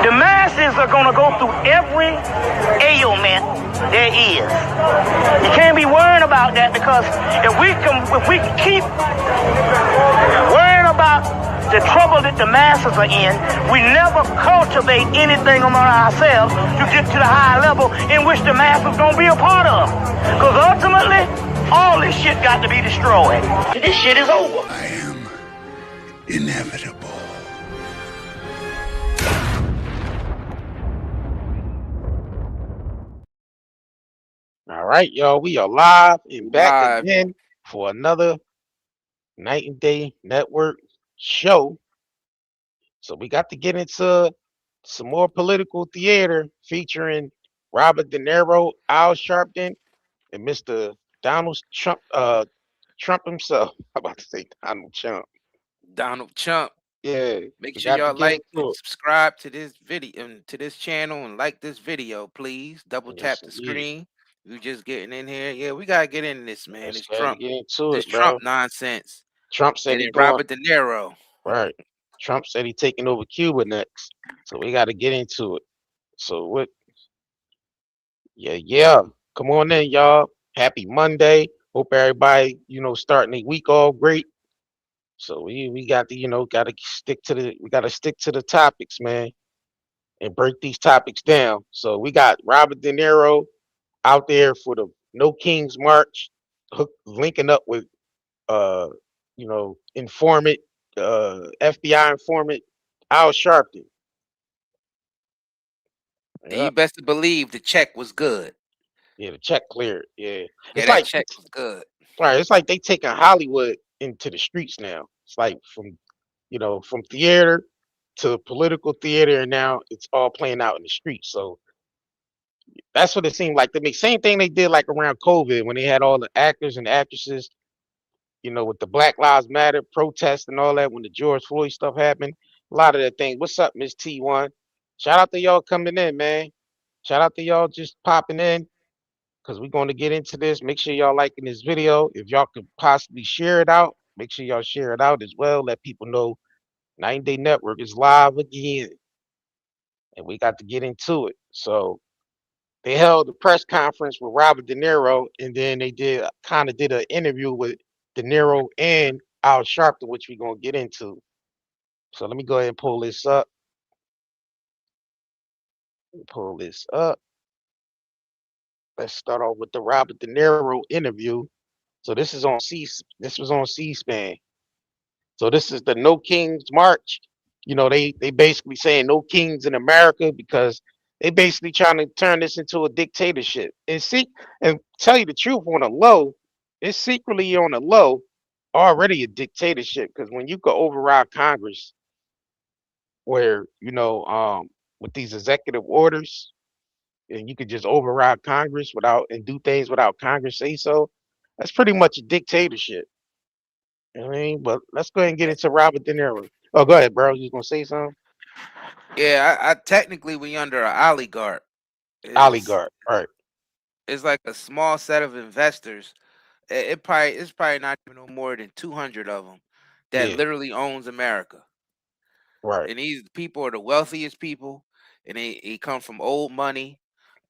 The masses are going to go through every ailment there is. You can't be worrying about that, because if we keep worrying about the trouble that the masses are in, we never cultivate anything among ourselves to get to the higher level in which the masses going to be a part of. Because ultimately, all this shit got to be destroyed. This shit is over. I am inevitable. All right, y'all, we are live and back again for another Night and Day Network show. So we got to get into some more political theater featuring Robert De Niro, Al Sharpton, and Mr. Donald Trump, Trump himself. I'm about to say Donald Trump. Donald Trump. Yeah. Make sure y'all like and subscribe to this video and to this channel and like this video, please. Double tap the screen. You just getting in here. Yeah, we gotta get into this, man. It's Trump. Get into this it, Trump nonsense. Trump said he's Robert De Niro. Right. Trump said he's taking over Cuba next. So we gotta get into it. So what? Yeah. Come on in, y'all. Happy Monday. Hope everybody, starting the week all great. So we got to, gotta stick to the topics, man, and break these topics down. So we got Robert De Niro out there for the No Kings March, linking up with informant, FBI informant Al Sharpton. And you best believe the check was good. Yeah, the check cleared. Yeah, it's like check was good. Right, it's like they taking Hollywood into the streets now. It's like from theater to political theater, and now it's all playing out in the streets. So that's what it seemed like to me. Same thing they did like around COVID when they had all the actors and actresses, with the Black Lives Matter protests and all that when the George Floyd stuff happened. A lot of that thing. What's up, Miss T1? Shout out to y'all coming in, man. Shout out to y'all just popping in, because we're going to get into this. Make sure y'all liking this video. If y'all could possibly share it out, make sure y'all share it out as well. Let people know 9 Day Network is live again. And we got to get into it. So they held a press conference with Robert De Niro, and then they did an interview with De Niro and Al Sharpton, which we're going to get into. So let me go ahead and pull this up. Let's start off with the Robert De Niro interview. So this was on C-SPAN. So this is the No Kings March. They basically saying no kings in America because they basically trying to turn this into a dictatorship. And tell you the truth, on the low, it's secretly on the low already a dictatorship, because when you could override Congress, where with these executive orders, and you could just override Congress and do things without Congress say so, that's pretty much a dictatorship. I mean, but let's go ahead and get into Robert De Niro. Oh, go ahead, bro. You gonna say something? Yeah, I technically we under an oligarch. Oligarch, right? It's like a small set of investors. It's probably not even no more than 200 of them that literally owns America. Right. And these people are the wealthiest people, and they come from old money,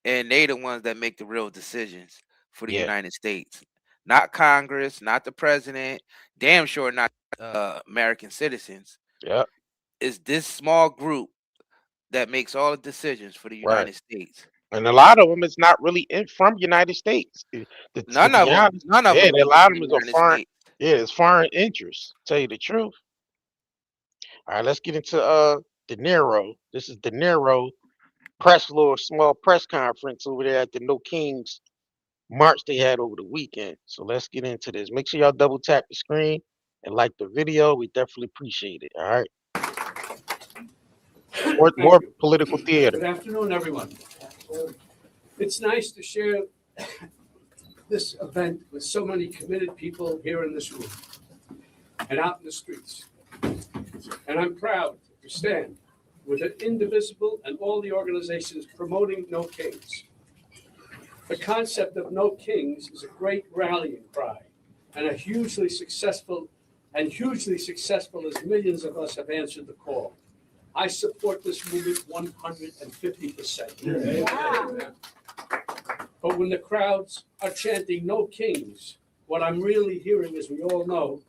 and they the ones that make the real decisions for the United States. Not Congress, not the president, damn sure not American citizens. Yeah. It's this small group that makes all the decisions for the United States. And a lot of them is not really from United States. None of them. A lot of them is foreign. Yeah, it's foreign interests. Tell you the truth. All right, let's get into De Niro. This is De Niro small press conference over there at the No Kings March they had over the weekend. So let's get into this. Make sure y'all double tap the screen and like the video. We definitely appreciate it. All right. More political theater. Good afternoon, everyone. It's nice to share this event with so many committed people here in this room and out in the streets. And I'm proud to stand with an indivisible and all the organizations promoting No Kings. The concept of No Kings is a great rallying cry and hugely successful as millions of us have answered the call. I support this movement 150%. But when the crowds are chanting "No Kings," what I'm really hearing, as we all know,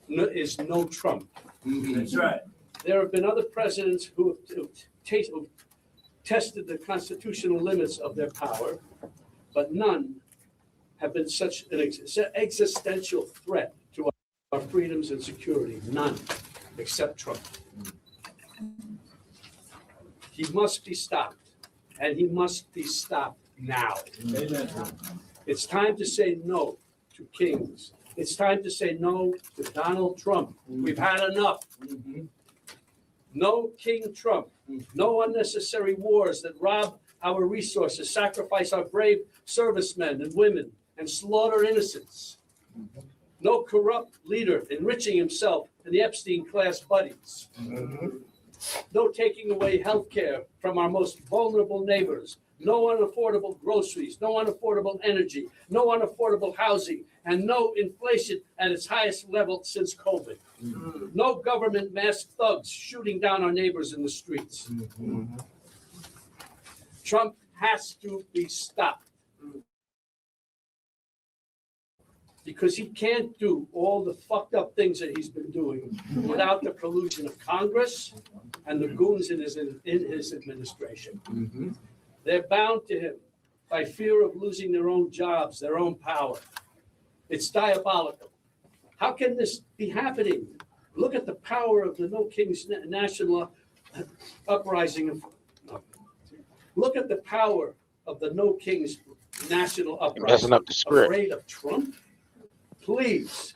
is "No Trump." That's right. There have been other presidents who have tested the constitutional limits of their power, but none have been such an existential threat to our freedoms and security. None, except Trump. He must be stopped, and he must be stopped now. Amen. It's time to say no to kings. It's time to say no to Donald Trump. We've had enough. No King Trump. No unnecessary wars that rob our resources, sacrifice our brave servicemen and women, and slaughter innocents. No corrupt leader enriching himself and the Epstein class buddies. No taking away health care from our most vulnerable neighbors. No unaffordable groceries, no unaffordable energy, no unaffordable housing, and no inflation at its highest level since COVID. No government masked thugs shooting down our neighbors in the streets. Trump has to be stopped because he can't do all the fucked up things that he's been doing without the collusion of Congress and the goons in his administration. They're bound to him by fear of losing their own jobs, their own power. It's diabolical. How can this be happening? Look at the power of the No Kings National Uprising. Look at the power of the No Kings National Uprising. Messing up the script. Afraid of Trump? Please.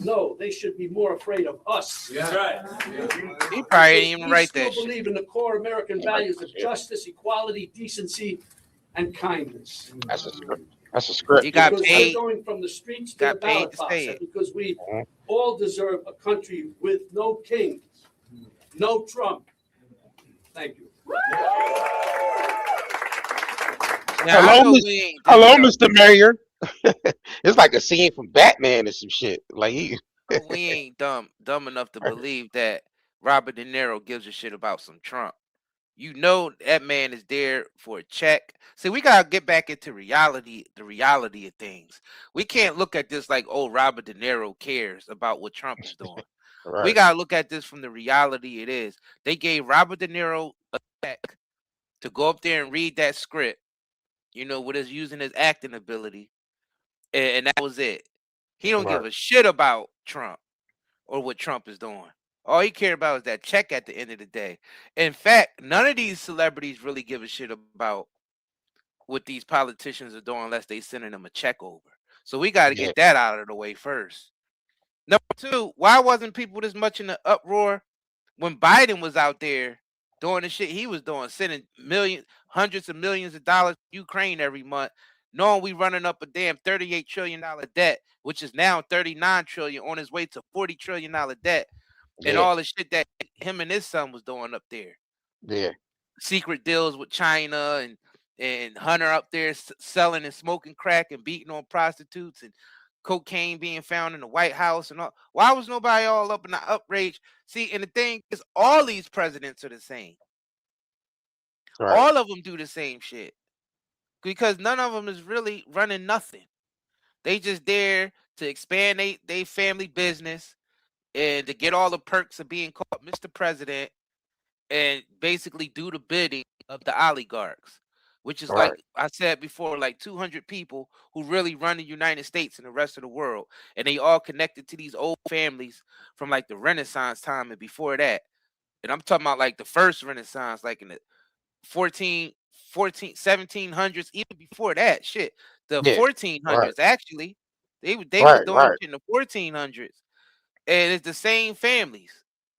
No, they should be more afraid of us. That's right. He probably didn't even write that We still shit. believe in the core American values of justice, equality, decency, and kindness. That's a script. That's a script. He got Because paid. we're going from the streets to Got the ballot paid to box, say and it. because we all deserve a country with no kings, no Trump. Thank you. Now, I Hello, know Miss- we ain't Hello, dumb. Mr. Mayor. It's like a scene from Batman or some shit. Like he, We ain't dumb enough to believe that Robert De Niro gives a shit about some Trump. You know that man is there for a check. See, we gotta get back into reality, the reality of things. We can't look at this like, oh, Robert De Niro cares about what Trump is doing. We right? gotta look at this from the reality it is. They gave Robert De Niro a check to go up there and read that script, with his using his acting ability, and that was it. He don't give Right. a shit about Trump or what Trump is doing. All he cared about is that check at the end of the day. In fact, none of these celebrities really give a shit about what these politicians are doing unless they sending them a check over. So we got to Yeah. get that out of the way first. Number two, why wasn't people this much in the uproar when Biden was out there doing the shit he was doing, sending hundreds of millions of dollars to Ukraine every month, knowing we running up a damn $38 trillion debt, which is now $39 trillion, on his way to $40 trillion debt, and Yeah. all the shit that him and his son was doing up there. Yeah. Secret deals with China and Hunter up there selling and smoking crack and beating on prostitutes and cocaine being found in the White House and all. Why was nobody all up in the outrage? See, and the thing is, all these presidents are the same. Right. All of them do the same shit because none of them is really running nothing. They just there to expand they family business and to get all the perks of being called Mr. President and basically do the bidding of the oligarchs, which is Right. like I said before, like 200 people who really run the United States and the rest of the world. And they all connected to these old families from like the Renaissance time and before that. And I'm talking about like the first Renaissance, like in the 1700s, even before that shit. The Yeah. 1400s, Right. actually. They was Right. doing Right. shit in the 1400s. And it's the same families.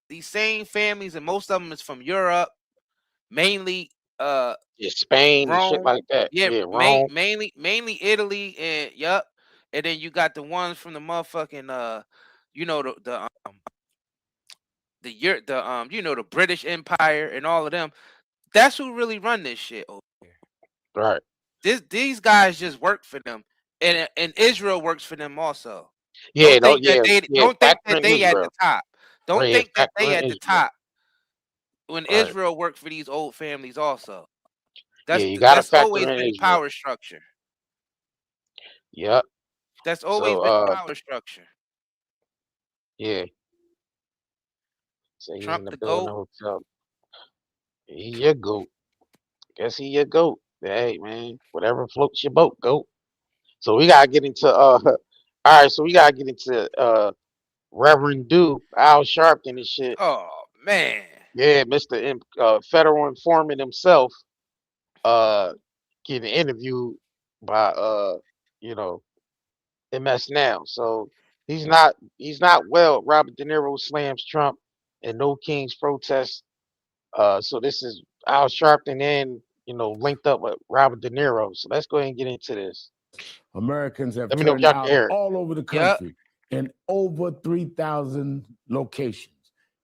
These same families, and most of them is from Europe, mainly Yeah. Spain and shit Rome. like that. Yeah, Yeah. Rome. mainly Italy, and yup. And then you got the ones from the motherfucking the British Empire and all of them. That's who really run this shit over here. Right. These guys just work for them, and Israel works for them also. Yeah. Don't No. think that Yeah. they Yeah. don't think Factor that in they at the Israel. top. Don't Right. Yeah. think that Factor they in at the Israel. top. when Right. Israel worked for these old families also. Yeah, That's you gotta that's factor always in been the Israel. power structure. Yep. That's always So been the power structure. yeah. So he's Trump in the the building GOAT. hotel. He your goat. Guess he your goat. Hey man, whatever floats your boat, goat. So we gotta get into all right, so we gotta get into Reverend Do, Al Sharpton and shit. Oh man. Yeah, Federal Informant himself, getting interviewed by you know, MS Now. So he's not well. Robert De Niro slams Trump and No Kings protest. So this is Al Sharpton and linked up with Robert De Niro. So let's go ahead and get into this. Americans have Let me know if turned y'all can out hear it. all over the Yep. country in over 3,000 locations.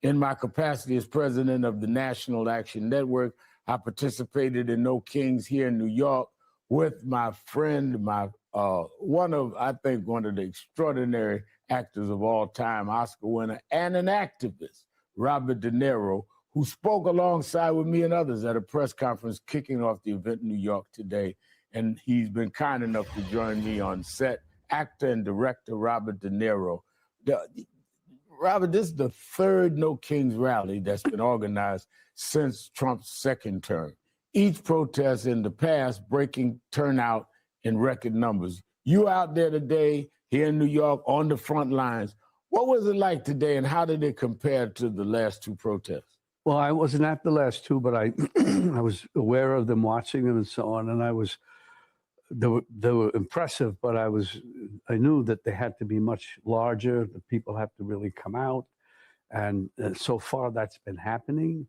In my capacity as president of the National Action Network, I participated in No Kings here in New York with my friend, one of the extraordinary actors of all time, Oscar winner, and an activist, Robert De Niro, who spoke alongside with me and others at a press conference kicking off the event in New York today. And he's been kind enough to join me on set, actor and director Robert De Niro. Robert, this is the third No Kings rally that's been organized since Trump's second term. Each protest in the past breaking turnout in record numbers. You out there today, here in New York, on the front lines. What was it like today, and how did it compare to the last two protests? Well, I wasn't at the last two, but I I was aware of them, watching them, and so on. And they were impressive, but I knew that they had to be much larger. The people have to really come out, and so far that's been happening.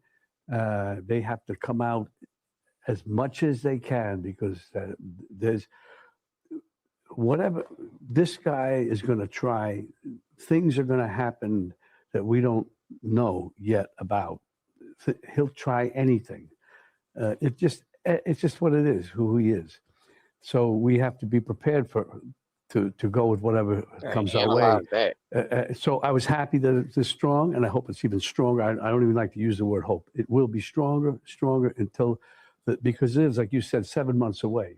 They have to come out as much as they can, because there's whatever this guy is going to try. Things are going to happen that we don't know yet about. He'll try anything. It's just what it is, who he is. So we have to be prepared to go with whatever comes our way. So I was happy that it's this strong, and I hope it's even stronger. I don't even like to use the word hope. It will be stronger until, because it is, like you said, 7 months away.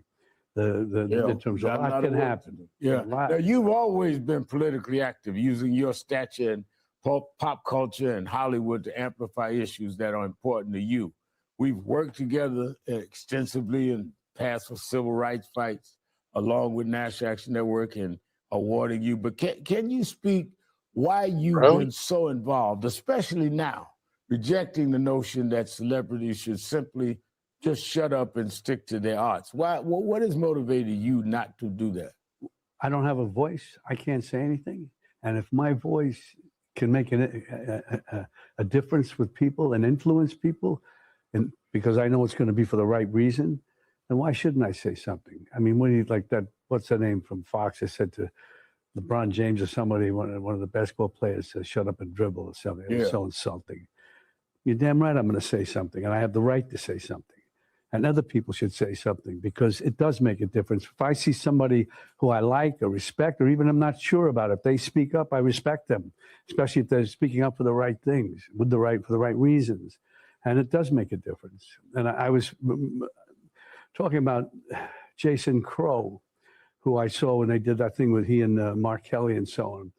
In terms of a lot can happen. Yeah. Now, you've always been politically active, using your stature in pop culture and Hollywood to amplify issues that are important to you. We've worked together extensively in past for civil rights fights, along with National Action Network, and awarding you. But can you speak why you've been so involved, especially now, rejecting the notion that celebrities should simply just shut up and stick to their arts? What has motivated you not to do that? I don't have a voice. I can't say anything. And if my voice can make a difference with people and influence people, and because I know it's going to be for the right reason, then why shouldn't I say something? I mean, when you like that, what's her name from Fox? I said to LeBron James or somebody, one of the basketball players, to shut up and dribble or something. It was so insulting. You're damn right I'm going to say something, and I have the right to say something. And other people should say something, because it does make a difference. If I see somebody who I like or respect, or even I'm not sure about, if they speak up, I respect them, especially if they're speaking up for the right things, for the right reasons. And it does make a difference. And I was talking about Jason Crow, who I saw when they did that thing with he and Mark Kelly and so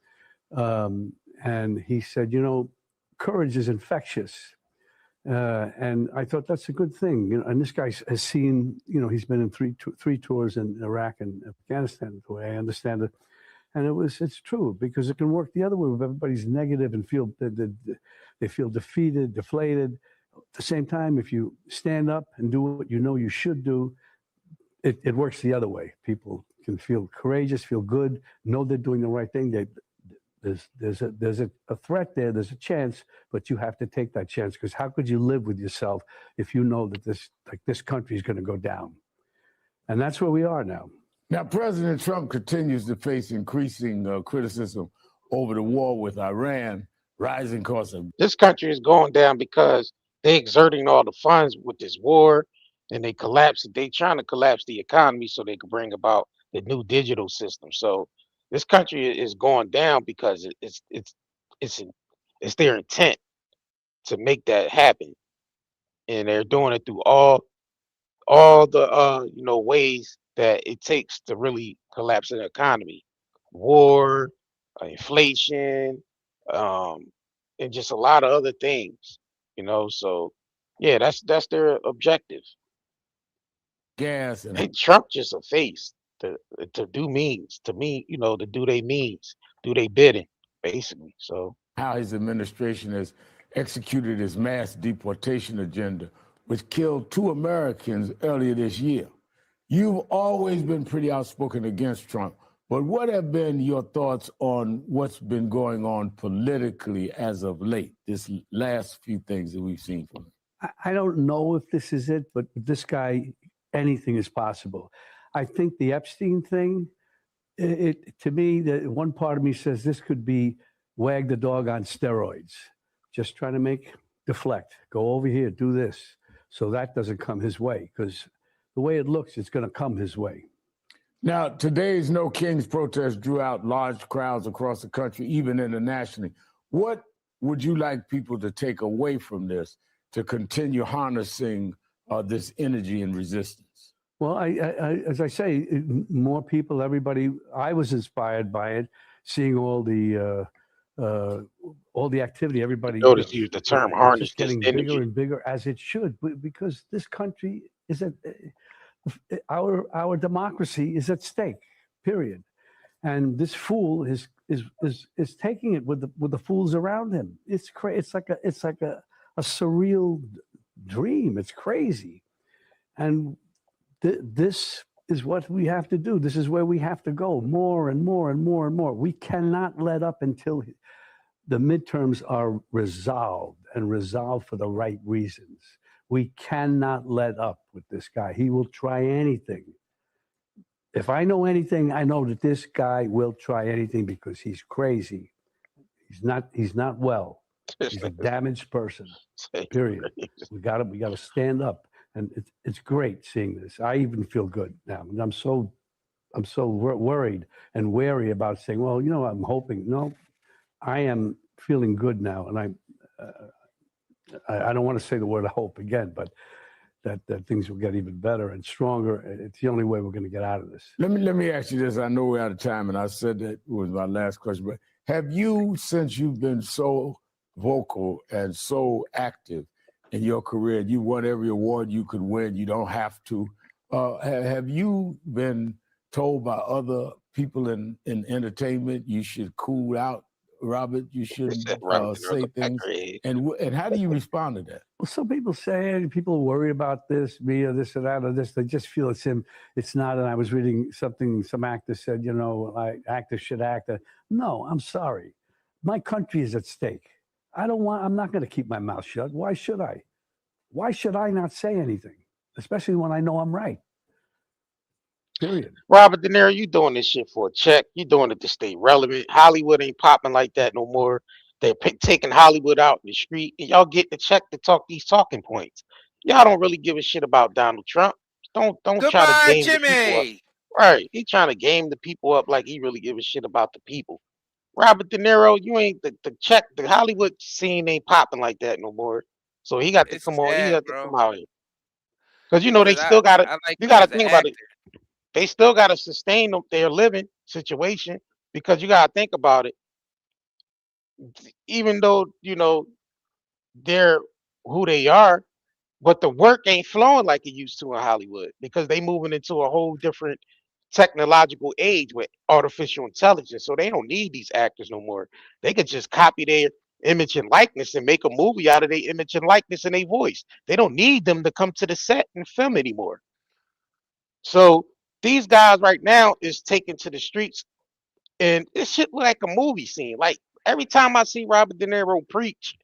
on. And he said, courage is infectious. And I thought that's a good thing. And this guy has seen, he's been in three tours in Iraq and Afghanistan, the way I understand it. And it's true, because it can work the other way, if everybody's negative and they feel defeated, deflated. At the same time, if you stand up and do what you should do, it works the other way. People can feel courageous, feel good, know they're doing the right thing. There's a threat there, there's a chance, but you have to take that chance, because how could you live with yourself if you know that this country is going to go down? And that's where we are now. Now, President Trump continues to face increasing criticism over the war with Iran, rising costs of... This country is going down because they're exerting all the funds with this war, and they trying to collapse the economy so they can bring about the new digital system. So this country is going down because it's their intent to make that happen. and they're doing it through all the ways that it takes to really collapse an economy: war, inflation, um, and just a lot of other things. So yeah, that's their objective. Gas and And Trump just a face to do means to me, to do they means, do they bidding, basically. So how his administration has executed his mass deportation agenda, which killed 2 Americans earlier this year. You've always been pretty outspoken against Trump, but what have been your thoughts on what's been going on politically as of late, this last few things that we've seen from him? I don't know if this is it, but this guy, anything is possible. I think the Epstein thing, to me, one part of me says this could be wag the dog on steroids, just trying to deflect, go over here, do this, so that doesn't come his way, because the way it looks, it's going to come his way. Now, today's No Kings protest drew out large crowds across the country, even internationally. What would you like people to take away from this to continue harnessing this energy and resistance? Well, as I say, more people, everybody. I was inspired by it, seeing all the activity. Everybody. notice you use the term It's harness just this getting energy. bigger and bigger, as it should, because this country is our democracy is at stake. Period. And this fool is taking it with the fools around him. It's like a surreal dream. It's crazy, and this is what we have to do. This is where we have to go, more and more and more and more. We cannot let up until the midterms are resolved, and resolved for the right reasons. We cannot let up with this guy. He will try anything. If I know anything, I know that this guy will try anything, because he's crazy. He's not well. He's a damaged person. Period. We got to stand up, and it's great seeing this. I even feel good now. And I'm so worried and wary about saying, well, I'm hoping. No, I am feeling good now, and I don't want to say the word hope again, but that things will get even better and stronger. It's the only way we're going to get out of this. Let me ask you this. I know we're out of time, and I said that was my last question, but have you, since you've been so vocal and so active in your career, you won every award you could win, you don't have to, have you been told by other people in entertainment you should cool out, Robert, you shouldn't say things? And how do you respond to that? Well, some people say, people worry about this, me or this or that or this. They just feel it's him. It's not. And I was reading something, some actor said, actors should act. No, I'm sorry. My country is at stake. I'm not going to keep my mouth shut. Why should I? Why should I not say anything? Especially when I know I'm right. Period. Robert De Niro, you doing this shit for a check. You doing it to stay relevant. Hollywood ain't popping like that no more. They're taking Hollywood out in the street, and y'all get the check to talk these talking points. Y'all don't really give a shit about Donald Trump. Don't try to game the people up. Right. He trying to game the people up like he really give a shit about the people. Robert De Niro, you ain't the check. The Hollywood scene ain't popping like that no more. So he got to come on. He got to come out here. Because they still got to. You got to think about it. They still got to sustain their living situation, because you got to think about it. Even though, they're who they are, but the work ain't flowing like it used to in Hollywood, because they moving into a whole different technological age with artificial intelligence. So they don't need these actors no more. They could just copy their image and likeness and make a movie out of their image and likeness and their voice. They don't need them to come to the set and film anymore. So these guys right now is taken to the streets, and this shit look like a movie scene. Like every time I see Robert De Niro preach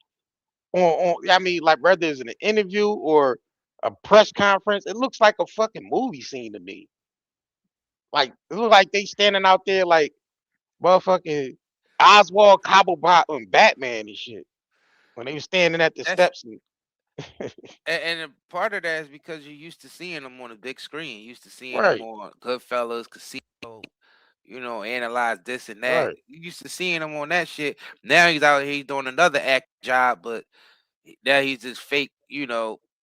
like whether it's in an interview or a press conference, it looks like a fucking movie scene to me. Like it looks like they standing out there like motherfucking Oswald Cobblepot and Batman and shit when they were standing at the steps. And part of that is because you're used to seeing them on a big screen. You're used to seeing them on Goodfellas, Casino, analyze this and that. You used to seeing him on that shit. Now he's out here, he's doing another act job, but now he's this fake,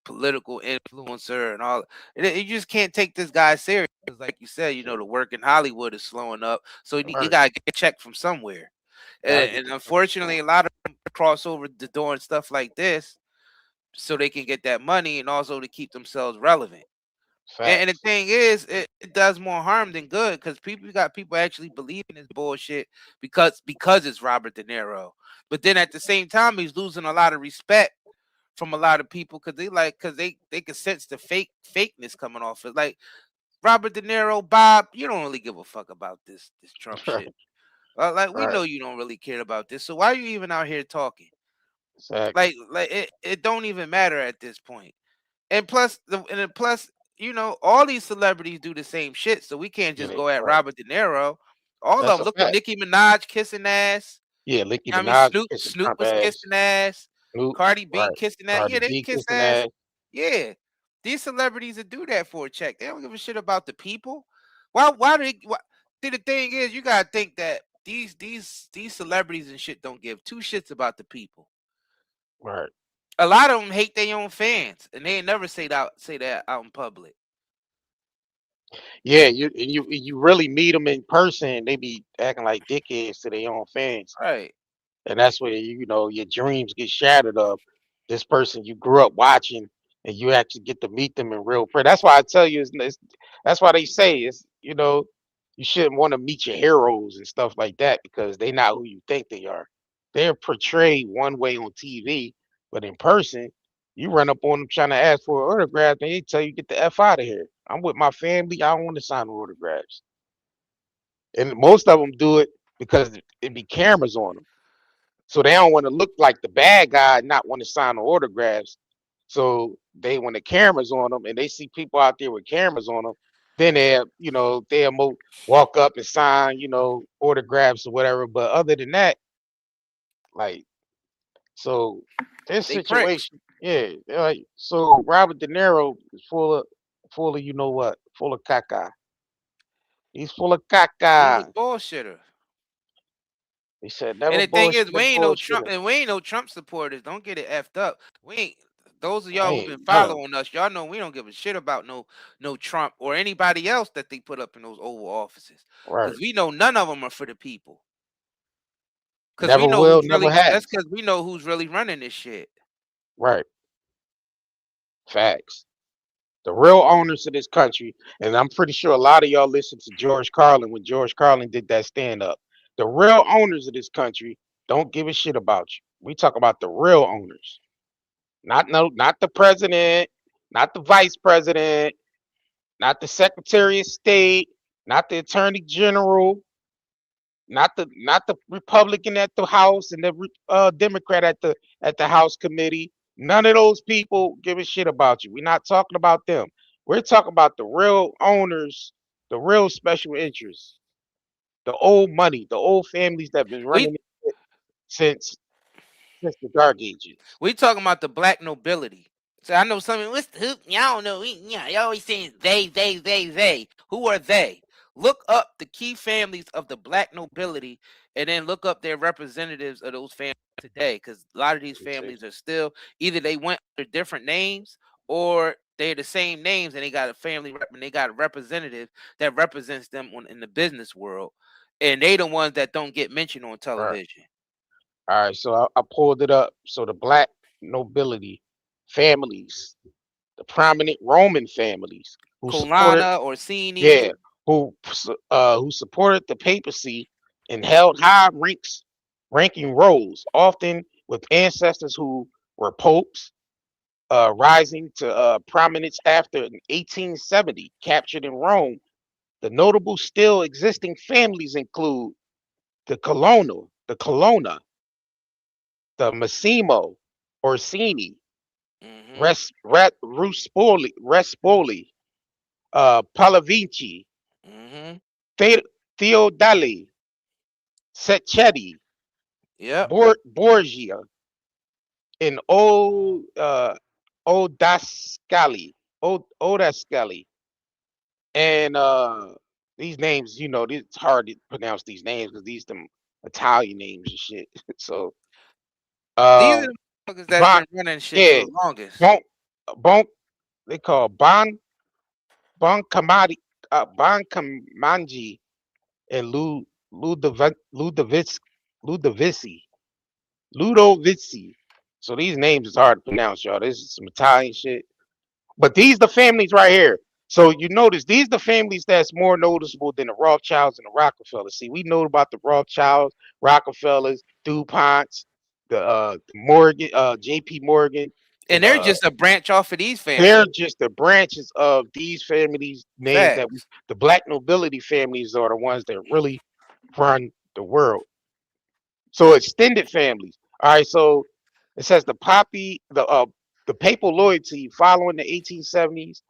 political influencer and all. You just can't take this guy serious. Like you said, you know, the work in Hollywood is slowing up, so you Right. gotta get a check from somewhere. Gotta get And the unfortunately, a lot of them cross over to doing stuff like this so they can get that money and also to keep themselves relevant. And the facts. thing is, it does more harm than good because you got people actually believing this bullshit because it's Robert De Niro. But then at the same time, he's losing a lot of respect from a lot of people because they can sense the fakeness coming off it. Like Robert De Niro, Bob, you don't really give a fuck about this Trump shit. Like we Right. know you don't really care about this, so why are you even out here talking? Exactly. Like it don't even matter at this point. And plus, you know, all these celebrities do the same shit, so we can't Yeah, just go at right. Robert De Niro. All of That's them. a Look at fact. Nicki Minaj kissing ass. Yeah, Nicki I mean, Minaj kissing Snoop Trump was ass. kissing ass. Snoop, Cardi B right. kissing that. Cardi Yeah, they B kiss kissing ass. ass. Yeah, these celebrities that do that for a check. They don't give a shit about the people. Why do they? See, the thing is, you gotta think that these celebrities and shit don't give two shits about the people. Right. A lot of them hate their own fans, and they ain't never say that out in public. Yeah, you really meet them in person, they be acting like dickheads to their own fans. Right. And that's where you know your dreams get shattered of this person you grew up watching, and you actually get to meet them in real person. That's why I tell you, that's why they say it's you shouldn't want to meet your heroes and stuff like that because they not who you think they are. They're portrayed one way on TV, but in person, you run up on them trying to ask for an autograph, and they tell you get the f out of here. I'm with my family. I don't want to sign autographs. And most of them do it because it be cameras on them. So they don't want to look like the bad guy, not want to sign the autographs. So they, when the cameras on them and they see people out there with cameras on them, then they'll walk up and sign, autographs or whatever. But other than that, like, so this They pricks. situation, yeah, like, so Robert De Niro is full of you know what, full of caca. He's full of He's a caca. bullshitter. He said And never the thing is, bullshit a bullshitter. We ain't no Trump supporters. Don't get it effed up. We ain't those of I y'all who've ain't been none. following us, y'all know we don't give a shit about no Trump or anybody else that they put up in those Oval Offices. Right. Because we know none of them are for the people. Because we Never know will, who's never really that's has. because we know who's really running this shit. Right. Facts. The real owners of this country, and I'm pretty sure a lot of y'all listened to George Carlin when George Carlin did that stand up. The real owners of this country don't give a shit about you. We talk about the real owners. Not the president, not the vice president, not the secretary of state, not the attorney general, not the Republican at the House and the Democrat at the House committee. None of those people give a shit about you. We're not talking about them. We're talking about the real owners, the real special interests, the old money, the old families that have been We running it since the dark ages. We talking about the black nobility. So I know something. What's who? Y'all don't know. Y'all always saying they. Who are they? Look up the key families of the black nobility, and then look up their representatives of those families today. Because a lot of these Let me see. families are still either they went under different names or they're the same names, and they got a family rep and they got a representative that represents them in the business world, and they the ones that don't get mentioned on All right. television. All right. So I pulled it up. So the black nobility families, the prominent Roman families who supported, Colana, Orsini. yeah, who supported the papacy and held high ranking roles, often with ancestors who were popes, rising to prominence after 1870, captured in Rome. The notable still existing families include the Colonna, the Massimo, Orsini, Mm-hmm. Ruspoli, Pallavicini, Mm-hmm. Theodali, Sacchetti, Yep. Borgia, and Odascali. And these names, it's hard to pronounce these names because these them Italian names and shit. So These are uh the motherfuckers that's Bon been running shit for yeah, the longest. Bon Bon, they call Bon Kamanji and Ludovici. So these names is hard to pronounce, y'all. This is some Italian shit. But these the families right here. So you notice these the families that's more noticeable than the Rothschilds and the Rockefellers. See, we know about the Rothschilds, Rockefellers, DuPonts, the Morgan, J.P. Morgan, And and they're just a branch off of these they're families. just the branches of these families names that Facts. the black nobility families are the ones that really run the world. So extended families. All right, so it says the papal loyalty following the 1870s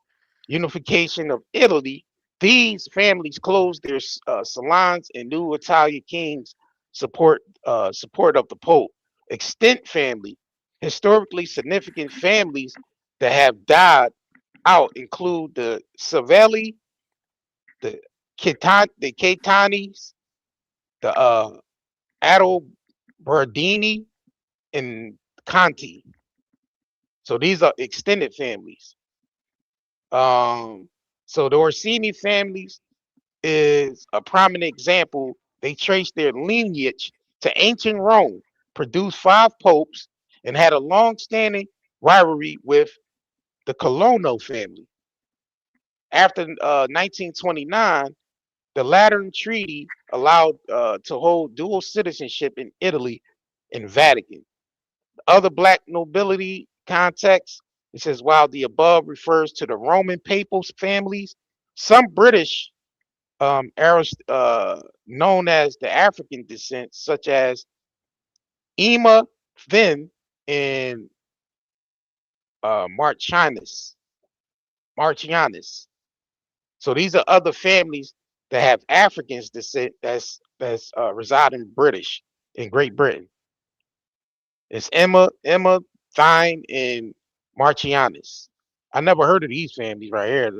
unification of Italy. These families closed their salons and new Italian kings support of the Pope. Extent family, historically significant families that have died out include the Savelli, the Caetanis, the Adalberdini, and Conti. So these are extended families. So the Orsini families is a prominent example. They trace their lineage to ancient Rome, produced 5 popes, and had a long-standing rivalry with the Colonna family. After 1929, the Lateran Treaty allowed to hold dual citizenship in Italy and Vatican. Other black nobility context, it says while the above refers to the Roman papal families, some British known as the African descent, such as Ema Fin and Marchianus. Marchianus. So these are other families that have Africans descent that's reside in Great Britain. It's Emma, Thine, and Marchianus. I never heard of these families right here,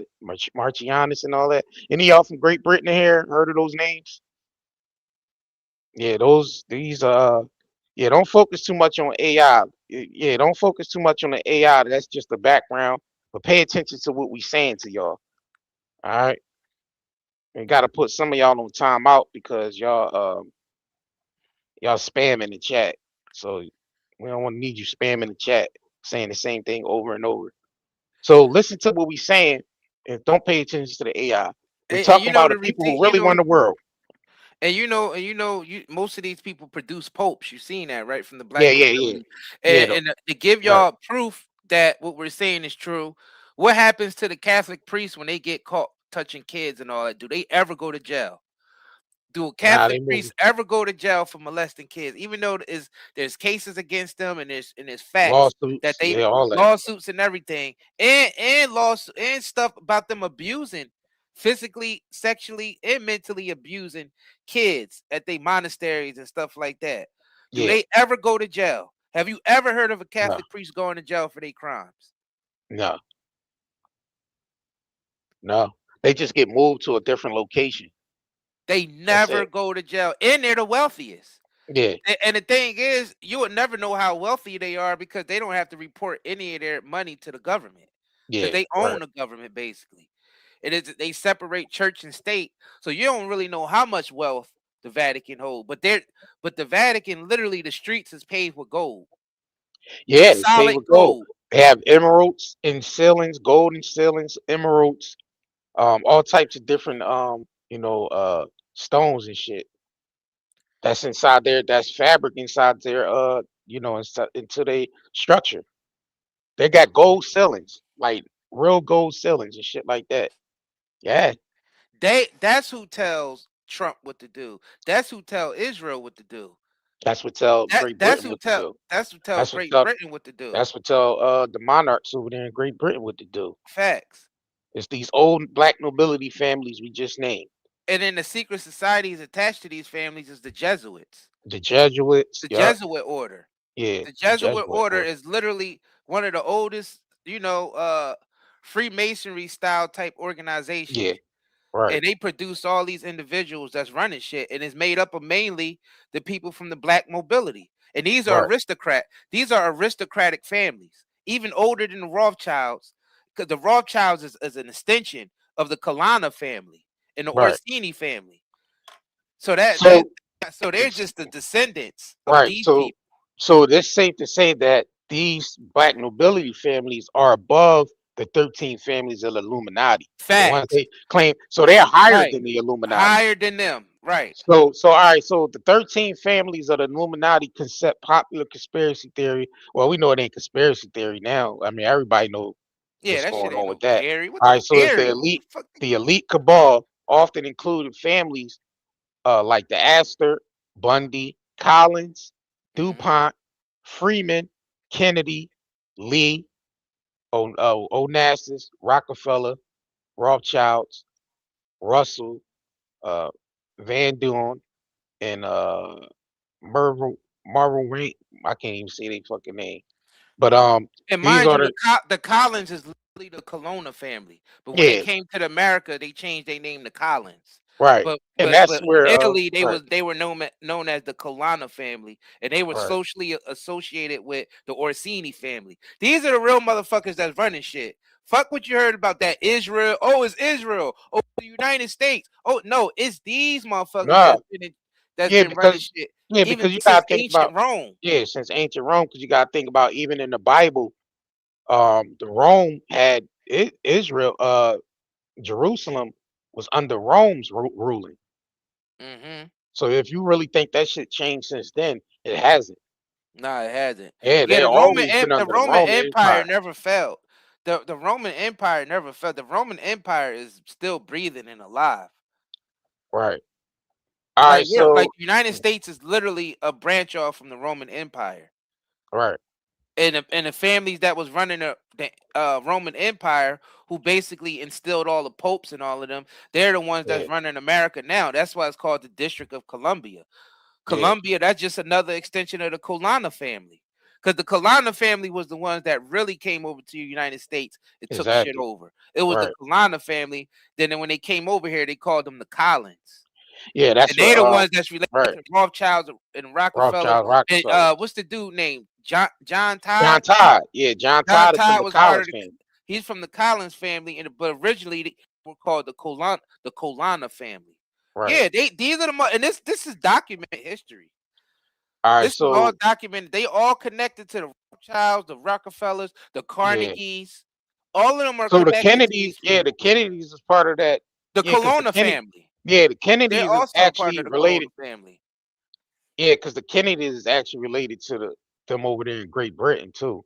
Marchianus and all that. Any of y'all from Great Britain here heard of those names? Yeah, yeah, don't focus too much on AI. Yeah, don't focus too much on the AI. That's just the background. But pay attention to what we saying to y'all. All right. And gotta put some of y'all on timeout because y'all spam in the chat. So we don't want to need you spamming the chat saying the same thing over and over. So listen to what we saying and don't pay attention to the AI. We're And talking you know about the to people who repeat, really run the world. you most of these people produce popes. You've seen that, right? From the Yeah, black yeah, yeah. nobility. Yeah, And to give right. y'all proof that what we're saying is true, what happens to the Catholic priests when they get caught touching kids and all that? Do they ever go to jail? Do Nah, they Catholic move. priests ever go to jail for molesting kids? Even though there's cases against them and there's facts that Lawsuits, they yeah, all that. lawsuits and everything and lawsuits and stuff about them abusing physically, sexually, and mentally abusing kids at their monasteries and stuff like that. Do Yeah, they ever go to jail? Have you ever heard of a no, Catholic priest going to jail for their crimes? no, no. They just get moved to a different location. They That's never it. go to jail, and they're the wealthiest. Yeah, And the thing is, you would never know how wealthy they are because they don't have to report any of their money to the government because yeah, they own right. the government basically. It is they separate church and state, so you don't really know how much wealth the Vatican hold. But the Vatican, literally, the streets is paved with gold, Yeah, they pay solid with gold. gold. They have emeralds and ceilings, golden ceilings, emeralds, all types of different stones and shit. That's inside there. That's fabric inside their into their structure. They got gold ceilings, like real gold ceilings and shit like that. Yeah, That's who tells Trump what to do. That's who tell Israel what to do. that's what tell Great Britain what to do. That's who tell That's what Great tell Britain what to do. that's what tell the monarchs over there in Great Britain what to do. Facts. It's these old black nobility families we just named. And then the secret societies attached to these families is the Jesuits, The Jesuits, the yep, Jesuit order. yeah, The the Jesuit Jesuit order order. is literally one of the oldest, Freemasonry style type Yeah, organizations. right, And they produce all these individuals that's running shit, and it's made up of mainly the people from the black mobility. And these are right, aristocrat. These are aristocratic families. even older than the Rothschilds, because the Rothschilds is an extension of the Kalana family and the Right. Orsini family. So that So so they're just the descendants of right. these So people. so it's safe to say that these black nobility families are above the 13 families of the Illuminati. The ones Facts. they claim, so they're higher Right. than the Illuminati. Higher than them. Right. So all right, so the 13 families of the Illuminati concept popular conspiracy theory. Well, we know it ain't conspiracy theory now. I mean, everybody knows Yeah, what's that shit going ain't on with no that. theory. What All the right, so it's theory? Fuck. the elite cabal, often including families like the Astor, Bundy, Collins, Mm-hmm. DuPont, Freeman, Kennedy, Lee, Onassis, Rockefeller, Rothschilds, Russell, uh, Van Duyn, and Marvel Ray. I can't even say their fucking name. But And these mind are you, the Collins is literally the Colonna family. But when they yeah, came to America, they changed their name to Collins. right. But And but that's but where in Italy, right, they were known as the Colonna family, and they were right. socially associated with the Orsini family. These are the real motherfuckers that's running shit. Fuck what you heard about that Israel. Oh, it's Israel. Oh, the United States. Oh no, it's these motherfuckers Nah, that's yeah, been running because shit even you since gotta think ancient about Rome. since ancient Rome, because you gotta think about even in the Bible, the Rome had Israel, Jerusalem was under Rome's ruling. Mm-hmm. So if you really think that shit changed since then, it hasn't. No, it hasn't. Yeah, Yeah, they always been The under the Roman Roman Empire Empire. never fell. The Roman Empire never fell. The Roman Empire is still breathing and alive. Right. All right. Like So the United States is literally a branch off from the Roman Empire. right. And the families that was running the Roman Empire, who basically instilled all the popes and all of them, they're the ones Yeah. that's running America now. That's why it's called the District of Columbia. Yeah. Columbia, that's just another extension of the Colonna family. Because the Colonna family was the ones that really came over to the United States and took shit Exactly. over. It was the Right. Colonna family. Then when they came over here, they called them the Collins. Yeah. And That's they what. the ones that's related Right. to Rothschilds and Rockefellers. Rothschild, And Rockefeller. what's the dude named John John Todd? Todd. Yeah. John John Todd is from Todd the was part of Collins the. family. He's from the Collins family, but originally they were called the Colonna family. Right. Yeah, these are and this is documented history. All right. This is all So documented. They all connected to the Rothschilds, the Rockefellers, the yeah. Carnegies. All of them are So the connected to Kennedys. these Yeah. The people. Kennedys is part of that. The Yeah. Because the Colonna Kennedy. family. Yeah. The They're Kennedys is also part actually of the Colonna related. family. Yeah. Because the Kennedys is actually related to them over there in Great Britain too.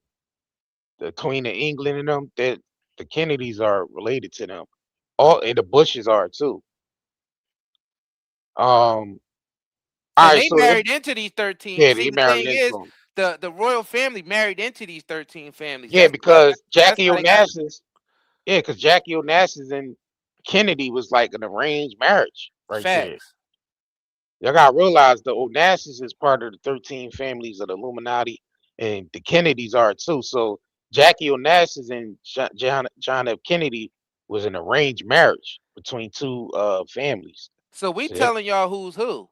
The Queen of England and them. That the Kennedys are related to them. All and the Bushes are too. Um. All And right. they So if married into these 13. yeah, See, they the married thing into is, them. the royal family married into these 13 families. Yeah, because That's Jackie how they got Onassis. Yeah, because Jackie Onassis and Kennedy was like an arranged marriage right there. facts. Y'all gotta realize the Onassis is part of the 13 families of the Illuminati, and the Kennedys are too. So Jackie Onassis and John F. Kennedy was an arranged marriage between two families. So we So yeah, telling y'all who's who.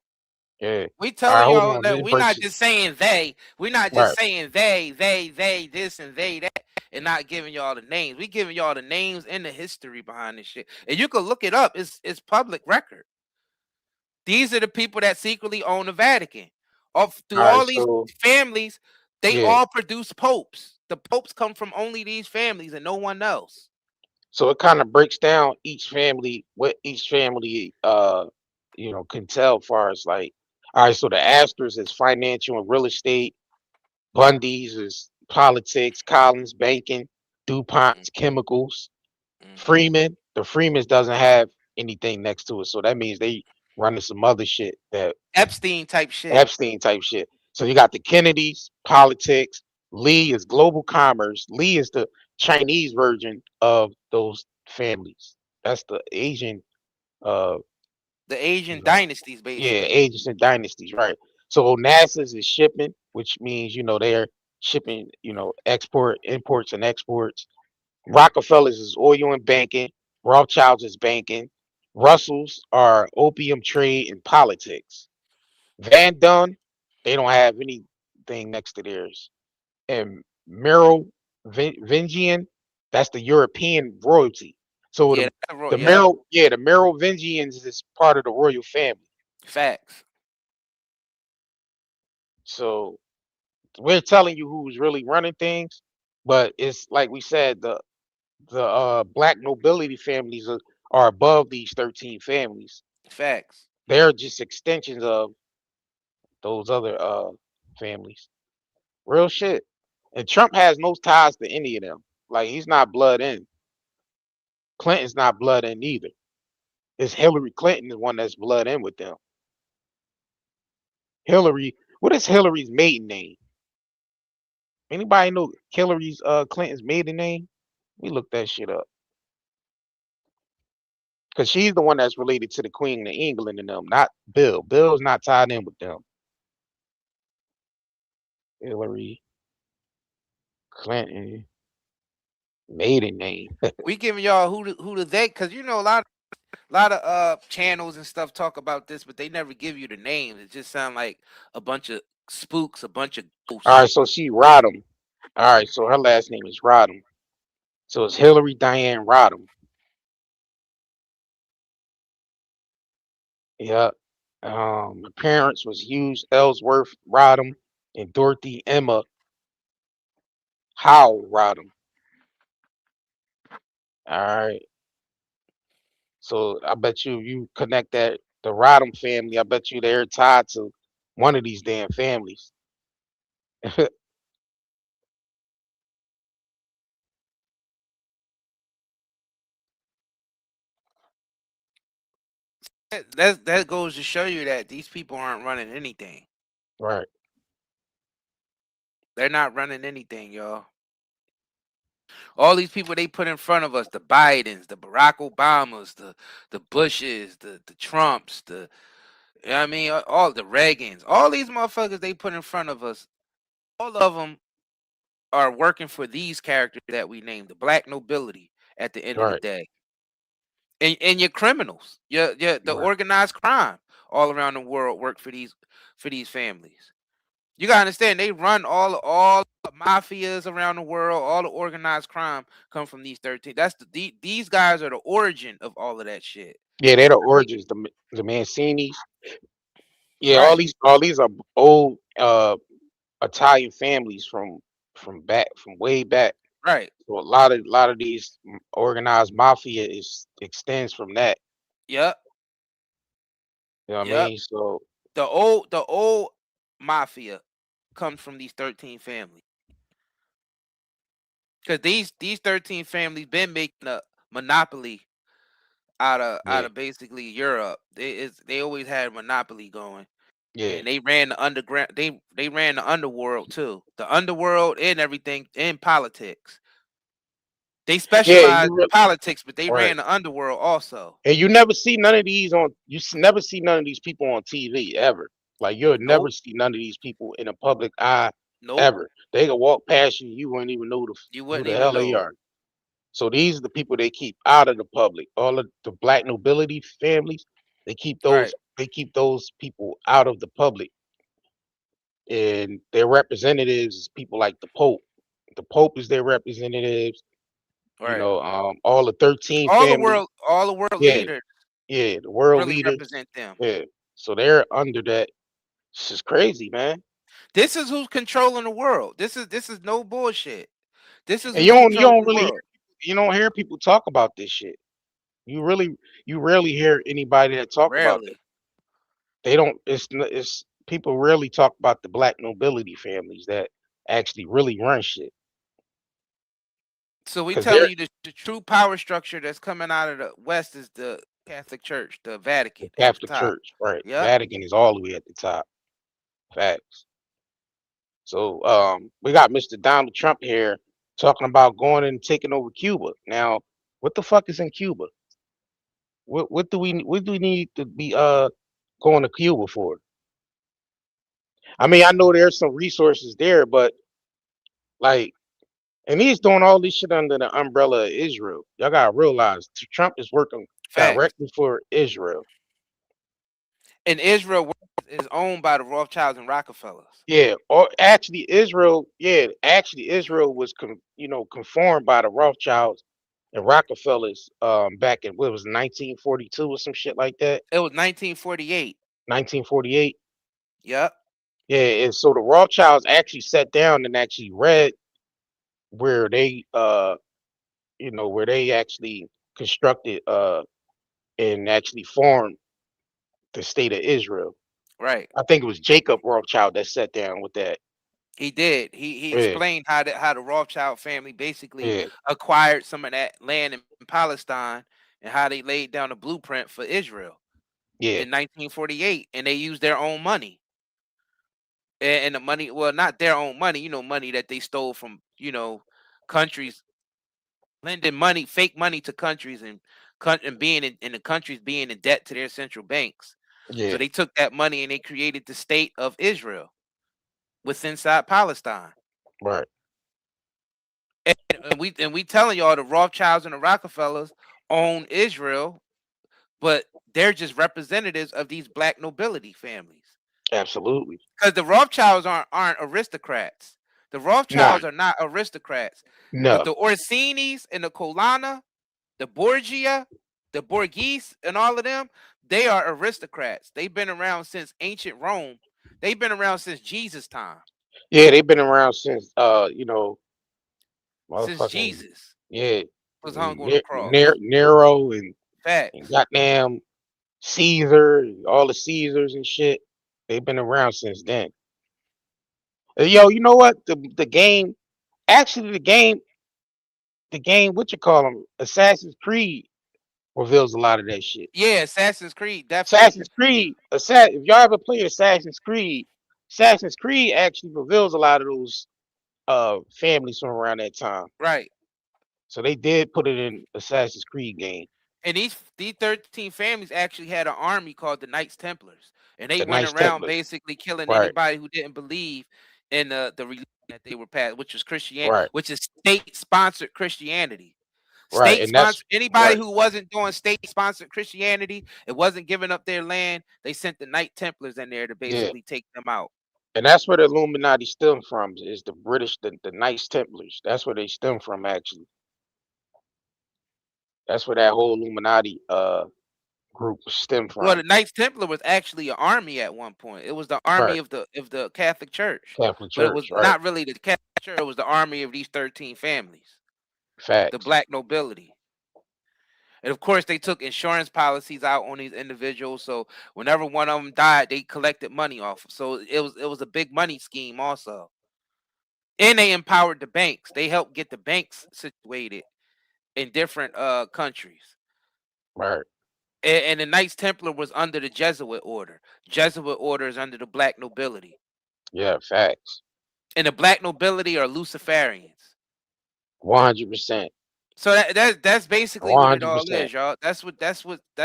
yeah. We All right, telling hold y'all on. Let that me we're break not shit. just saying they. We're not just Right, saying they this and they that, and not giving y'all the names. We giving y'all the names and the history behind this shit. And you can look it up. It's public record. These are the people that secretly own the Vatican. Through all right. all these So families, they yeah, all produce popes. The popes come from only these families and no one else. so it kind of breaks down each family, what each family can tell far as like, all right, so the Astors is financial and real estate, Bundy's is politics, Collins banking, DuPont's chemicals, Mm-hmm. the Freemans doesn't have anything next to it. So that means they running some other shit, that Epstein type shit. Epstein type shit. So you got the Kennedys, politics, Lee is global commerce. Lee is the Chinese version of those families. That's the Asian uh The Asian you know, dynasties, yeah, basically. ages and dynasties, right? So NASA's is shipping, which means they're shipping, export, imports and exports. Rockefellers is oil and banking. Rothschilds is banking. Russells are opium trade and politics. Van Dunn, they don't have anything next to theirs. And Merrill Vengian, that's the European royalty. So Yeah, the yep. the Merovingians is part of the royal family. Facts. So we're telling you who's really running things, but it's like we said, the black nobility families are above these 13 families. Facts. They're just extensions of those other families. Real shit. And Trump has no ties to any of them. Like he's not blood in. Clinton's not blood in either. It's Hillary Clinton the one that's blood in with them. Hillary, what is Hillary's maiden name? Anybody know Hillary's Clinton's maiden name? Let me look that shit up. Because she's the one that's related to the Queen of England and them, not Bill. Bill's not tied in with them. Hillary Clinton maiden name. We giving y'all who the they, because you know a lot of channels and stuff talk about this, but they never give you the names. It just sound like a bunch of spooks, a bunch of ghosts. All right, so she Rodham. All right, so her last name is Rodham. So it's Hillary Diane Rodham. Yeah. Her parents was Hughes Ellsworth Rodham and Dorothy Emma Howe Rodham. All right. So I bet you connect that the Rodham family. I bet you they're tied to one of these damn families. That goes to show you that these people aren't running anything. Right. They're not running anything, y'all. All these people they put in front of us, the Bidens, the Barack Obamas, the Bushes, the Trumps, you know what I mean, all the Reagans, all these motherfuckers they put in front of us, all of them are working for these characters that we named, the black nobility at the end of the Right. day. And your criminals, the Right. organized crime all around the world work for these families. You gotta understand, they run all the mafias around the world. All the organized crime come from these 13. That's these guys are the origin of all of that shit. Yeah, they're the origins, the Mancinis. Yeah, Right, all these are old Italian families from way back. right. So a lot of these organized mafia extends from that. Yep, You know what I yep. mean? So The old mafia comes from these 13 families. Because these 13 families been making a monopoly out yeah, of basically Europe. They always had a monopoly going. yeah, And they ran the underground. They ran the underworld too. The underworld and everything in politics. They yeah. specialized You in really politics, but they right. ran the underworld also. And you never see none of these never see none of these people on TV ever. Like you'll never Nope. see none of these people in a public eye Nope. ever. They can walk past you, you wouldn't even know You who wouldn't the even hell they know. are. So these are the people they keep out of the public. All of the black nobility families, Right. they keep those people out of the public. And their representatives is people like the Pope. The Pope is their representatives. You Right. know, all the 13 families. All the world Yeah, leaders yeah, the world really leaders. represent them. Yeah. So they're under that. This is crazy, man. This is who's controlling the world. This is no bullshit. This is And who's you controlling don't the really world. you don't hear people talk about this shit. You rarely hear anybody that talk about that. Rarely. They don't. It's people rarely talk about the black nobility families that actually really run shit So we because they're telling you the true power structure that's coming out of the West is the Catholic Church, the the Vatican at the Catholic top. Church, right? Yep. Vatican is all the way at the top. Facts. So we got Mr. Donald Trump here talking about going and taking over Cuba. Now, what the fuck is in Cuba? What do we need to be going to Cuba for? I mean, I know there's some resources there, but like, and he's doing all this shit under the umbrella of Israel. Y'all gotta realize Trump is working Facts. directly for Israel. And Israel works is owned by the Rothschilds and Rockefellers. Yeah, or actually Israel, Israel was conformed by the Rothschilds and Rockefellers back in what was it, 1942 or some shit like that. It was 1948. 1948. Yep. Yeah, and so the Rothschilds actually sat down and actually read where they where they actually constructed and actually formed the state of Israel. Right. I think it was Jacob Rothschild that sat down with that. He did. He Yeah, explained how the Rothschild family basically yeah, acquired some of that land in Palestine and how they laid down a blueprint for Israel yeah, in 1948, and they used their own money. And the money, well, not their own money, money that they stole from, countries, lending money, fake money to countries, and being in the countries being in debt to their central banks. So yeah, they took that money and they created the state of Israel within inside Palestine. right, And we telling y'all the Rothschilds and the Rockefellers own Israel, but they're just representatives of these black nobility families. absolutely. Because the Rothschilds aren't aristocrats. The Nah, Rothschilds are not aristocrats. But no, the Orsinis and the Colonna, the Borgia, the Borghese, and all of them, they are aristocrats. They've been around since ancient Rome. They've been around since Jesus' time. yeah, they've been around since Since motherfucking Jesus yeah, was hung on the cross. Nero and Facts. goddamn Caesar, and all the Caesars and shit. They've been around since then. Yo, you know what? The game, actually, the game, what you call them, Assassin's Creed reveals a lot of that shit. Yeah, Assassin's Creed, definitely. Assassin's Creed, if y'all ever played Assassin's Creed actually reveals a lot of those families from around that time. Right. So they did put it in Assassin's Creed game. And these 13 families actually had an army called the Knights Templars. And they The went Knights around Templars. basically killing Right, anybody who didn't believe in the religion that they were passed, which was Christianity, right, which is state-sponsored Christianity. right. And that's State-sponsored anybody right. who wasn't doing state-sponsored Christianity and wasn't giving up their land, they sent the Knight Templars in there to Yeah. basically take them out. And that's where the Illuminati stem from, is the British, the Knights Templars. That's where they stem from, actually. That's where that whole Illuminati group stem Well, from. the Knights Templar was actually an army at one point. It was the army Right. of the Catholic Church, Catholic but it was Church, right. not really the Catholic Church. It was the army of these 13 families, the Facts. black nobility. And of course, they took insurance policies out on these individuals. So whenever one of them died, they collected money off. So it was a big money scheme also. And they empowered the banks. They helped get the banks situated in different countries. Right. And the Knights Templar was under the Jesuit order. Jesuit order is under the black nobility. Yeah, facts. And the black nobility are Luciferians. 100%. So that's basically what it all 100%. is, y'all. That's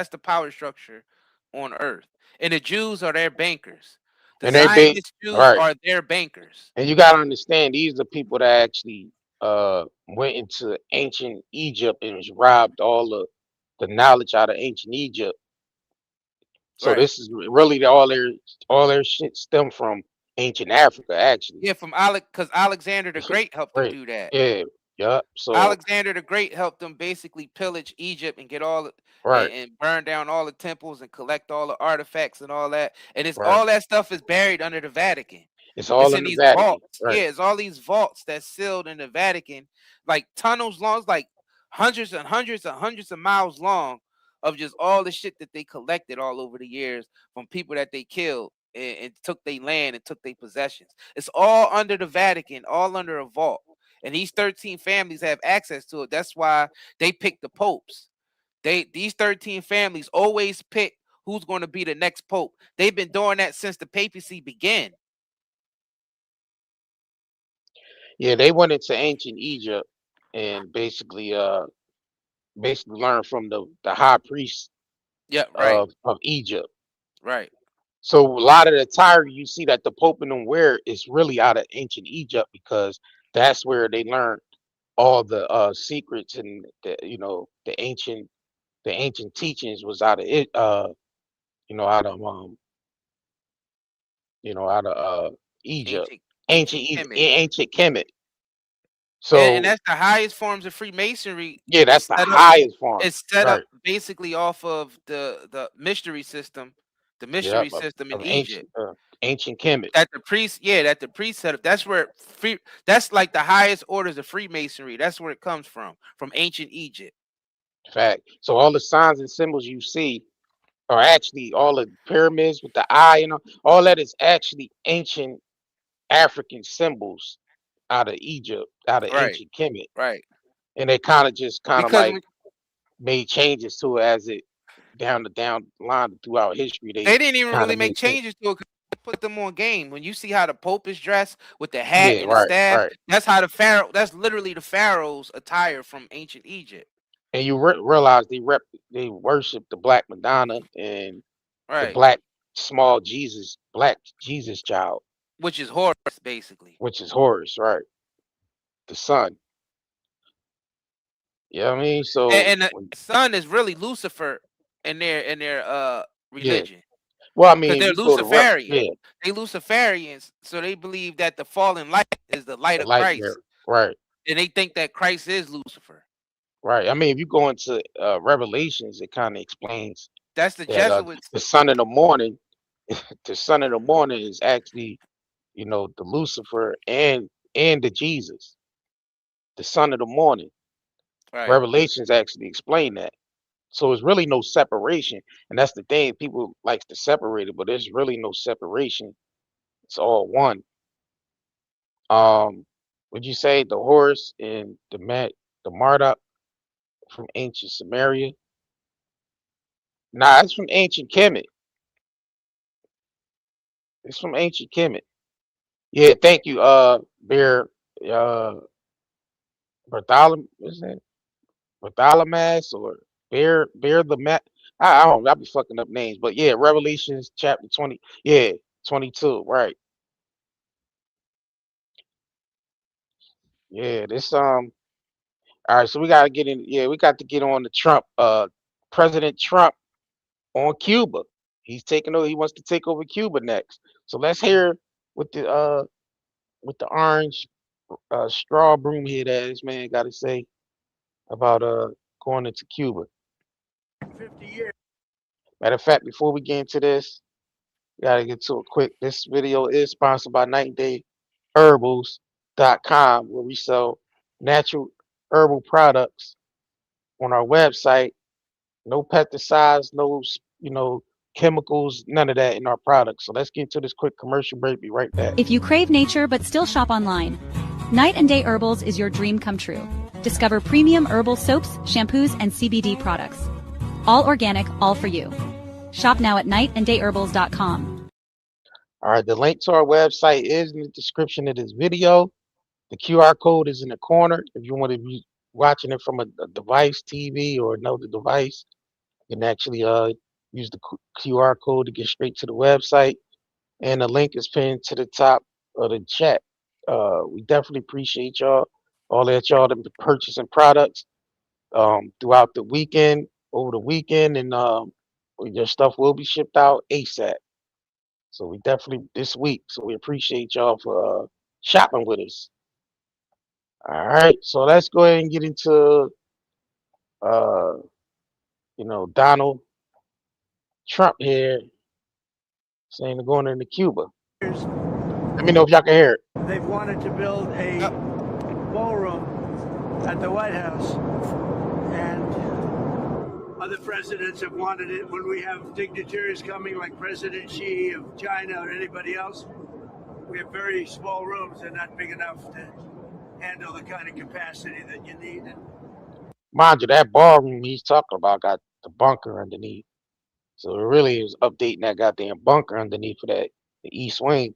the power structure on earth. And the Jews are their bankers. The And they big, Zionist Jews right. are their bankers. And you gotta understand, these are people that actually went into ancient Egypt and was robbed all the knowledge out of ancient Egypt. So Right. this is really all their shit stem from ancient Africa, actually. Yeah, from because Alexander the Great helped them Right. do that. Yeah. Yup. So Alexander the Great helped them basically pillage Egypt and get all right, and burn down all the temples and collect all the artifacts and all that. And it's right. all that stuff is buried under the Vatican. It's It's all in in the these Vatican. vaults. Right. Yeah, it's all these vaults that's sealed in the Vatican, like tunnels long, it's like hundreds and hundreds and hundreds of miles long of just all the shit that they collected all over the years from people that they killed and took their land and took their possessions. It's all under the Vatican, all under a vault. And these 13 families have access to it. That's why they pick the popes. These 13 families always pick who's going to be the next pope. They've been doing that since the papacy began. Yeah, they went into ancient Egypt and basically learned from the high priest Yeah, right, of Egypt. right. So a lot of the attire you see that the Pope and them wear is really out of ancient Egypt, because that's where they learned all the secrets, and the ancient teachings was out of it, out of you know, out of Egypt, ancient Kemet. ancient Kemet. And So that's the highest forms of Freemasonry. yeah, that's the highest form. It's set Right. up basically off of the mystery system, Yep, system in of Egypt. ancient Kemet. That the priest set up. That's where that's like the highest orders of Freemasonry. That's where it comes from ancient Egypt. Fact. So all the signs and symbols you see are actually all the pyramids with the eye, you know, all that is actually ancient African symbols out of Egypt, out of Right. ancient Kemet. Right. And they kind of Because like made changes to it as it down the line throughout history. they didn't even kinda really make made changes to it. Put them on game. When you see how the Pope is dressed with the hat and the right, staff, right. that's how the Pharaoh. That's literally the Pharaoh's attire from ancient Egypt. And you realize they worship the Black Madonna and the Right. black Jesus child, Which is Horus, basically. which is Horus, right? The sun. You know what I mean? So And the sun is really Lucifer in their religion. Well, I mean, Because if they're you go to Luciferian. They Luciferians, so they believe that the fallen light is the light the of light Christ. bearer, right, And they think that Christ is Lucifer. right. I mean, if you go into Revelations, it kind of explains That's the that Jesuits. the son of the morning, the son of the morning is actually, you know, the Lucifer and the Jesus, the son of the morning. Right. Revelations actually explain that. So it's really no separation, and that's the thing. People likes to separate it, but there's really no separation. It's all one. Would you say the horse and the Marduk from ancient Samaria? Nah, it's from ancient Kemet. It's from ancient Kemet. Yeah, thank you, Bear, Bartholomew, what's that? Bartholomew or Bear the Mat. I don't know, I'll be fucking up names, but yeah, Revelations chapter 20, yeah, 22, right. Yeah, this all right, so we gotta get in, yeah, we got to get on the Trump, President Trump on Cuba. He's taking over, he wants to take over Cuba next. So let's hear what the orange straw broom head ass man gotta say about going into Cuba. 50 years. Matter of fact, before we get into this, we gotta get to a quick. This video is sponsored by 90dayherbals.com, where we sell natural herbal products on our website. No pesticides, no chemicals, none of that in our products. So let's get into this quick commercial break. Be right back. If you crave nature but still shop online, Night and Day Herbals is your dream come true. Discover premium herbal soaps, shampoos, and CBD products. All organic, all for you. Shop now at nightandayherbals.com. All right, the link to our website is in the description of this video. The QR code is in the corner. If you want to be watching it from a device, TV, or another device, you can actually use the QR code to get straight to the website. And the link is pinned to the top of the chat. We definitely appreciate y'all, all that y'all that been purchasing products throughout the weekend, over the weekend, and your stuff will be shipped out ASAP. So we definitely this week. So we appreciate y'all for shopping with us. All right, so let's go ahead and get into Donald Trump here saying they're going into Cuba. Let me know if y'all can hear it. They've wanted to build a ballroom at the White House, and other presidents have wanted it. When we have dignitaries coming like President Xi of China or anybody else, we have very small rooms. They're not big enough to handle the kind of capacity that you need. Mind you, that ballroom he's talking about got the bunker underneath. So it really is updating that goddamn bunker underneath for the East Wing.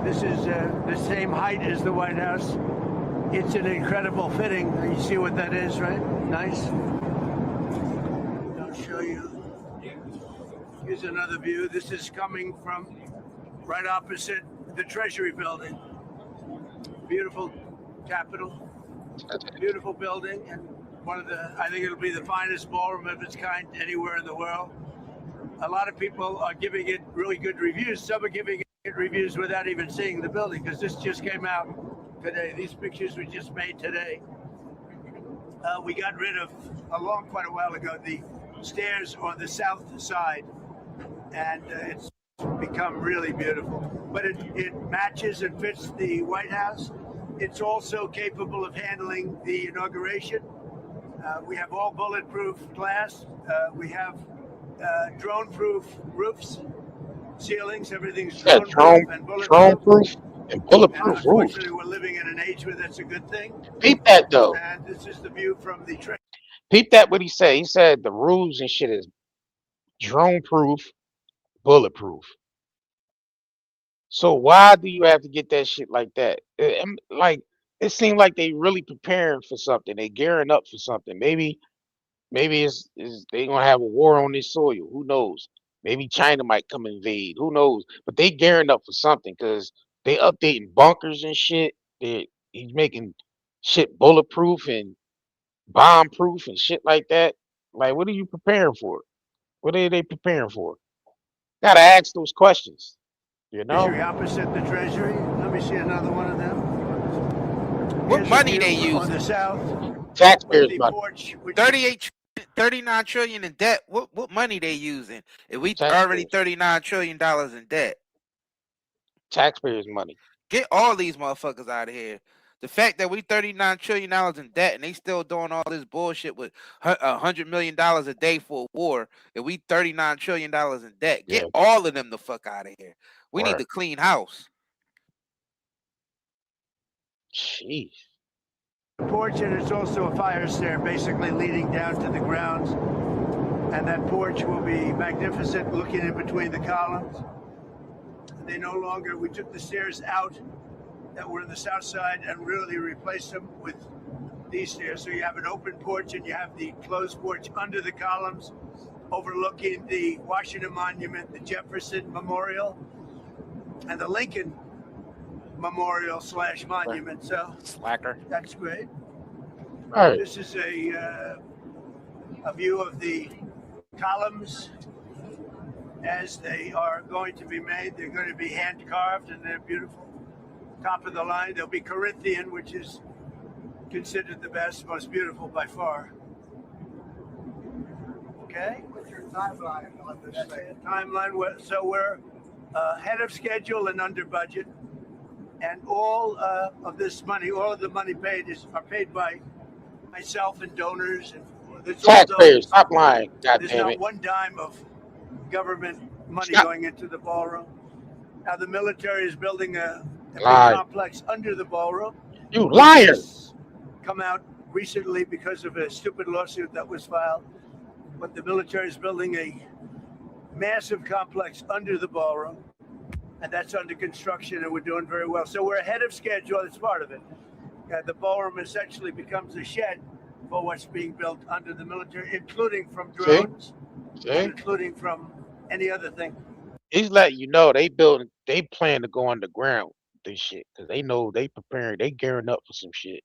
This is the same height as the White House. It's an incredible fitting. You see what that is, right? Nice. I'll show you. Here's another view. This is coming from right opposite the Treasury building. Beautiful Capitol. Beautiful building, and I think it'll be the finest ballroom of its kind anywhere in the world. A lot of people are giving it really good reviews. Some are giving it reviews without even seeing the building, because this just came out today. These pictures we just made today. We got rid of, quite a while ago, the stairs on the south side, and it's become really beautiful. But it matches and fits the White House. It's also capable of handling the inauguration. We have all bulletproof glass. We have drone-proof roofs, ceilings. Everything's drone-proof and bulletproof. Drone-proof and bulletproof roofs. Unfortunately, we're living in an age where that's a good thing. Peep that though. And this is the view from the train. Peep that what he said. He said the roofs and shit is drone-proof, bulletproof. So why do you have to get that shit like that? It seemed like they really preparing for something. They gearing up for something. Maybe it's they gonna have a war on this soil. Who knows? Maybe China might come invade. Who knows? But they gearing up for something because they updating bunkers and shit. He's making shit bulletproof and bomb proof and shit like that. Like, what are you preparing for? What are they preparing for? Gotta ask those questions. You know? Treasury opposite the Treasury. Let me see another one of them. What Here's money a they view on using? the south. Taxpayers' The money. porch, which 39 trillion in debt. What money they using? If we Taxpayers. already $39 trillion in debt. Taxpayers' money. Get all these motherfuckers out of here. The fact that we $39 trillion in debt and they still doing all this bullshit with $100 million a day for a war, and we $39 trillion in debt. Get all of them the fuck out of here. We need to clean house. Jeez. porch, and it's also a fire stair basically leading down to the grounds. And that porch will be magnificent looking in between the columns. They no longer, we took the stairs out that were in the south side and really replaced them with these stairs. So you have an open porch and you have the closed porch under the columns overlooking the Washington Monument, the Jefferson Memorial, and the Lincoln Memorial / Monument. So Slacker. that's great. All right. This is a view of the columns as they are going to be made. They're going to be hand carved and they're beautiful. Top of the line, there'll be Corinthian, which is considered the best, most beautiful by far. Okay? What's your timeline on this thing? Timeline, so we're ahead of schedule and under budget. And all of this money, all of the money paid are paid by myself and donors. And taxpayers, top line, there's not one dime of government money going into the ballroom. Now the military is building a big complex under the ballroom. You liars! Come out recently because of a stupid lawsuit that was filed. But the military is building a massive complex under the ballroom, and that's under construction, and we're doing very well. So we're ahead of schedule. It's part of it. The ballroom essentially becomes a shed for what's being built under the military, including from drones, and including from any other thing. He's letting you know they plan to go underground this shit because they know they preparing, they gearing up for some shit.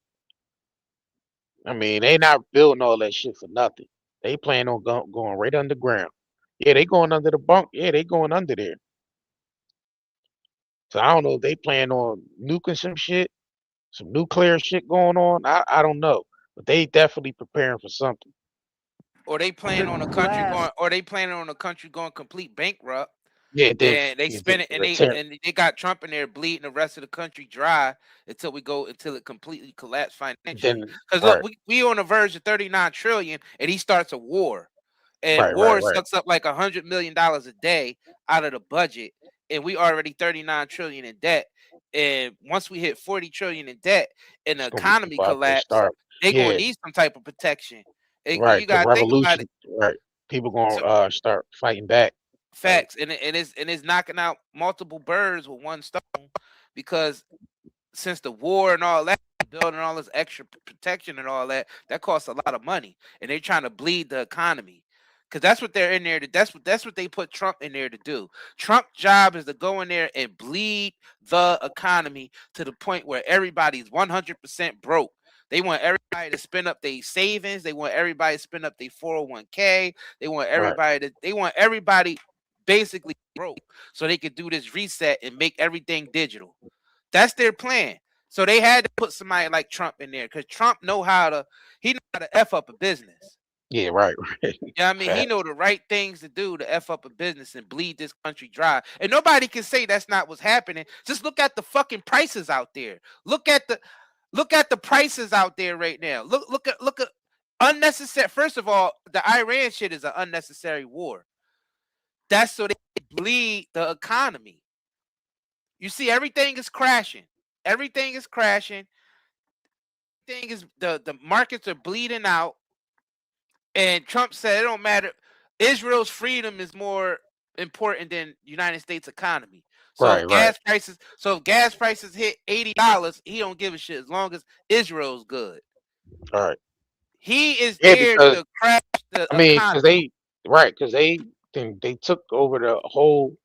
I mean, they not building all that shit for nothing. They plan on going right underground. Yeah, they going under the bunk. Yeah, they going under there. So I don't know if they plan on nuking some shit, some nuclear shit going on. I don't know, but they definitely preparing for something. Or they planning on a country going, or they planning on a country going complete bankrupt. Yeah, and they spend it, and they got Trump in there bleeding the rest of the country dry until it completely collapses financially. Because look, we on the verge of 39 trillion, and he starts a war, and war sucks up like $100 million a day out of the budget, and we already 39 trillion in debt. And once we hit 40 trillion in debt, and the economy collapse, they gonna need some type of protection. You gotta think about it. Right, people gonna start fighting back. Facts, and it's knocking out multiple birds with one stone, because since the war and all that, building all this extra protection and all that costs a lot of money, and they're trying to bleed the economy, because that's what they're in there to. That's what they put Trump in there to do. Trump's job is to go in there and bleed the economy to the point where everybody's 100% broke. They want everybody to spend up their savings. They want everybody to spend up their 401k. They want everybody basically broke, so they could do this reset and make everything digital. That's their plan. So they had to put somebody like Trump in there because Trump know how to F up a business. Yeah, right. Yeah, I mean, he know the right things to do to F up a business and bleed this country dry. And nobody can say that's not what's happening. Just look at the fucking prices out there. Look at the prices out there right now. Look at unnecessary. First of all, the Iran shit is an unnecessary war. That's so they bleed the economy. You see, everything is crashing. Everything is crashing. Thing is the markets are bleeding out. And Trump said it don't matter. Israel's freedom is more important than United States economy. So if gas prices hit $80, he don't give a shit as long as Israel's good. All right. He is there to crash the economy. Because they took over the whole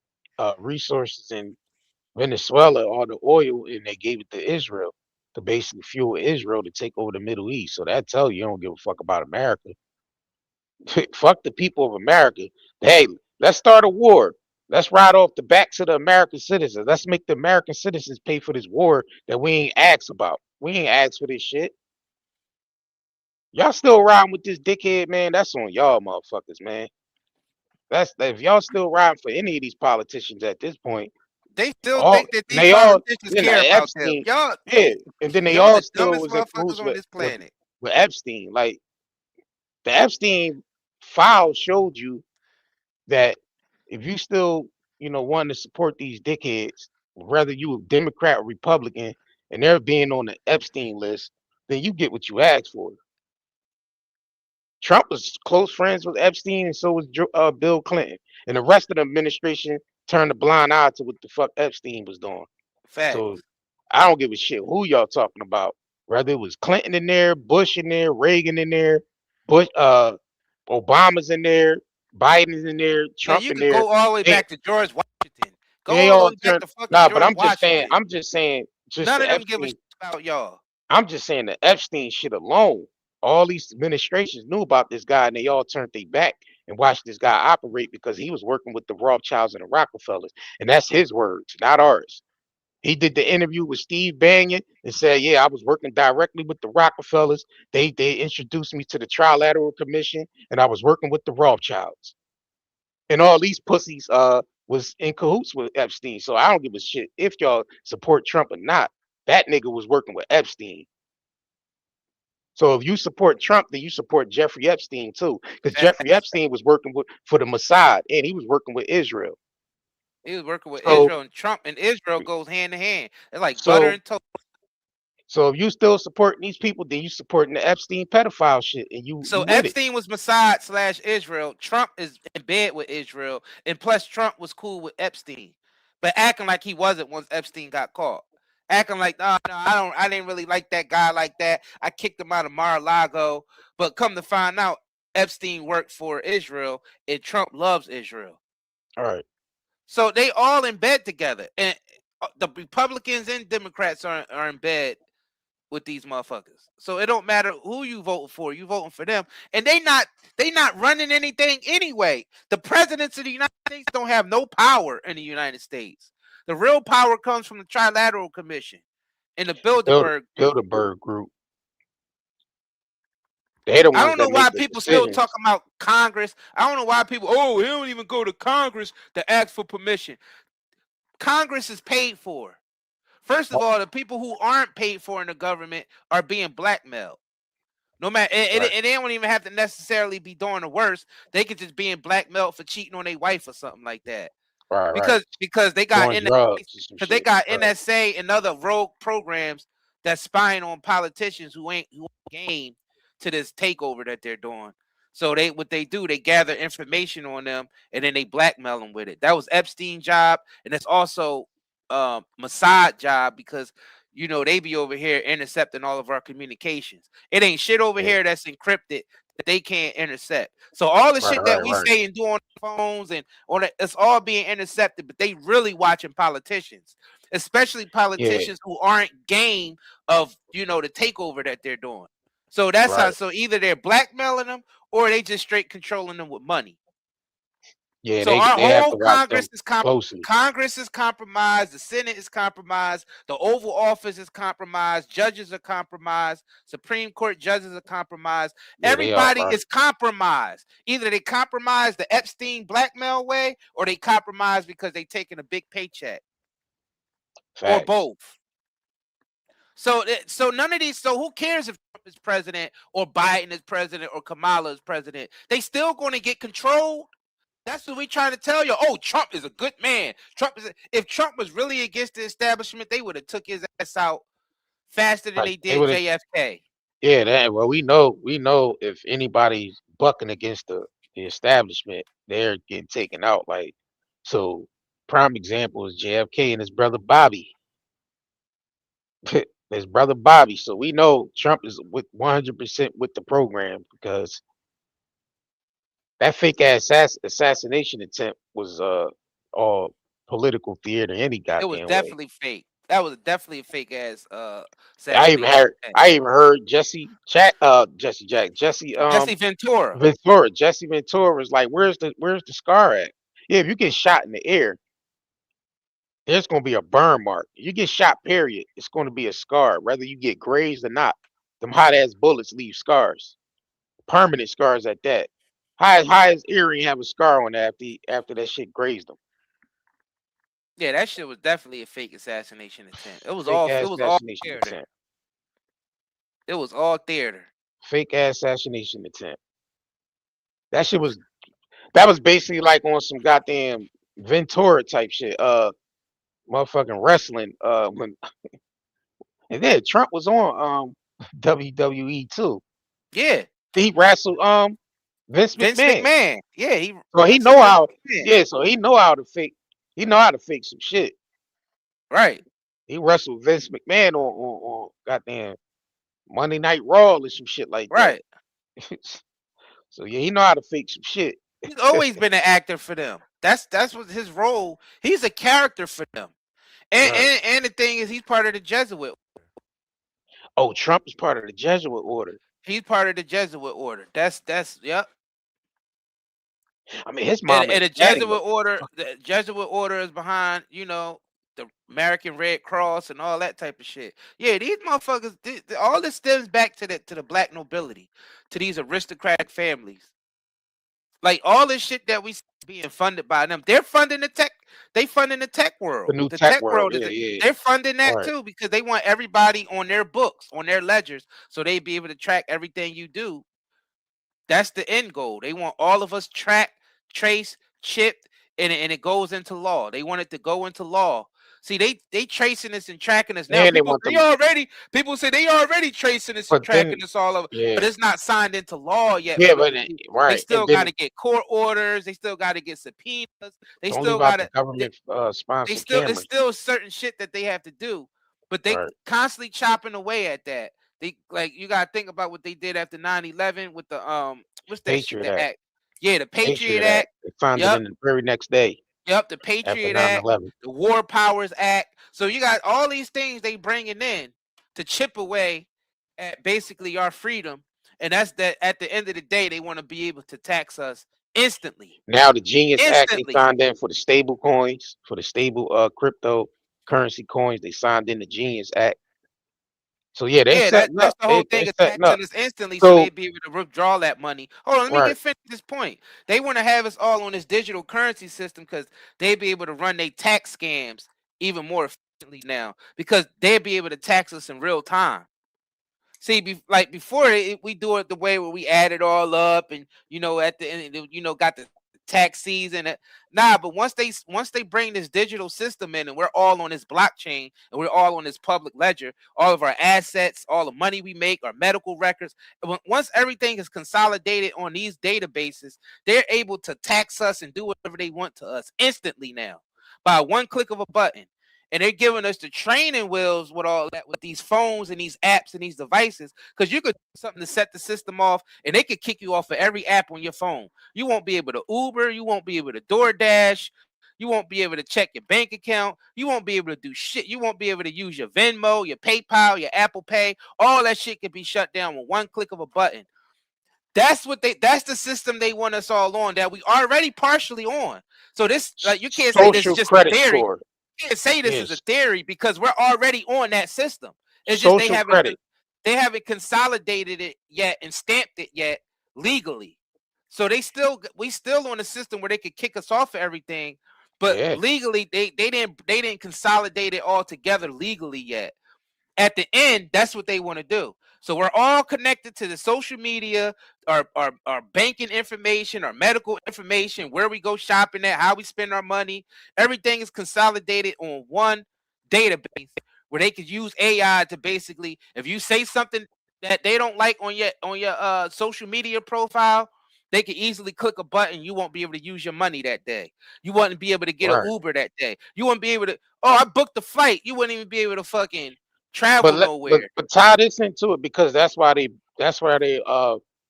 resources in Venezuela, all the oil, and they gave it to Israel to basically fuel Israel to take over the Middle East. So that tells you don't give a fuck about America. Fuck the people of America. Hey, let's start a war. Let's ride off the backs of the American citizens. Let's make the American citizens pay for this war that we ain't asked about. We ain't asked for this shit. Y'all still riding with this dickhead, man? That's on y'all motherfuckers, man. That's if y'all still riding for any of these politicians at this point. They still think that these politicians care about Epstein, them. Y'all, yeah, and then they y'all all the still dumbest was in cahoots motherfuckers on this planet. with Epstein. Like the Epstein file showed you that if you still, want to support these dickheads, whether you a Democrat or Republican, and they're being on the Epstein list, then you get what you asked for. Trump was close friends with Epstein, and so was Bill Clinton. And the rest of the administration turned a blind eye to what the fuck Epstein was doing. Facts. So I don't give a shit who y'all talking about. Whether it was Clinton in there, Bush in there, Reagan in there, Obama's in there, Biden's in there, Trump in there. You can go all the way back to George Washington. Go all the way back to fucking George but I'm Washington. just saying, none of them give a shit about y'all. I'm just saying the Epstein shit alone. All these administrations knew about this guy, and they all turned their back and watched this guy operate because he was working with the Rothschilds and the Rockefellers, and that's his words, not ours. He did the interview with Steve Bannon and said, "Yeah, I was working directly with the Rockefellers. They introduced me to the Trilateral Commission, and I was working with the Rothschilds." And all these pussies was in cahoots with Epstein. So I don't give a shit if y'all support Trump or not. That nigga was working with Epstein. So if you support Trump, then you support Jeffrey Epstein too, because Jeffrey Epstein was working for the Mossad, and he was working with Israel. He was working with Israel, and Trump and Israel goes hand in hand. It's like butter and toast. So if you still supporting these people, then you supporting the Epstein pedophile shit, and you. So Epstein was Mossad / Israel. Trump is in bed with Israel, and plus Trump was cool with Epstein, but acting like he wasn't once Epstein got caught. Acting like, no, I didn't really like that guy like that. I kicked him out of Mar-a-Lago. But come to find out, Epstein worked for Israel, and Trump loves Israel. All right. So they all in bed together, and the Republicans and Democrats are in bed with these motherfuckers. So it don't matter who you vote for, you voting for them, and they not running anything anyway. The presidents of the United States don't have no power in the United States. The real power comes from the Trilateral Commission and the Bilderberg Group. I don't know why people still talk about Congress. I don't know why people, he don't even go to Congress to ask for permission. Congress is paid for. First of all, the people who aren't paid for in the government are being blackmailed. No matter, and they don't even have to necessarily be doing the worst. They could just be blackmailed for cheating on their wife or something like that. Because they got NSA and other rogue programs that's spying on politicians who ain't game to this takeover that they're doing. So what they do, they gather information on them and then they blackmail them with it. That was Epstein's job, and it's also Mossad job because they be over here intercepting all of our communications. It ain't shit over here that's encrypted that they can't intercept. So all the shit that we say and do on the phones and on it's all being intercepted, but they really watching politicians, especially politicians who aren't game of the takeover that they're doing. So that's how. So either they're blackmailing them or they just straight controlling them with money. Yeah, So our they have whole to watch them closely. Congress is compromised, the Senate is compromised, the Oval Office is compromised, judges are compromised, Supreme Court judges are compromised. Yeah, they all Everybody are. is compromised. Either they compromise the Epstein blackmail way, or they compromise because they taking a big paycheck, or Facts. both. So none of these. So who cares if Trump is president or Biden is president or Kamala is president? They still going to get controlled. That's what we trying to tell you. Oh, Trump is a good man. If Trump was really against the establishment, they would have took his ass out faster than Like they they did would have. JFK. Yeah, that. Well, we know if anybody's bucking against the establishment, they're getting taken out. Like, so prime example is JFK and his brother Bobby. His brother Bobby. So we know Trump is with 100% with the program, because that fake ass assassination attempt was all political theater any It was goddamn way. definitely fake. That was definitely a fake ass I even assassination heard attempt. I even heard Jesse Ventura. Jesse Ventura was like, where's the scar at? Yeah, if you get shot in the air, there's gonna be a burn mark. You get shot, period, it's gonna be a scar, whether you get grazed or not. Them hot ass bullets leave scars, permanent scars at that. How is Erie have a scar on that after that shit grazed him? Yeah, that shit was definitely a fake assassination attempt. It was Fake all ass assassination theater. attempt. It was all theater. Fake ass assassination attempt. That shit was basically like on some goddamn Ventura type shit. Motherfucking wrestling. When and then Trump was on WWE too. Yeah. He wrestled Vince McMahon. Yeah, he So he know how. Yeah, so he know how to fake. He know how to fake some shit. Right. He wrestled Vince McMahon on goddamn Monday Night Raw or some shit like Right. that. So yeah, he know how to fake some shit. He's always been an actor for them. That's what his role. He's a character for them. And Right. and the thing is, he's part of the Jesuit. Oh, Trump is part of the Jesuit order. He's part of the Jesuit order. That's yep. I mean, his mom And the Jesuit order is behind, the American Red Cross and all that type of shit. Yeah, these motherfuckers, all this stems back to the black nobility, to these aristocratic families. Like all this shit that we see being funded by them, they're funding the tech. They funding the tech world. The new The tech tech world. world Yeah. they're funding that Right. too, because they want everybody on their books, on their ledgers, so they be able to track everything you do. That's the end goal. They want all of us tracked, traced, chipped, and it goes into law. They want it to go into law. See, they tracing us and tracking us now. And People say they already tracing us and But then, tracking us all over, yeah. but it's not signed into law yet. Yeah, for but them to do. right. They still And then got to get court orders. They still got to get subpoenas. They it's only still about got the to. government They sponsored still it's cameras. still certain shit that they have to do, but they Right. constantly chopping away at that. They you gotta think about what they did after 9/11 with the what's that shit, Patriot the Act. act? Yeah, the Patriot Act. They signed it Yep. in the very next day Yep, the after Patriot Act, 9/11. the War Powers Act. So you got all these things they bringing in to chip away at basically our freedom, and that's that. At the end of the day, they want to be able to tax us instantly. Now the Genius Act, they Instantly. signed in for the stable coins, for the stable cryptocurrency coins. They signed in the Genius Act. So yeah, they setting That's up. the whole They thing of setting taxing up. us instantly, so So they'd be able to withdraw that money. Hold on, let me right. get finished this point. They want to have us all on this digital currency system because they'd be able to run their tax scams even more efficiently now, because they'd be able to tax us in real time. See, before we do it the way where we add it all up, and at the end, got the tax season. Nah, but once they bring this digital system in, and we're all on this blockchain, and we're all on this public ledger, all of our assets, all the money we make, our medical records, once everything is consolidated on these databases, they're able to tax us and do whatever they want to us instantly now by one click of a button. And they're giving us the training wheels with all that, with these phones and these apps and these devices, because you could do something to set the system off, and they could kick you off of every app on your phone. You won't be able to Uber. You won't be able to DoorDash. You won't be able to check your bank account. You won't be able to do shit. You won't be able to use your Venmo, your PayPal, your Apple Pay. All that shit can be shut down with one click of a button. That's the system they want us all on, that we already partially on. So this, like, you can't say this is Social just a credit theory. score. You can't say this is a Yes. theory because we're already on that system. It's just Social credit. they haven't consolidated it yet and stamped it yet legally. So we still on a system where they could kick us off of everything, but Yeah. legally they didn't consolidate it all together legally yet. At the end, that's what they want to do. So we're all connected to the social media, our banking information, our medical information, where we go shopping at, how we spend our money. Everything is consolidated on one database where they could use AI to basically, if you say something that they don't like on your social media profile, they can easily click a button. You won't be able to use your money that day. You wouldn't be able to get an Right. Uber that day. You wouldn't be able to. Oh, I booked the flight. You wouldn't even be able to fucking travel nowhere. But tie this into it, because that's why they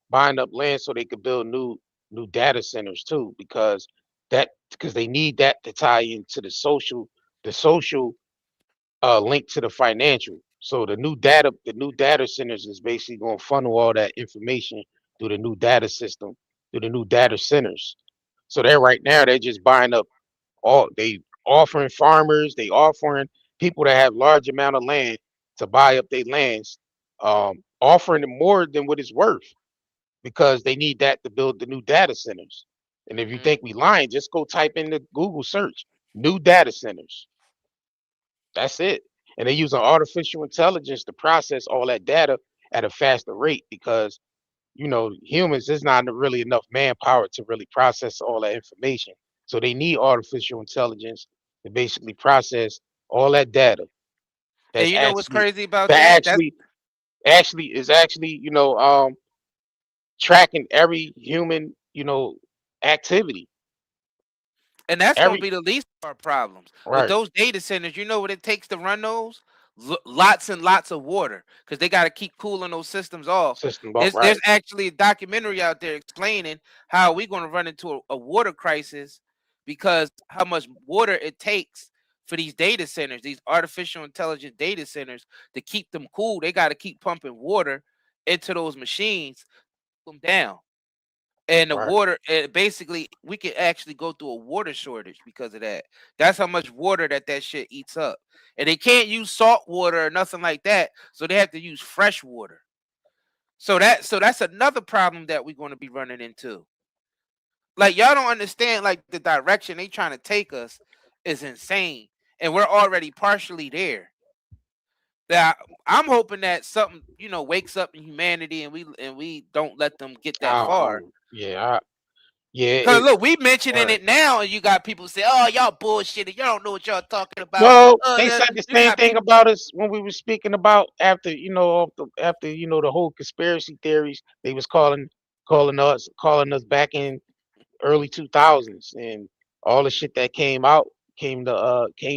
buying up land so they could build new data centers too, because they need that to tie into the social link to the financial. So the new data centers is basically going to funnel all that information through the new data system, through the new data centers. So they're just buying up they offering farmers, they offering people that have large amount of land to buy up their lands, offering them more than what it's worth, because they need that to build the new data centers. And if you think we lying, just go type in the Google search new data centers. That's it. And they're using artificial intelligence to process all that data at a faster rate, because humans, there's not really enough manpower to really process all that information. So they need artificial intelligence to basically process all that data And that's you know what's actually crazy about that that? That's actually tracking every human activity. And that's going to Every be the least of our problems. With right those data centers, you know what it takes to run those? Lots and lots of water, because they got to keep cooling those systems off. system, There's right, actually a documentary out there explaining how we're going to run into a water crisis because how much water it takes for these data centers, these artificial intelligence data centers, to keep them cool. They got to keep pumping water into those machines, to cool them down. And the right. water, basically, we could actually go through a water shortage because of that. That's how much water that shit eats up. And they can't use salt water or nothing like that, so they have to use fresh water. So that's another problem that we're going to be running into. Like, y'all don't understand, like, the direction they trying to take us is insane, and we're already partially there. That I'm hoping that something wakes up in humanity, and we don't let them get that far. Yeah, yeah. Cause look, we mentioning Right. it now, and you got people say, "Oh, y'all bullshitting. Y'all don't know what y'all talking about." Well, Oh, they said the you same got thing people. about us when we were speaking about after the whole conspiracy theories. They was calling us back in early 2000s, and all the shit that came out came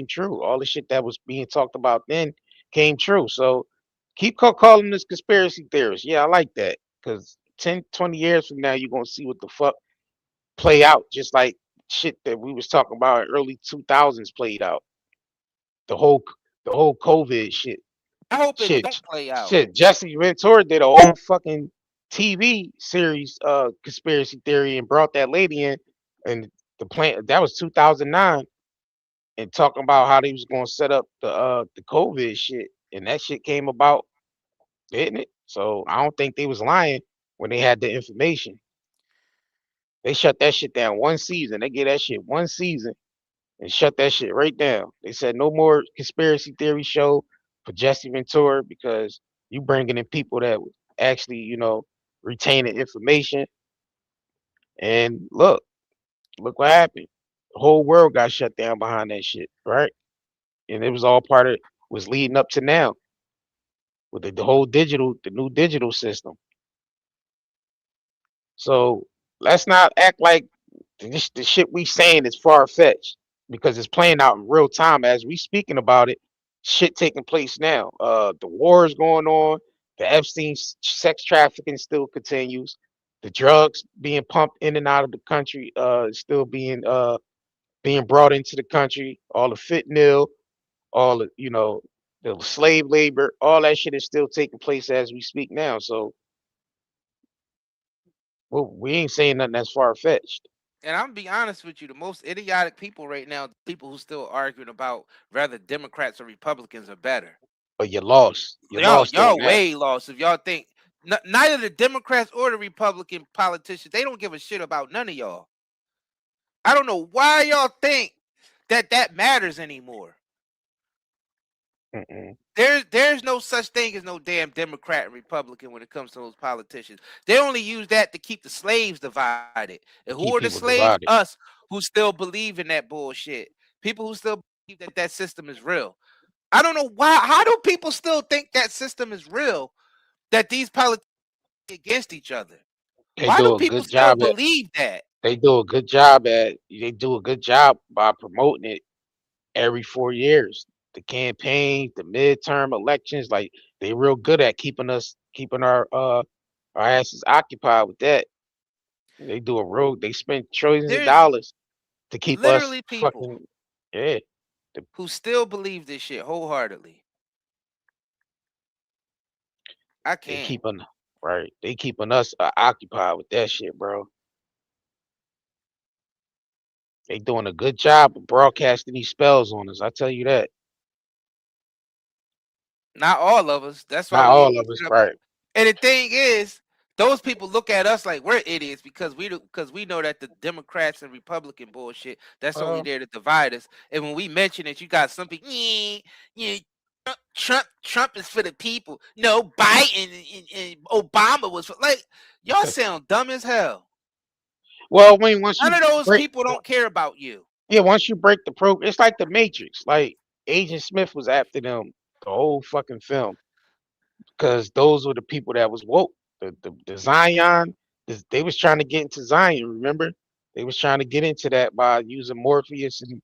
true. All the shit that was being talked about then came true. So keep calling this conspiracy theorists. Yeah, I like that, because 10, 20 years from now, you're gonna see what the fuck play out, just like shit that we was talking about in early 2000s played out. The whole the whole COVID shit. I hope it Shit, don't play out. shit. Jesse Ventura did a whole fucking TV series, conspiracy theory, and brought that lady in, and the plan that was 2009, and talking about how they was gonna set up the COVID shit, and that shit came about, didn't it? So I don't think they was lying when they had the information. They shut that shit down one season. They gave that shit one season and shut that shit right down. They said no more conspiracy theory show for Jesse Ventura, because you bringing in people that would actually, retaining information. And look what happened. The whole world got shut down behind that shit, right? And it was all part of was leading up to now with the new digital system. So let's not act like the shit we saying is far fetched, because it's playing out in real time as we speaking about it. Shit taking place now. The war is going on. The Epstein sex trafficking still continues. The drugs being pumped in and out of the country is still being brought into the country. All the fentanyl, all the the slave labor, all that shit is still taking place as we speak now. So Well, we ain't saying nothing that's far fetched. And I'm gonna be honest with you, the most idiotic people right now, people who still arguing about whether Democrats or Republicans are better. But you lost. You lost on Y'all that. way lost if y'all think neither the Democrats or the Republican politicians, they don't give a shit about none of y'all. I don't know why y'all think that matters anymore. Mm-mm. There's no such thing as no damn Democrat and Republican when it comes to those politicians. They only use that to keep the slaves divided. And who Keep are the people slaves? divided. Us who still believe in that bullshit. People who still believe that that system is real. I don't know why. How do people still think that system is real? That these politicians are against each other. They Why do do a people good still job at. believe that? They do a good job at. They do a good job by promoting it every 4 years. The campaign, the midterm elections, like they real good at keeping our asses occupied with that. They do a real. They spend trillions of There's dollars to keep us literally people fucking. Yeah, who still believe this shit wholeheartedly. I they can't. keeping right. They keeping us occupied with that shit, bro. They doing a good job of broadcasting these spells on us. I tell you that. Not all of us. That's why Not we all of us, sit up. right? And the thing is, those people look at us like we're idiots because we know that the Democrats and Republican bullshit that's only Well, there to divide us. And when we mention it, you got some people, yeah, Trump is for the people. No, Biden and Obama was for, like, y'all sound dumb as hell. well, when once None you of those break, people don't care about you. yeah, once you break the program, it's like the Matrix. Like Agent Smith was after them the whole fucking film because those were the people that was woke. The Zion, they was trying to get into Zion. Remember, they was trying to get into that by using Morpheus and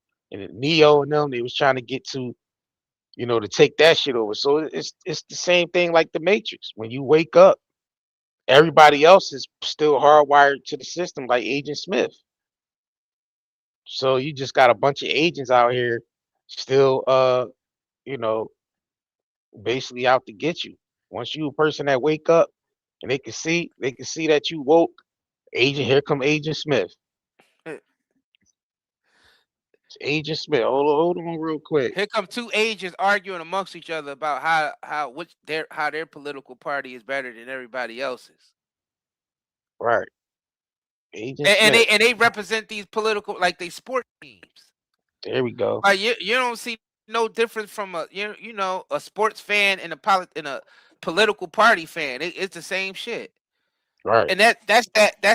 Neo and them. They was trying to get to to take that shit over. So it's the same thing like the Matrix. When you wake up, everybody else is still hardwired to the system, like Agent Smith. So you just got a bunch of agents out here still you know, basically out to get you. Once you a person that wake up and they can see that you woke, here come Agent Smith. It's Agent Smith. Hold on real quick. Here come two agents arguing amongst each other about how their political party is better than everybody else's. Right. Agent And Smith. they represent these political, like, they sport teams. There we go. Like, you don't see no difference from a sports fan and a political party fan. It's the same shit. Right. And that's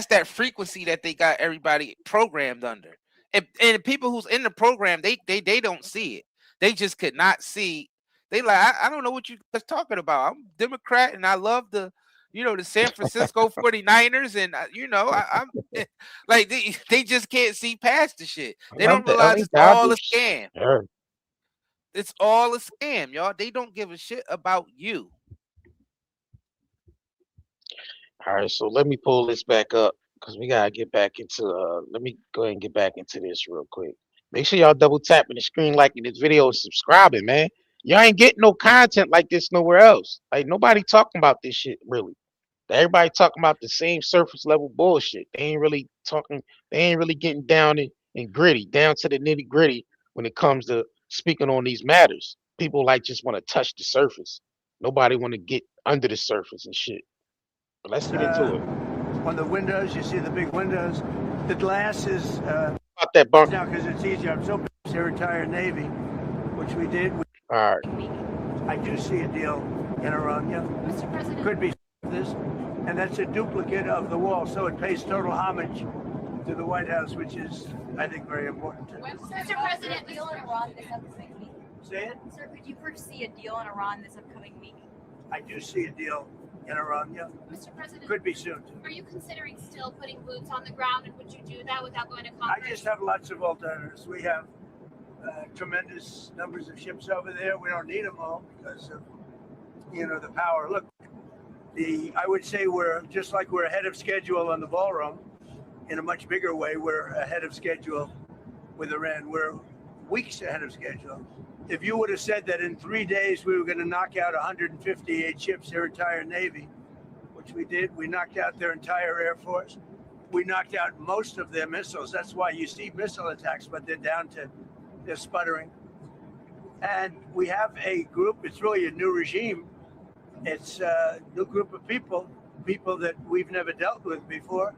that frequency that they got everybody programmed under. And the people who's in the program, they don't see it. They just could not see. They like, I don't know what you guys talking about. I'm Democrat and I love the San Francisco 49ers, and I'm like, they just can't see past the shit. They don't The realize LA it's all a Dodgers. scam. Yeah. It's all a scam, y'all. They don't give a shit about you. All right, so let me pull this back up because we gotta get back into let me go ahead and get back into this real quick. Make sure y'all double tapping the screen, liking this video, and subscribing, man. Y'all ain't getting no content like this nowhere else. Like nobody talking about this shit really. Everybody talking about the same surface level bullshit. They ain't really talking, they ain't really getting down and gritty, down to the nitty gritty when it comes to speaking on these matters. People like just want to touch the surface. Nobody want to get under the surface and shit. But let's get into it. On the windows, you see the big windows. The glass is About that bunk. now because it's easier. I'm so pissed they retired Navy, which we did. All right. I do see a deal in Iran, yeah. Mr. President. Could be this, and that's a duplicate of the wall, so it pays total homage to the White House, which is, I think, very important. Mr. President, deal in Iran this upcoming meeting. Say it? Sir, could you foresee a deal in Iran this upcoming meeting? I do see a deal in Iran, yeah. Mr. President, Could be soon. are you considering still putting boots on the ground, and would you do that without going to I Congress? just have lots of alternatives. We have tremendous numbers of ships over there. We don't need them all because of, the power. Look, I would say we're just like we're ahead of schedule on the ballroom. In a much bigger way, we're ahead of schedule with Iran. We're weeks ahead of schedule. If you would have said that in 3 days we were going to knock out 158 ships, their entire Navy, which which we did. We knocked out their entire Air Force. We knocked out most of their missiles. That's why you see missile attacks, but they're sputtering. And we have a group, it's really a new regime. It's a new group of people that we've never dealt with before,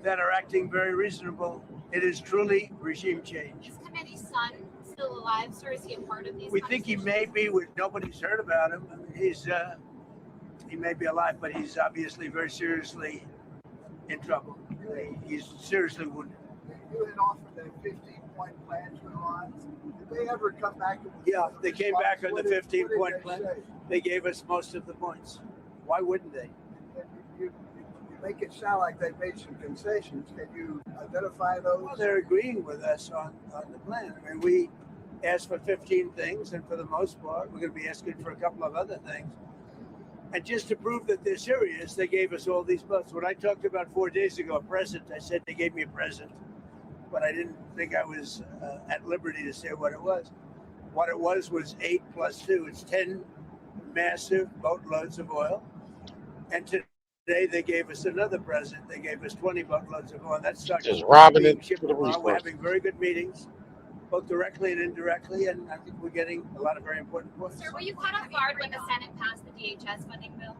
that are acting very reasonable. It is truly regime change. Is Committee's son still alive, sir? Is he a part of these? We think he may be. Nobody's heard about him. He may be alive, but he's obviously very seriously in trouble. He's seriously wounded. You had offered a 15-point plan to Iran. Did they ever come back? Yeah, they came back on the 15-point plan. They gave us most of the points. Why wouldn't they? You make it sound like they made some concessions. Can you identify those? Well, they're agreeing with us on the plan. I mean, we asked for 15 things, and for the most part, we're going to be asking for a couple of other things. And just to prove that they're serious, they gave us all these votes. When I talked about 4 days ago, a present, I said they gave me a present, but I didn't think I was at liberty to say what it was. What it was 8 plus 2. It's 10 massive boatloads of oil. And today they gave us another present. They gave us 20 boatloads of oil. That's just robbing it. We're having very good meetings, both directly and indirectly, and I think we're getting a lot of very important points. Sir, were you caught off guard when the Senate passed the DHS funding bill?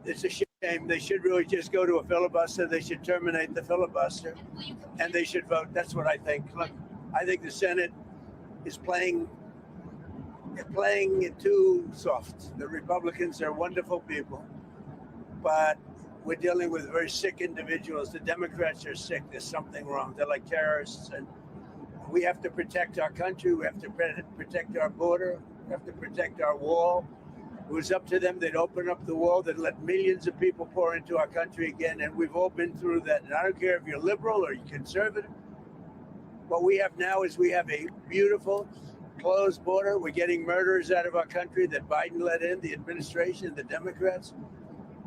It's a shame. They should really just go to a filibuster. They should terminate the filibuster, and they should vote. That's what I think. Look, I think the Senate is playing it too soft. The Republicans are wonderful people, but we're dealing with very sick individuals. The Democrats are sick. There's something wrong. They're like terrorists, and we have to protect our country. We have to protect our border. We have to protect our wall. It was up to them. They'd open up the wall. They'd let millions of people pour into our country again. And we've all been through that. And I don't care if you're liberal or you're conservative. What we have now is we have a beautiful closed border. We're getting murderers out of our country that Biden let in, the administration, the Democrats.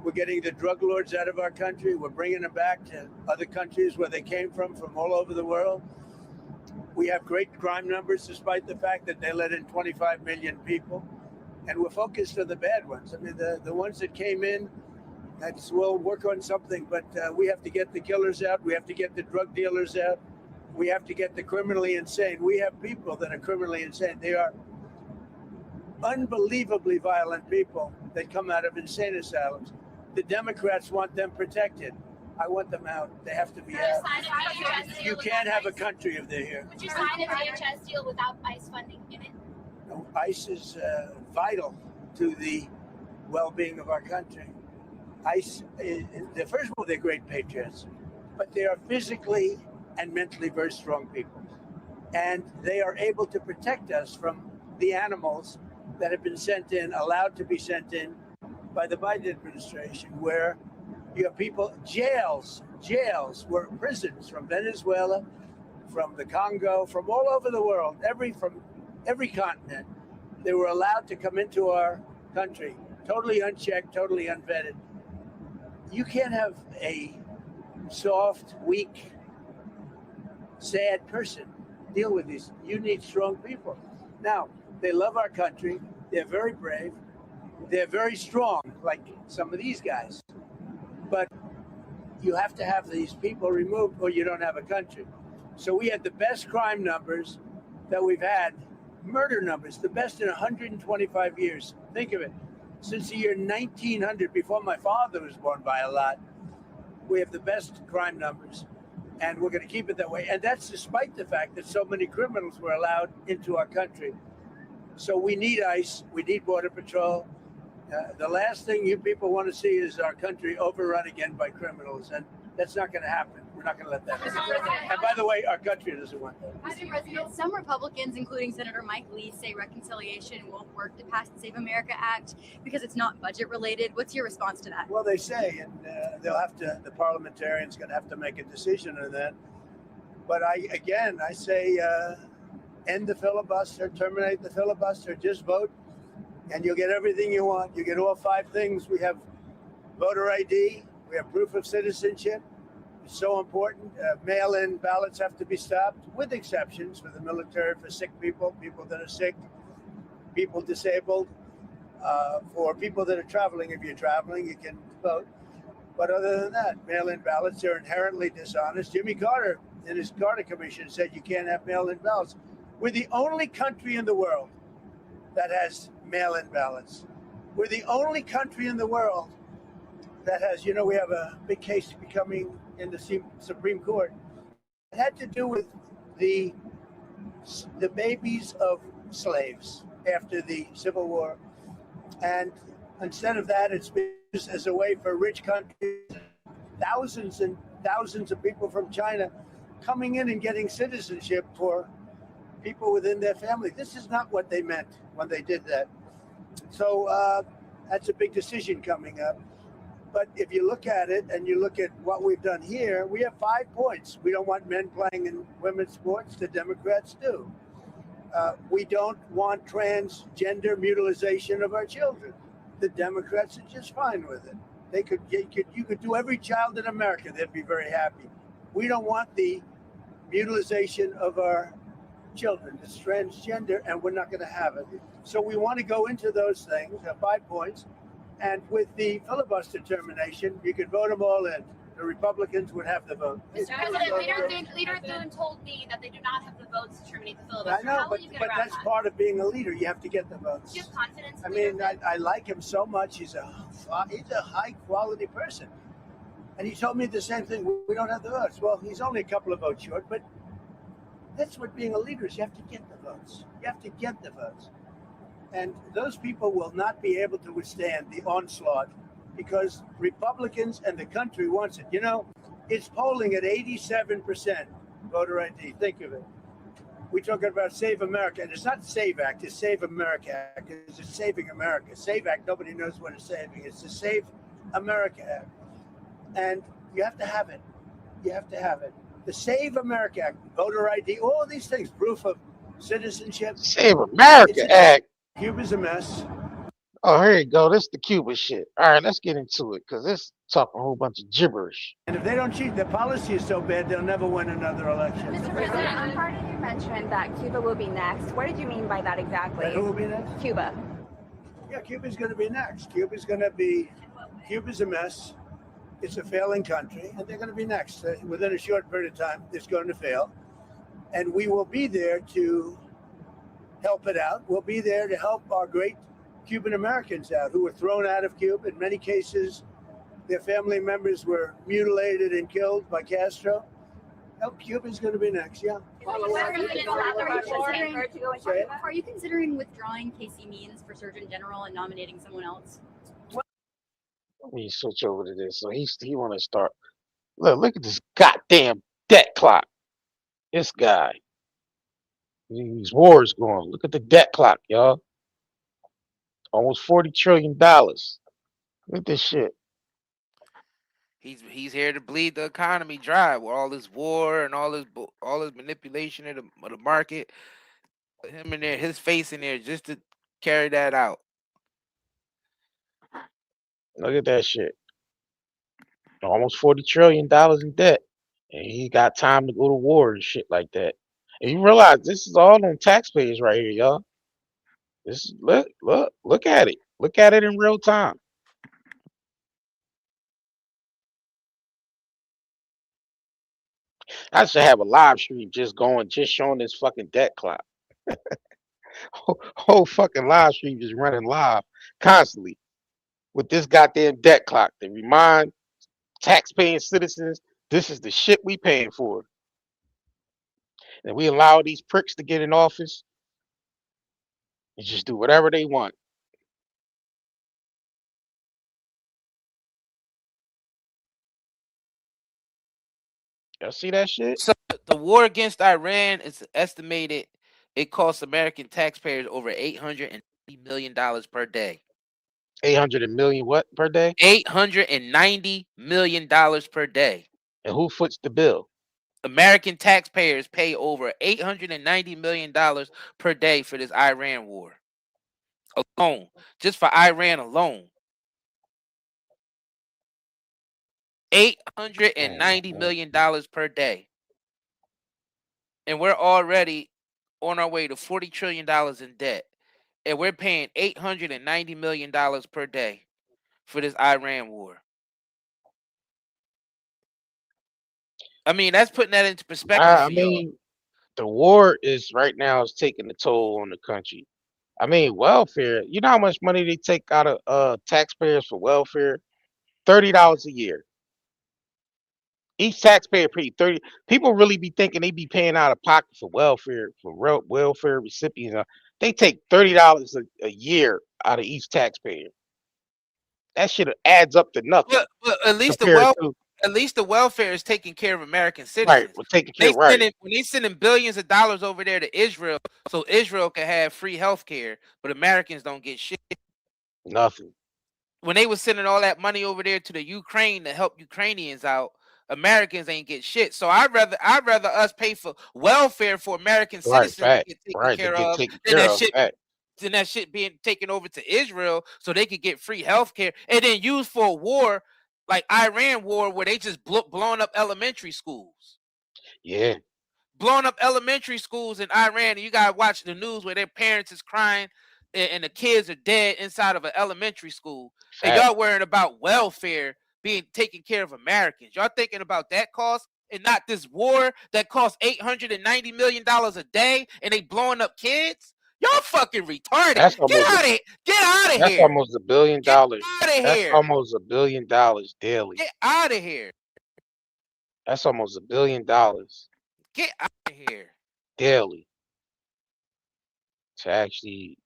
We're getting the drug lords out of our country. We're bringing them back to other countries where they came from all over the world. We have great crime numbers, despite the fact that they let in 25 million people. And we're focused on the bad ones. I mean, the ones that came in, we'll work on something, but we have to get the killers out. We have to get the drug dealers out. We have to get the criminally insane. We have people that are criminally insane. They are unbelievably violent people that come out of insane asylums. The Democrats want them protected. I want them out. They have to be out. You can't have a country if they're here. Would you sign a DHS deal without ICE funding in it? No, ICE is vital to the well-being of our country. ICE, first of all, they're great patriots, but they are physically and mentally very strong people. And they are able to protect us from the animals that have been sent in, allowed to be sent in by the Biden administration, where you have people, jails were prisons from Venezuela, from the Congo, from all over the world, from every continent. They were allowed to come into our country, totally unchecked, totally unvetted. You can't have a soft, weak, sad person deal with these. You need strong people. Now, they love our country. They're very brave. They're very strong, like some of these guys. But you have to have these people removed or you don't have a country. So we had the best crime numbers that we've had, murder numbers, the best in 125 years. Think of it. Since the year 1900, before my father was born by a lot, we have the best crime numbers. And we're going to keep it that way. And that's despite the fact that so many criminals were allowed into our country. So we need ICE. We need Border Patrol. The last thing you people want to see is our country overrun again by criminals. And that's not going to happen. We're not going to let that happen. And by the way, our country doesn't want that. Mr. President, some Republicans, including Senator Mike Lee, say reconciliation won't work to pass the Save America Act because it's not budget related. What's your response to that? Well, they say, and the parliamentarians going to have to make a decision on that. But I say end the filibuster, terminate the filibuster, just vote, and you'll get everything you want. You get all 5 things. We have voter ID. We have proof of citizenship. It's so important. Mail-in ballots have to be stopped, with exceptions for the military, for sick people, people that are sick, people disabled, for people that are traveling. If you're traveling, you can vote. But other than that, mail-in ballots are inherently dishonest. Jimmy Carter, in his Carter Commission, said you can't have mail-in ballots. We're the only country in the world that has mail-in ballots. We're the only country in the world that has, you know, we have a big case becoming in the Supreme Court. It had to do with the babies of slaves after the Civil War. And instead of that, it's been used as a way for rich countries, thousands and thousands of people from China coming in and getting citizenship for people within their family. This is not what they meant when they did that. So that's a big decision coming up. But if you look at it and you look at what we've done here, we have 5 points. We don't want men playing in women's sports. The Democrats do. We don't want transgender mutilization of our children. The Democrats are just fine with it. You could do every child in America, they'd be very happy. We don't want the mutilization of our children. It's transgender, and we're not going to have it. So we want to go into those things, 5 points, and with the filibuster termination, you could vote them all in. The Republicans would have the vote. Mr. President, Leader Thune told me that they do not have the votes to terminate the filibuster. I know, How will you get but around that's that? part of being a leader. You have to get the votes. Do you have confidence? I mean, I like him so much. He's a high quality person. And he told me the same thing. We don't have the votes. Well, he's only a couple of votes short, but that's what being a leader is. You have to get the votes. You have to get the votes. And those people will not be able to withstand the onslaught because Republicans and the country wants it. You know, it's polling at 87% voter ID. Think of it. We're talking about Save America, and it's not Save Act, it's Save America Act. It's Saving America. Save Act, nobody knows what it's saving. It's the Save America Act. And you have to have it. You have to have it. The Save America Act, voter ID, all of these things, proof of citizenship. Save America Act. Cuba's a mess. Oh, here you go. This is the Cuba shit. All right, let's get into it because this talking a whole bunch of gibberish. And if they don't cheat, their policy is so bad, they'll never win another election. Mr. President, on part of you mentioned that Cuba will be next. What did you mean by that exactly? Who will be next? Cuba. Yeah, Cuba's going to be next. Cuba's a mess. It's a failing country, and they're going to be next. Within a short period of time, it's going to fail. And we will be there to help it out. We'll be there to help our great Cuban Americans out who were thrown out of Cuba. In many cases, their family members were mutilated and killed by Castro. Cuba's going to be next, yeah. Are you considering withdrawing Casey Means for Surgeon General and nominating someone else? Let me switch over to this. So he want to start. Look at this goddamn debt clock. This guy. These wars going. Look at the debt clock, y'all. Almost $40 trillion. Look at this shit. He's here to bleed the economy dry with all this war and all this manipulation of the market. Him in there, his face in there, just to carry that out. Look at that shit. Almost $40 trillion in debt, and he got time to go to war and shit like that. And you realize this is all on taxpayers right here, y'all. This is, look at it. Look at it in real time. I should have a live stream just showing this fucking debt clock. Whole fucking live stream just running live constantly with this goddamn debt clock to remind taxpaying citizens this is the shit we paying for. And we allow these pricks to get in office and just do whatever they want. Y'all see that shit? So the war against Iran is estimated it costs American taxpayers over $890 million per day. 800 million what per day? $890 million per day. And who foots the bill? American taxpayers pay over $890 million per day for this Iran war. Alone. Just for Iran alone. $890 million per day. And we're already on our way to $40 trillion in debt. And we're paying $890 million per day for this Iran war. I mean, that's putting that into perspective I for y'all. mean, the war is right now is taking a toll on the country. I mean, welfare. You know how much money they take out of taxpayers for welfare? $30 a year. Each taxpayer pay 30. People really be thinking they be paying out of pocket for welfare for welfare recipients. They take $30 a year out of each taxpayer. That shit adds up to nothing But at least compared to the welfare is taking care of American right. citizens. We're taking care right. When they sending billions of dollars over there to Israel, so Israel can have free health care, but Americans don't get shit. Nothing. When they was sending all that money over there to the Ukraine to help Ukrainians out, Americans ain't get shit. So I'd rather us pay for welfare for American Right. citizens to Fact. get taken Right. To care get of taken than care that of. shit Fact. than that shit being taken over to Israel so they could get free health care and then used for a war like Iran war where they just blowing up elementary schools. Yeah. Blowing up elementary schools in Iran, and you gotta watch the news where their parents is crying and the kids are dead inside of an elementary school. And Fact. y'all worrying about welfare being taken care of Americans. Y'all thinking about that cost and not this war that costs $890 million a day and they blowing up kids? Y'all fucking retarded. That's Get almost out of here. Get out of that's here. almost $1 billion. Get out of That's here. almost $1 billion daily. Get out of here. That's almost $1 billion Get out of here. daily to actually.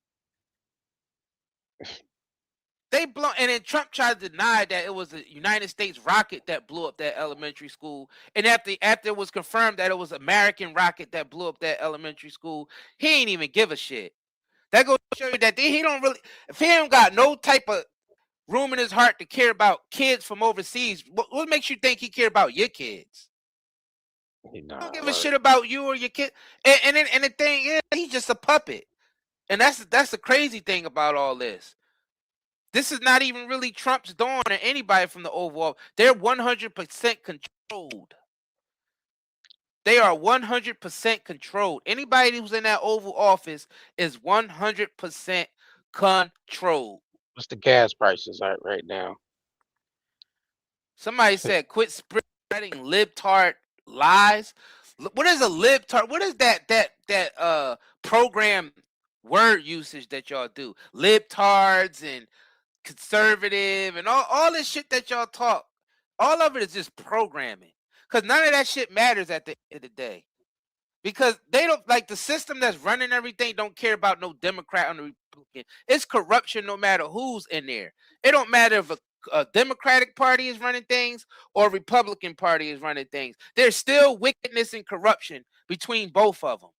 They blow, and then Trump tried to deny that it was a United States rocket that blew up that elementary school. And after it was confirmed that it was American rocket that blew up that elementary school, he ain't even give a shit. That goes to show you that he don't really, if he ain't got no type of room in his heart to care about kids from overseas, what makes you think he care about your kids? He don't give a shit about you or your kid. And the thing is, he's just a puppet. And that's the crazy thing about all this. This is not even really Trump's doing or anybody from the Oval Office. They're 100% controlled. They are 100% controlled. Anybody who's in that Oval Office is 100% controlled. What's the gas prices right now? Somebody said, quit spreading libtard lies. What is a libtard? What is that program word usage that y'all do? Libtards and conservative and all this shit that y'all talk, all of it is just programming, because none of that shit matters at the end of the day, because they don't, like, the system that's running everything don't care about no Democrat or no Republican. It's corruption no matter who's in there. It don't matter if a Democratic Party is running things or a Republican Party is running things. There's still wickedness and corruption between both of them.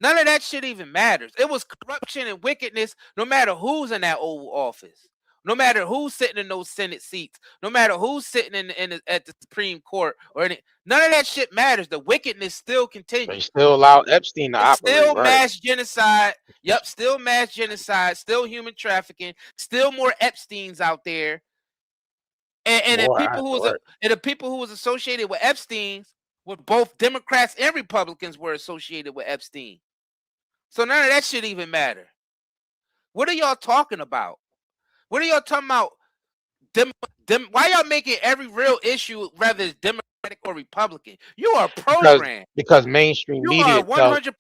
None of that shit even matters. It was corruption and wickedness no matter who's in that Oval Office, no matter who's sitting in those Senate seats, no matter who's sitting at the Supreme Court or any. None of that shit matters. The wickedness still continues. They still allow Epstein to operate. Still right. mass genocide. Yep, still mass genocide. Still human trafficking. Still more Epsteins out there. And the people who was associated with Epstein, with both Democrats and Republicans, were associated with Epstein. So none of that shit even matter. What are y'all talking about? What are y'all talking about? Why y'all making every real issue rather it's Democratic or Republican? You are programmed. Because mainstream media. You are 100%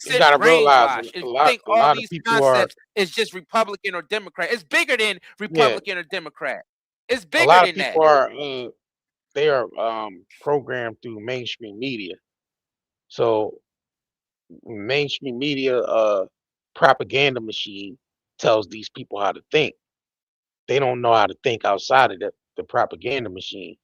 you gotta realize if you think all these concepts is just Republican or Democrat. It's bigger than Republican or Democrat. It's bigger than that. A lot of people are they are programmed through mainstream media. So mainstream media propaganda machine tells these people how to think. They don't know how to think outside of the propaganda machine.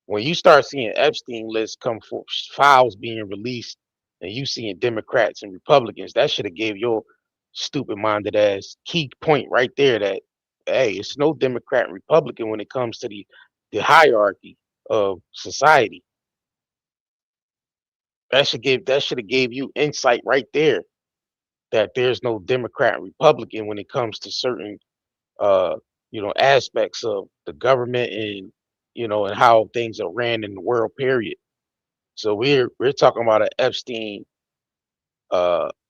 When you start seeing Epstein lists come for files being released and you seeing Democrats and Republicans, that should have gave your stupid minded ass key point right there that, hey, it's no Democrat and Republican when it comes to the hierarchy of society. That should have gave you insight right there that there's no Democrat and Republican when it comes to certain aspects of the government and and how things are ran in the world, period. So we're talking about an Epstein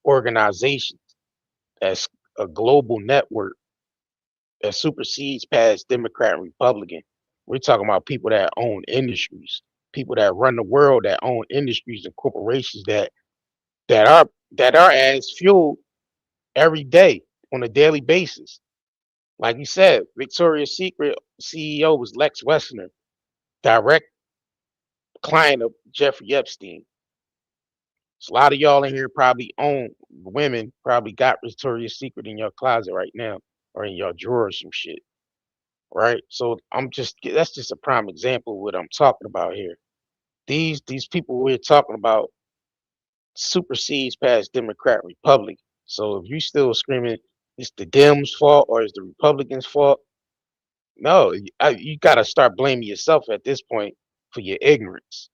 organization that's a global network that supersedes past Democrat and Republican. We're talking about people that own industries, people that run the world, that own industries and corporations that are as fuel every day on a daily basis. Like you said, Victoria's Secret CEO was Lex Wessner, direct client of Jeffrey Epstein. So a lot of y'all in here probably own women, probably got Victoria's Secret in your closet right now or in your drawer or some shit. Right? So that's just a prime example of what I'm talking about here. These people we're talking about supersedes past Democrat Republic. So if you still screaming it's the Dems' fault or it's the Republicans' fault, no, you got to start blaming yourself at this point for your ignorance.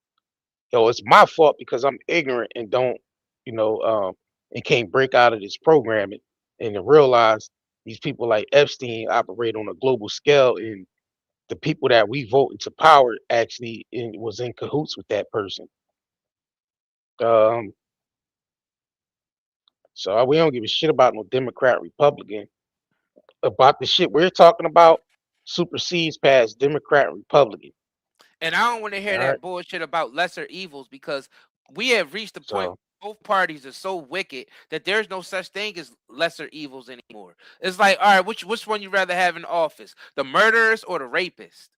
Yo, it's my fault because I'm ignorant and don't, you know, and can't break out of this programming and to realize these people like Epstein operate on a global scale, and the people that we vote into power actually was in cahoots with that person. So we don't give a shit about no Democrat, Republican. About the shit we're talking about supersedes past Democrat, Republican. And I don't want to hear All that right. bullshit about lesser evils, because we have reached the point So both parties are so wicked that there's no such thing as lesser evils anymore. It's like, all right, which one you rather have in office, the murderers or the rapists?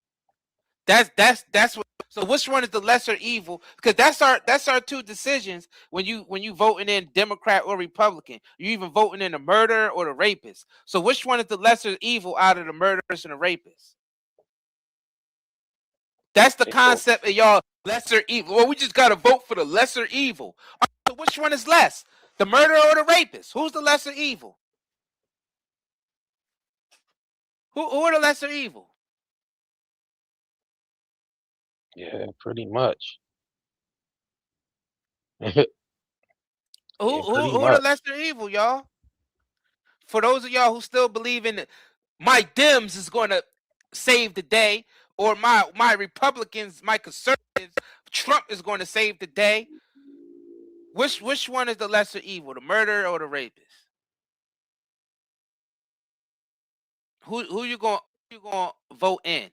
That's what. So which one is the lesser evil? Because that's our two decisions when you voting in Democrat or Republican. You even voting in the murderer or the rapist. So which one is the lesser evil out of the murderers and the rapists? That's the concept of y'all lesser evil. Well, we just gotta vote for the lesser evil. So which one is less? The murderer or the rapist? Who's the lesser evil? Who are the lesser evil? yeah, pretty much. Who Pretty who the much. lesser evil, y'all? For those of y'all who still believe in my Dems is going to save the day, or my Republicans, my conservatives, Trump is going to save the day. Which one is the lesser evil, the murderer or the rapist? Who you going to vote in?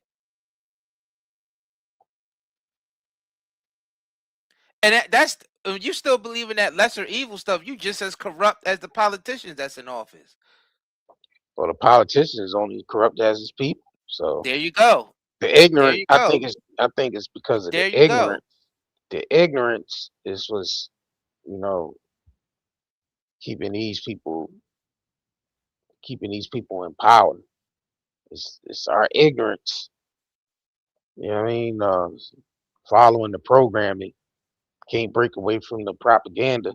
And that's you still believe in that lesser evil stuff. You just as corrupt as the politicians that's in office. Well, the politicians is only corrupt as his people. So There you go. the There ignorant, you I go. think it's because of the There you go. ignorance. The ignorance was, you know, keeping these people in power. It's our ignorance. You know what I mean? Following the programming, can't break away from the propaganda.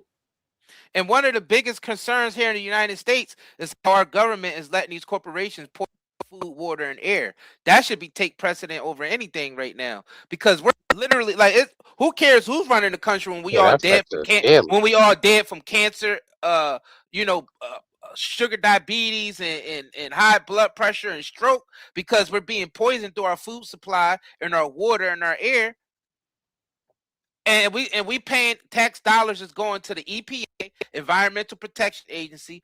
And one of the biggest concerns here in the United States is how our government is letting these corporations pour food, water, and air. That should be take precedent over anything right now, because we're literally like, who cares who's running the country when we Yeah, all that dead affects from us daily. when we all dead from cancer, sugar diabetes and high blood pressure and stroke, because we're being poisoned through our food supply and our water and our air. And we paying tax dollars is going to the EPA, Environmental Protection Agency.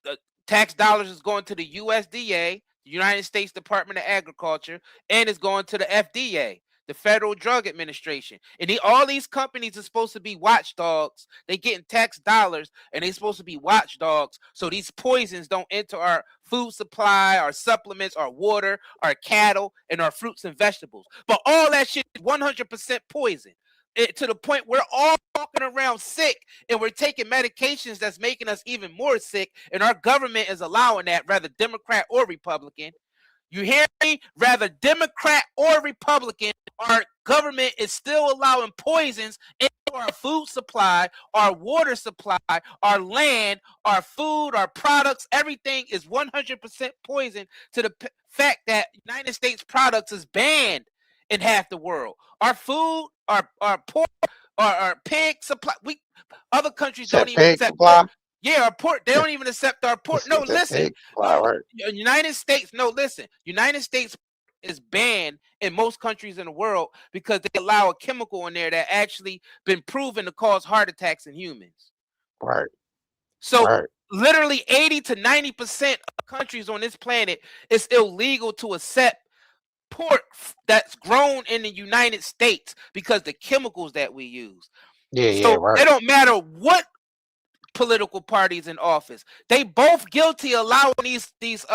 The tax dollars is going to the USDA, the United States Department of Agriculture, and it's going to the FDA, the Federal Drug Administration. And all these companies are supposed to be watchdogs. They getting tax dollars, and they supposed to be watchdogs so these poisons don't enter our food supply, our supplements, our water, our cattle, and our fruits and vegetables. But all that shit is 100% poison. To the point we're all walking around sick, and we're taking medications that's making us even more sick, and our government is allowing that, rather Democrat or Republican. You hear me? Rather Democrat or Republican, our government is still allowing poisons into our food supply, our water supply, our land, our food, our products. Everything is 100% poison, to the fact that United States products is banned in half the world. Our food, our pork, our pig supply. Other countries don't That even pig accept pork. supply. Yeah, our pork. They don't even accept our pork. No, That listen. pig supply, right? United States. No, listen. United States is banned in most countries in the world because they allow a chemical in there that actually been proven to cause heart attacks in humans. Right. So Right. literally 80 to 90% of countries on this planet, it's illegal to accept pork that's grown in the United States because the chemicals that we use. Yeah, So right. it don't matter what political parties in office. They both guilty allowing these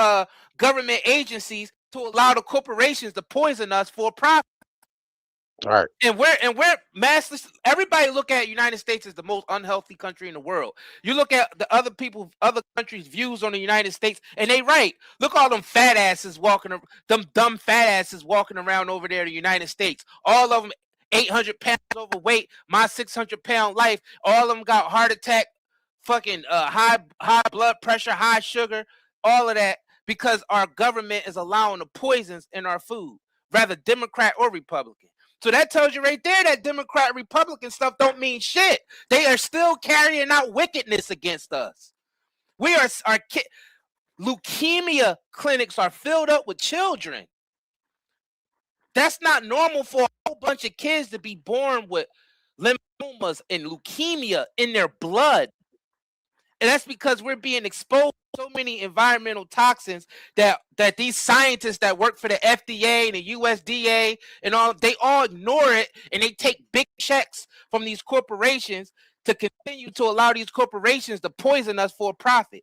government agencies to allow the corporations to poison us for profit. Right. And we're massless. Everybody look at United States as the most unhealthy country in the world. You look at the other countries' views on the United States, and they right. Look all them fat asses walking, them dumb fat asses walking around over there in the United States. All of them 800 pounds overweight, my 600-pound life. All of them got heart attack, fucking high blood pressure, high sugar, all of that because our government is allowing the poisons in our food, rather Democrat or Republican. So that tells you right there that Democrat Republican stuff don't mean shit. They are still carrying out wickedness against us. Leukemia clinics are filled up with children. That's not normal for a whole bunch of kids to be born with lymphomas and leukemia in their blood. And that's because we're being exposed to so many environmental toxins that these scientists that work for the FDA and the USDA and all, they all ignore it, and they take big checks from these corporations to continue to allow these corporations to poison us for a profit.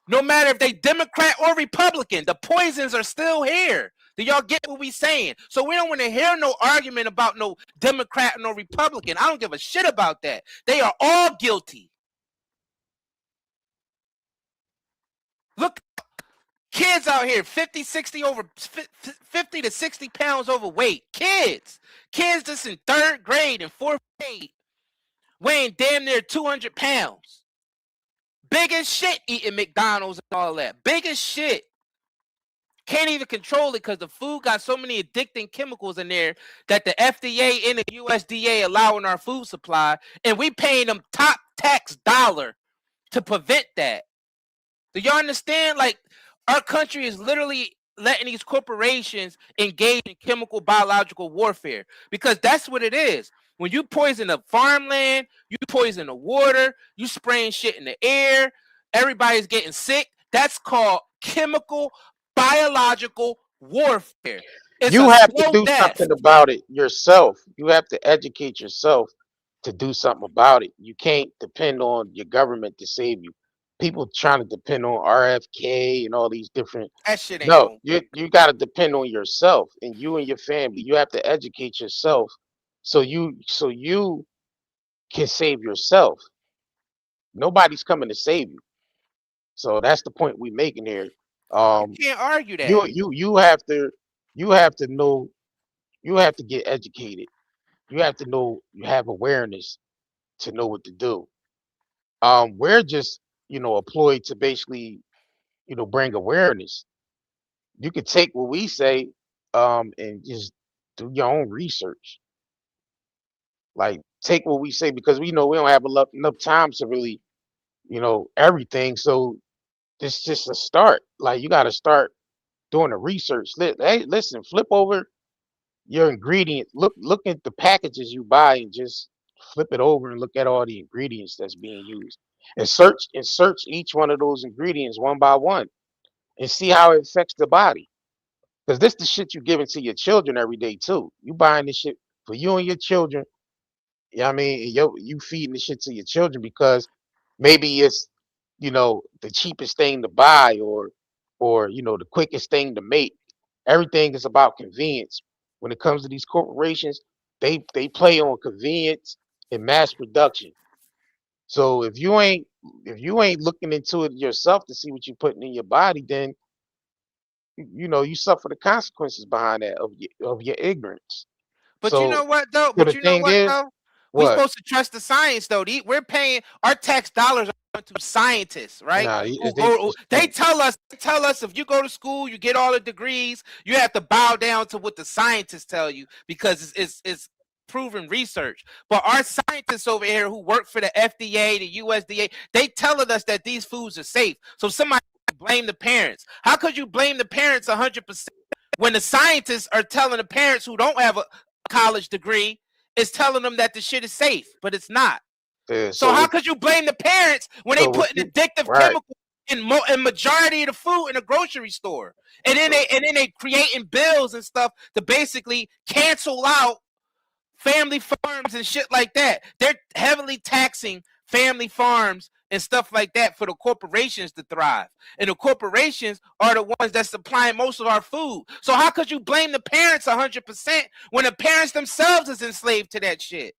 No matter if they Democrat or Republican, the poisons are still here. Do y'all get what we saying? So we don't want to hear no argument about no Democrat or no Republican. I don't give a shit about that. They are all guilty. Look, kids out here, 50 to 60 pounds overweight. Kids that's in 3rd grade and 4th grade, weighing damn near 200 pounds. Big as shit eating McDonald's and all that. Big as shit. Can't even control it because the food got so many addicting chemicals in there that the FDA and the USDA allowing our food supply, and we paying them top tax dollar to prevent that. Do y'all understand? Like, our country is literally letting these corporations engage in chemical biological warfare, because that's what it is. When you poison the farmland, you poison the water, you spraying shit in the air, everybody's getting sick. That's called chemical biological warfare. It's You have to do death. something about it yourself. You have to educate yourself to do something about it. You can't depend on your government to save you. People trying to depend on RFK and all these different. That shit ain't No, going. you got to depend on yourself and you and your family. You have to educate yourself so you can save yourself. Nobody's coming to save you. So that's the point we making here. You can't argue that. You have to know. You have to get educated. You have to know. You have awareness to know what to do. We're just employed to basically bring awareness. You could take what we say and just do your own research. Like, take what we say, because we know we don't have enough time to really everything. So this just a start. Like, you got to start doing the research. Hey, listen, flip over your ingredients. Look at the packages you buy and just flip it over and look at all the ingredients that's being used, and search each one of those ingredients one by one and see how it affects the body. Because this the shit you giving to your children every day too. You buying this shit for you and your children. You know what I mean? And you feeding this shit to your children because maybe it's the cheapest thing to buy, or the quickest thing to make. Everything is about convenience. When it comes to these corporations, they play on convenience and mass production. So if you ain't looking into it yourself to see what you're putting in your body, then you suffer the consequences behind that of your ignorance. But you So know what though? the thing is, We what? supposed to trust the science though. We're paying our tax dollars are going to scientists, right? Nah, They tell us if you go to school, you get all the degrees, you have to bow down to what the scientists tell you because it's proven research. But our scientists over here who work for the FDA, the USDA, they telling us that these foods are safe. So somebody blame the parents. How could you blame the parents 100% when the scientists are telling the parents who don't have a college degree is telling them that the shit is safe, but it's not. Yeah, so how could you blame the parents when they put an addictive chemical in majority of the food in the grocery store. And then they creating bills and stuff to basically cancel out family farms and shit like that. They're heavily taxing family farms and stuff like that for the corporations to thrive. And the corporations are the ones that's supplying most of our food. So how could you blame the parents 100% when the parents themselves is enslaved to that shit?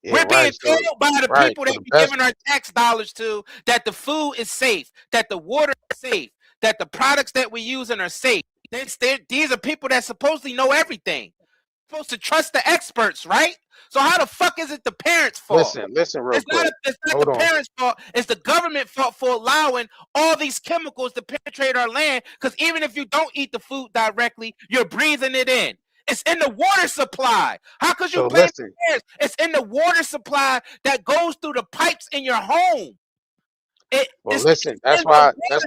Yeah, We're being so, told by the people that we're giving our tax dollars to that the food is safe, that the water is safe, that the products that we're using are safe. These are people that supposedly know everything. Supposed to trust the experts, right? So how the fuck is it the parents' fault? Listen real quick. It's not the parents' fault. It's the government fault for allowing all these chemicals to penetrate our land. Because even if you don't eat the food directly, you're breathing it in. It's in the water supply. How could you blame the parents? It's in the water supply that goes through the pipes in your home. Listen, that's why So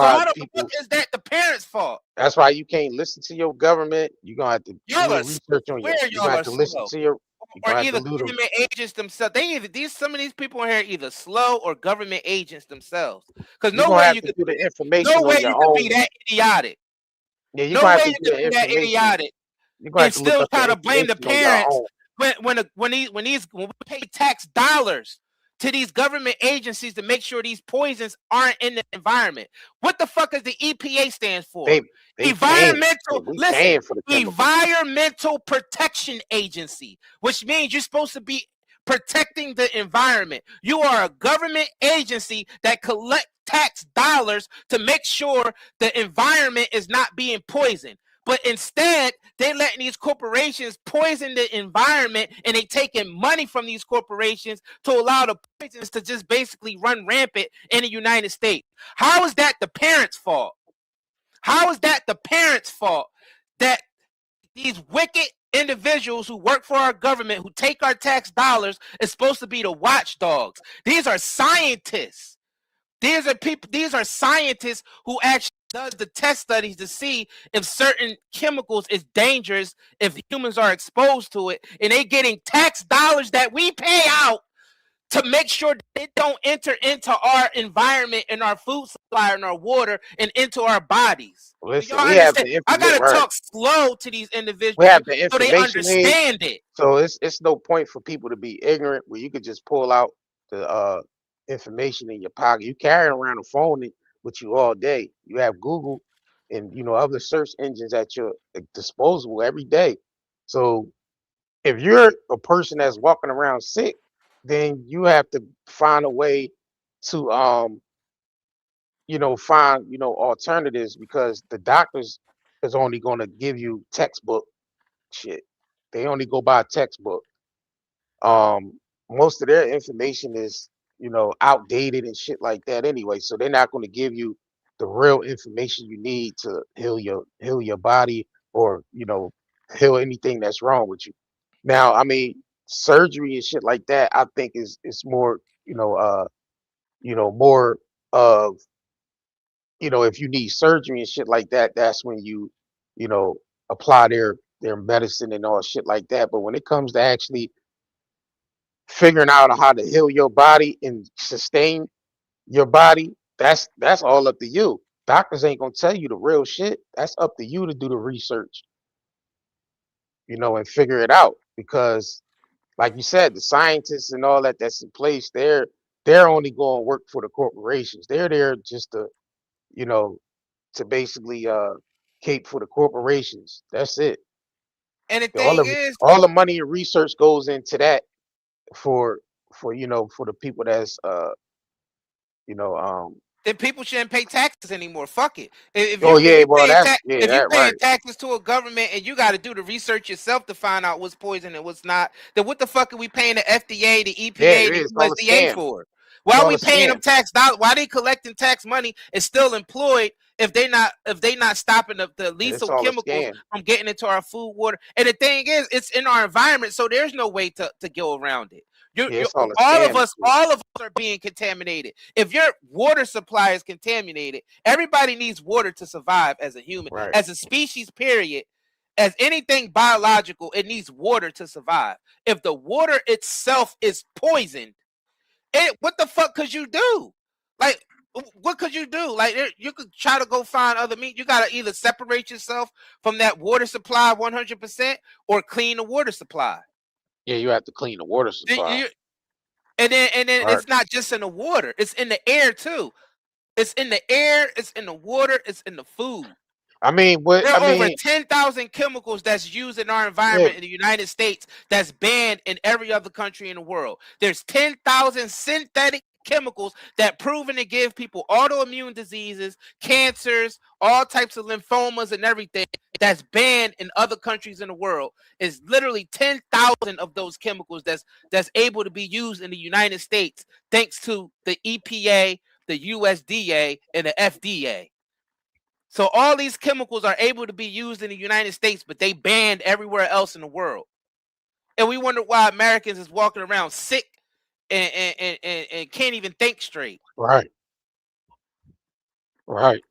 how the people, fuck is that the parents' fault? That's why you can't listen to your government. You're gonna have to do research on your. You have to listen to your. Or either government agents themselves. Some of these people in here are either slow or government agents themselves. Because no way you could do the information. No way you could be that idiotic. Yeah, you no way you could be that idiotic and still try to blame the parents when we pay tax dollars to these government agencies to make sure these poisons aren't in the environment. What the fuck does the EPA stand for? Environmental Protection Agency, which means you're supposed to be protecting the environment. You are a government agency that collect tax dollars to make sure the environment is not being poisoned. But instead, they're letting these corporations poison the environment, and they taking money from these corporations to allow the poisons to just basically run rampant in the United States. How is that the parents' fault? How is that the parents' fault that these wicked individuals who work for our government, who take our tax dollars, is supposed to be the watchdogs? These are scientists. These are scientists who actually does the test studies to see if certain chemicals is dangerous if humans are exposed to it, and they getting tax dollars that we pay out to make sure it don't enter into our environment and our food supply and our water and into our bodies. Listen, we have the I gotta talk slow to these individuals we have the information so they understand it. So it's no point for people to be ignorant where you could just pull out the information in your pocket. You carry around a phone with you all day. You have Google and other search engines at your disposal every day. So if you're a person that's walking around sick, then you have to find a way to find alternatives, because the doctors is only going to give you textbook shit. They only go by textbook. Most of their information is outdated and shit like that anyway, so they're not going to give you the real information you need to heal your body, or heal anything that's wrong with you. Now, I mean, surgery and shit like that, I think is more more of if you need surgery and shit like that, that's when you apply their medicine and all shit like that. But when it comes to actually figuring out how to heal your body and sustain your body, that's all up to you. Doctors ain't gonna tell you the real shit. That's up to you to do the research, and figure it out. Because like you said, the scientists and all that's in place, they're only going to work for the corporations. They're there just to to basically cape for the corporations. That's it. And the thing is, all the money and research goes into that for the people that's then people shouldn't pay taxes anymore. Fuck it. If you're paying taxes to a government and you got to do the research yourself to find out what's poison and what's not, then what the fuck are we paying the FDA, the EPA, the USDA for? Why are we paying them tax dollars? Why are they collecting tax money and still employed if they not stopping the lethal chemicals from getting into our food, water? And the thing is, it's in our environment, so there's no way to go around it. All of us are being contaminated. If your water supply is contaminated, everybody needs water to survive as a human, as a species, period. As anything biological, it needs water to survive. If the water itself is poisoned, what the fuck could you do? Like, what could you do? Like you could try to go find other meat. You gotta either separate yourself from that water supply 100% or clean the water supply. Yeah, you have to clean the water supply. And then Right. it's not just in the water, it's in the air too. It's in the air, it's in the water, it's in the food. I mean, what There I are over mean, 10,000 chemicals that's used in our yeah, environment in the United States that's banned in every other country in the world. There's 10,000 synthetic chemicals that proven to give people autoimmune diseases, cancers, all types of lymphomas and everything that's banned in other countries in the world. Is literally 10,000 of those chemicals that's able to be used in the United States thanks to the EPA, the USDA, and the FDA. So all these chemicals are able to be used in the United States, but they banned everywhere else in the world. And we wonder why Americans is walking around sick and can't even think straight. right, right,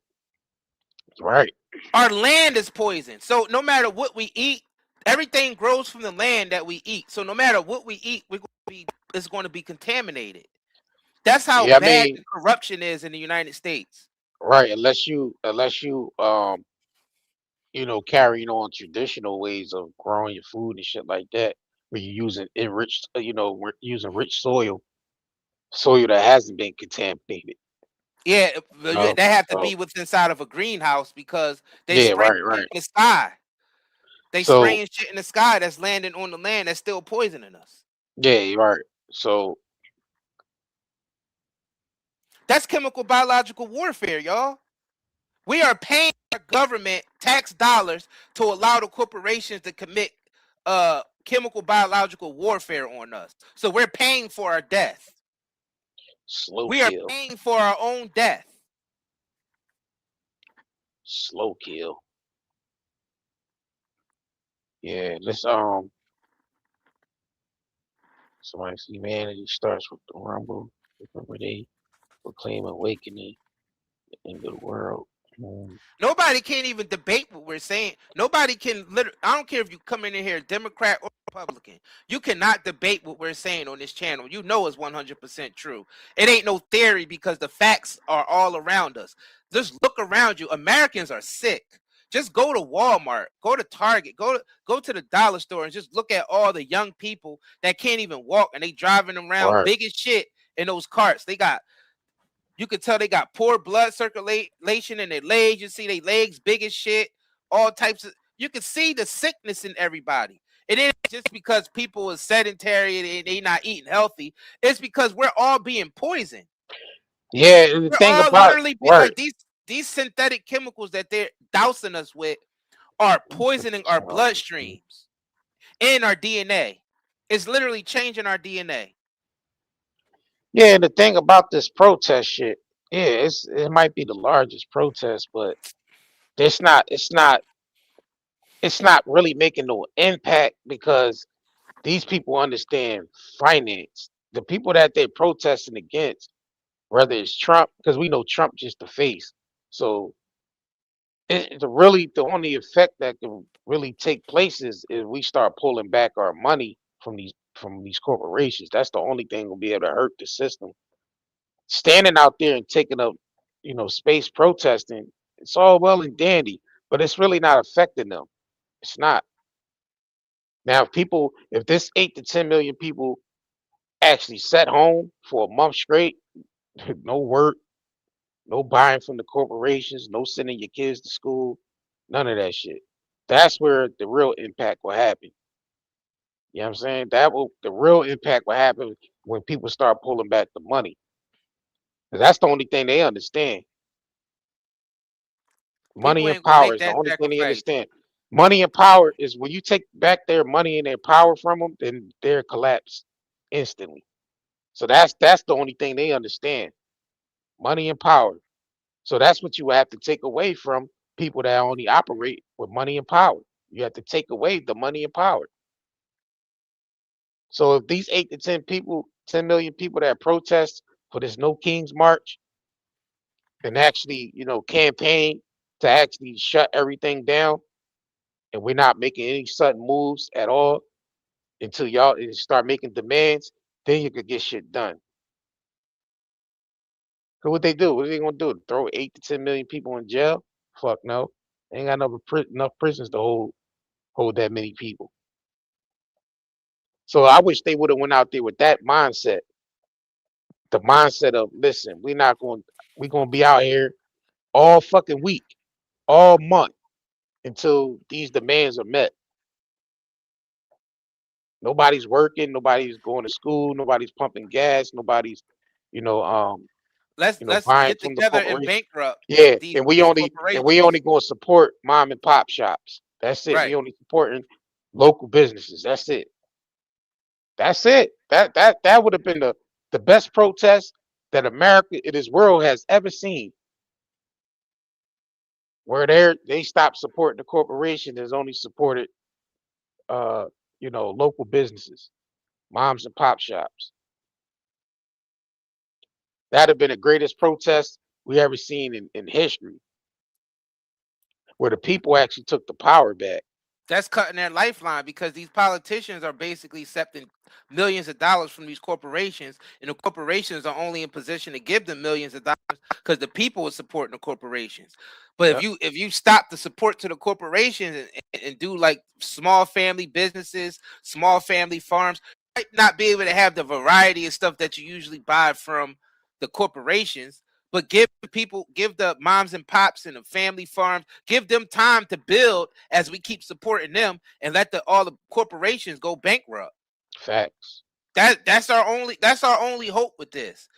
right. Our land is poisoned. So no matter what we eat, everything grows from the land that we eat. So no matter what we eat, it's going to be contaminated. That's how Yeah, I bad mean, the corruption is in the United States. right. Carrying on traditional ways of growing your food and shit like that, where you're using enriched, we're using rich soil that hasn't been contaminated. Yeah, No, they have to so be within inside of a greenhouse because they yeah, spray right, shit in right. the sky. They So spraying shit in the sky that's landing on the land that's still poisoning us. yeah, you're right. So That's chemical biological warfare, y'all. We are paying our government tax dollars to allow the corporations to commit chemical biological warfare on us. So we're paying for our death. slow We are kill, paying for our own death. slow kill. Yeah, let's somebody see humanity starts with the rumble. Remember they proclaim awakening the end of the world. Mm, Nobody can't even debate what we're saying. Nobody can I don't care if you come in here Democrat or Republican. You cannot debate what we're saying on this channel. You know it's 100% true. It ain't no theory because the facts are all around us. Just look around you. Americans are sick. Just go to Walmart, go to Target, go to the dollar store and just look at all the young people that can't even walk and they driving around right. big as shit in those carts. You could tell they got poor blood circulation in their legs. You see their legs big as shit. All types of. You can see the sickness in everybody. It ain't just because people are sedentary and they not eating healthy. It's because we're all being poisoned. Yeah, and the We're thing all about literally right. like these synthetic chemicals that they're dousing us with are poisoning our bloodstreams and our DNA. It's literally changing our DNA. Yeah, and the thing about this protest shit, yeah, it might be the largest protest, but it's not really making no impact because these people understand finance. The people that they're protesting against, whether it's Trump, because we know Trump just the face. So it's really the only effect that can really take place is we start pulling back our money from these corporations. That's the only thing will be able to hurt the system. Standing out there and taking up, space protesting, it's all well and dandy, but it's really not affecting them. It's not. Now, if this 8 to 10 million people actually sat home for a month straight, no work, no buying from the corporations, no sending your kids to school, none of that shit. That's where the real impact will happen. You know what I'm saying? The real impact will happen when people start pulling back the money. 'Cause that's the only thing they understand. Money People and ain't gonna power make is the that only thing they sacrifice. understand. Money and power is when you take back their money and their power from them, then they're collapsed instantly. So that's the only thing they understand. Money and power. So that's what you have to take away from people that only operate with money and power. You have to take away the money and power. So if these 8 to 10 people that protest for this No Kings March and actually, campaign to actually shut everything down, and we're not making any sudden moves at all until y'all start making demands, then you could get shit done. So what they do? What are they gonna do? Throw 8 to 10 million people in jail? Fuck no. They ain't got enough prisons to hold that many people. So I wish they would have went out there with that mindset. The mindset of, listen, we're gonna be out here all fucking week, all month until these demands are met. Nobody's working, nobody's going to school, nobody's pumping gas, nobody's, Let's buying get from the together and corporation. bankrupt Yeah, these and we only corporations. gonna support mom and pop shops. That's it. We Right. only supporting local businesses. That's it. That's it. That would have been the best protest that America in this world has ever seen. Where they stopped supporting the corporation and only supported local businesses, moms and pop shops. That'd have been the greatest protest we ever seen in history. Where the people actually took the power back. That's cutting their lifeline because these politicians are basically accepting millions of dollars from these corporations, and the corporations are only in position to give them millions of dollars because the people are supporting the corporations. But if you stop the support to the corporations and do like small family businesses, small family farms, you might not be able to have the variety of stuff that you usually buy from the corporations. But give the moms and pops and the family farms, give them time to build as we keep supporting them and let all the corporations go bankrupt. Facts. That's our only hope with this.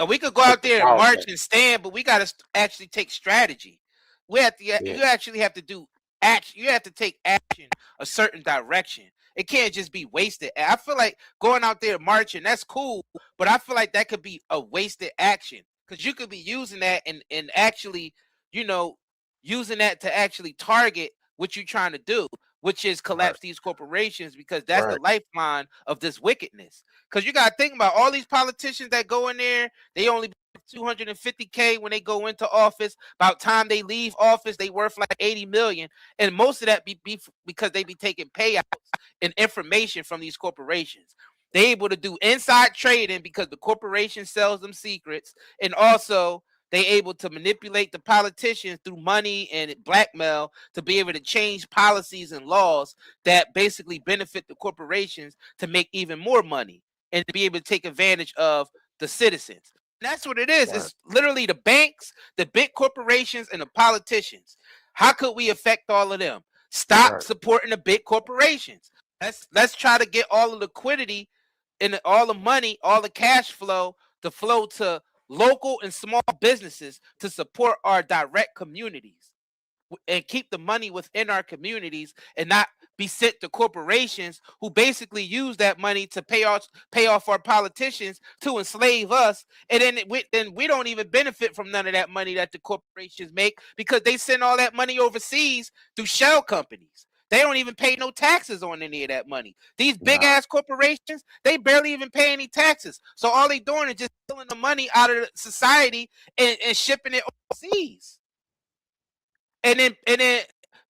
We could go out there and march and stand, but we got to actually take strategy. You actually have to do action. You have to take action a certain direction. It can't just be wasted. I feel like going out there marching, that's cool, but I feel like that could be a wasted action. Because you could be using that and actually, using that to actually target what you're trying to do, which is collapse these corporations, because that's the lifeline of this wickedness. Because you got to think about all these politicians that go in there, they only $250K when they go into office. About time they leave office, they worth like 80 million. And most of that be because they be taking payouts and information from these corporations. They're able to do inside trading because the corporation sells them secrets, and also they able to manipulate the politicians through money and blackmail to be able to change policies and laws that basically benefit the corporations to make even more money and to be able to take advantage of the citizens. And that's what it is. Right. It's literally the banks, the big corporations, and the politicians. How could we affect all of them? Stop supporting the big corporations. Let's try to get all the liquidity and all the money, all the cash flow to flow to local and small businesses to support our direct communities and keep the money within our communities and not be sent to corporations who basically use that money to pay off our politicians to enslave us. And then we don't even benefit from none of that money that the corporations make because they send all that money overseas through shell companies. They don't even pay no taxes on any of that money. These big ass corporations, they barely even pay any taxes. So all they doing is just stealing the money out of society and shipping it overseas. And then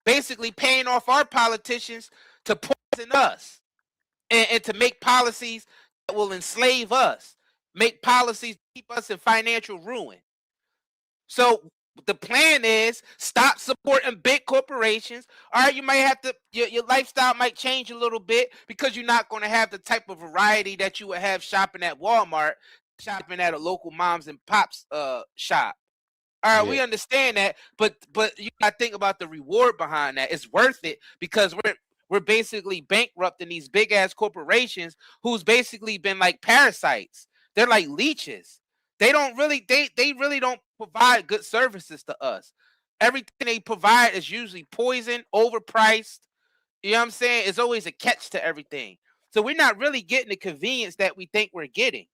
basically paying off our politicians to poison us and to make policies that will enslave us, make policies to keep us in financial ruin. So the plan is stop supporting big corporations. All right, you might have to, your lifestyle might change a little bit because you're not going to have the type of variety that you would have shopping at Walmart, shopping at a local moms and pops shop. All right, we understand that, but you gotta think about the reward behind that. It's worth it because we're basically bankrupting these big ass corporations who's basically been like parasites. They're like leeches. They really don't provide good services to us. Everything they provide is usually poison, overpriced. You know what I'm saying? It's always a catch to everything. So we're not really getting the convenience that we think we're getting.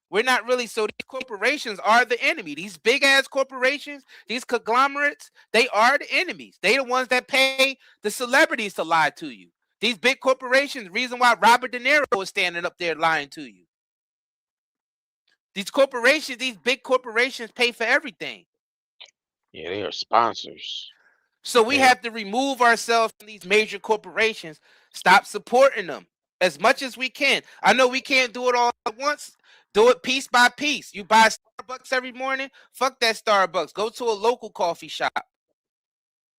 We're not really. So these corporations are the enemy. These big ass corporations, these conglomerates, they are the enemies. They the ones that pay the celebrities to lie to you. These big corporations, reason why Robert De Niro is standing up there lying to you. These corporations, these big corporations pay for everything. Yeah, they are sponsors. So we have to remove ourselves from these major corporations, stop supporting them as much as we can. I know we can't do it all at once. Do it piece by piece. You buy Starbucks every morning. Fuck that Starbucks. Go to a local coffee shop.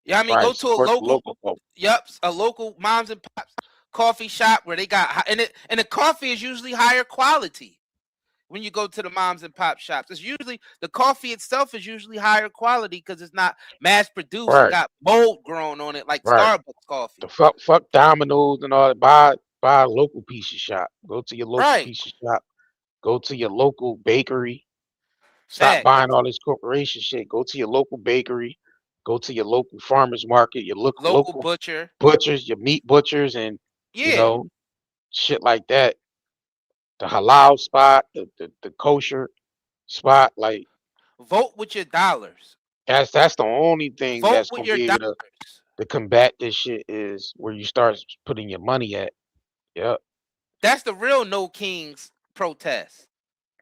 Yeah, I mean, go Right. to a Support the local. local folk. Yep, a local moms and pops coffee shop where they got and the coffee is usually higher quality. When you go to the moms and pop shops, it's usually the coffee itself is usually higher quality because it's not mass produced and Right. got mold grown on it like Right. Starbucks coffee. The fuck Domino's and all that. Buy a local pizza shop. Go to your local Right. pizza shop. Go to your local bakery. Stop Fact. buying all this corporation shit. Go to your local bakery. Go to your local farmers market. Your Local local butcher. butchers, your meat butchers, and you Yeah. know shit like that. The halal spot, the kosher spot, like Vote with your dollars. that's the only thing Vote that's with gonna your be able dollars. to combat this shit is where you start putting your money at. Yep. That's the real no kings protest.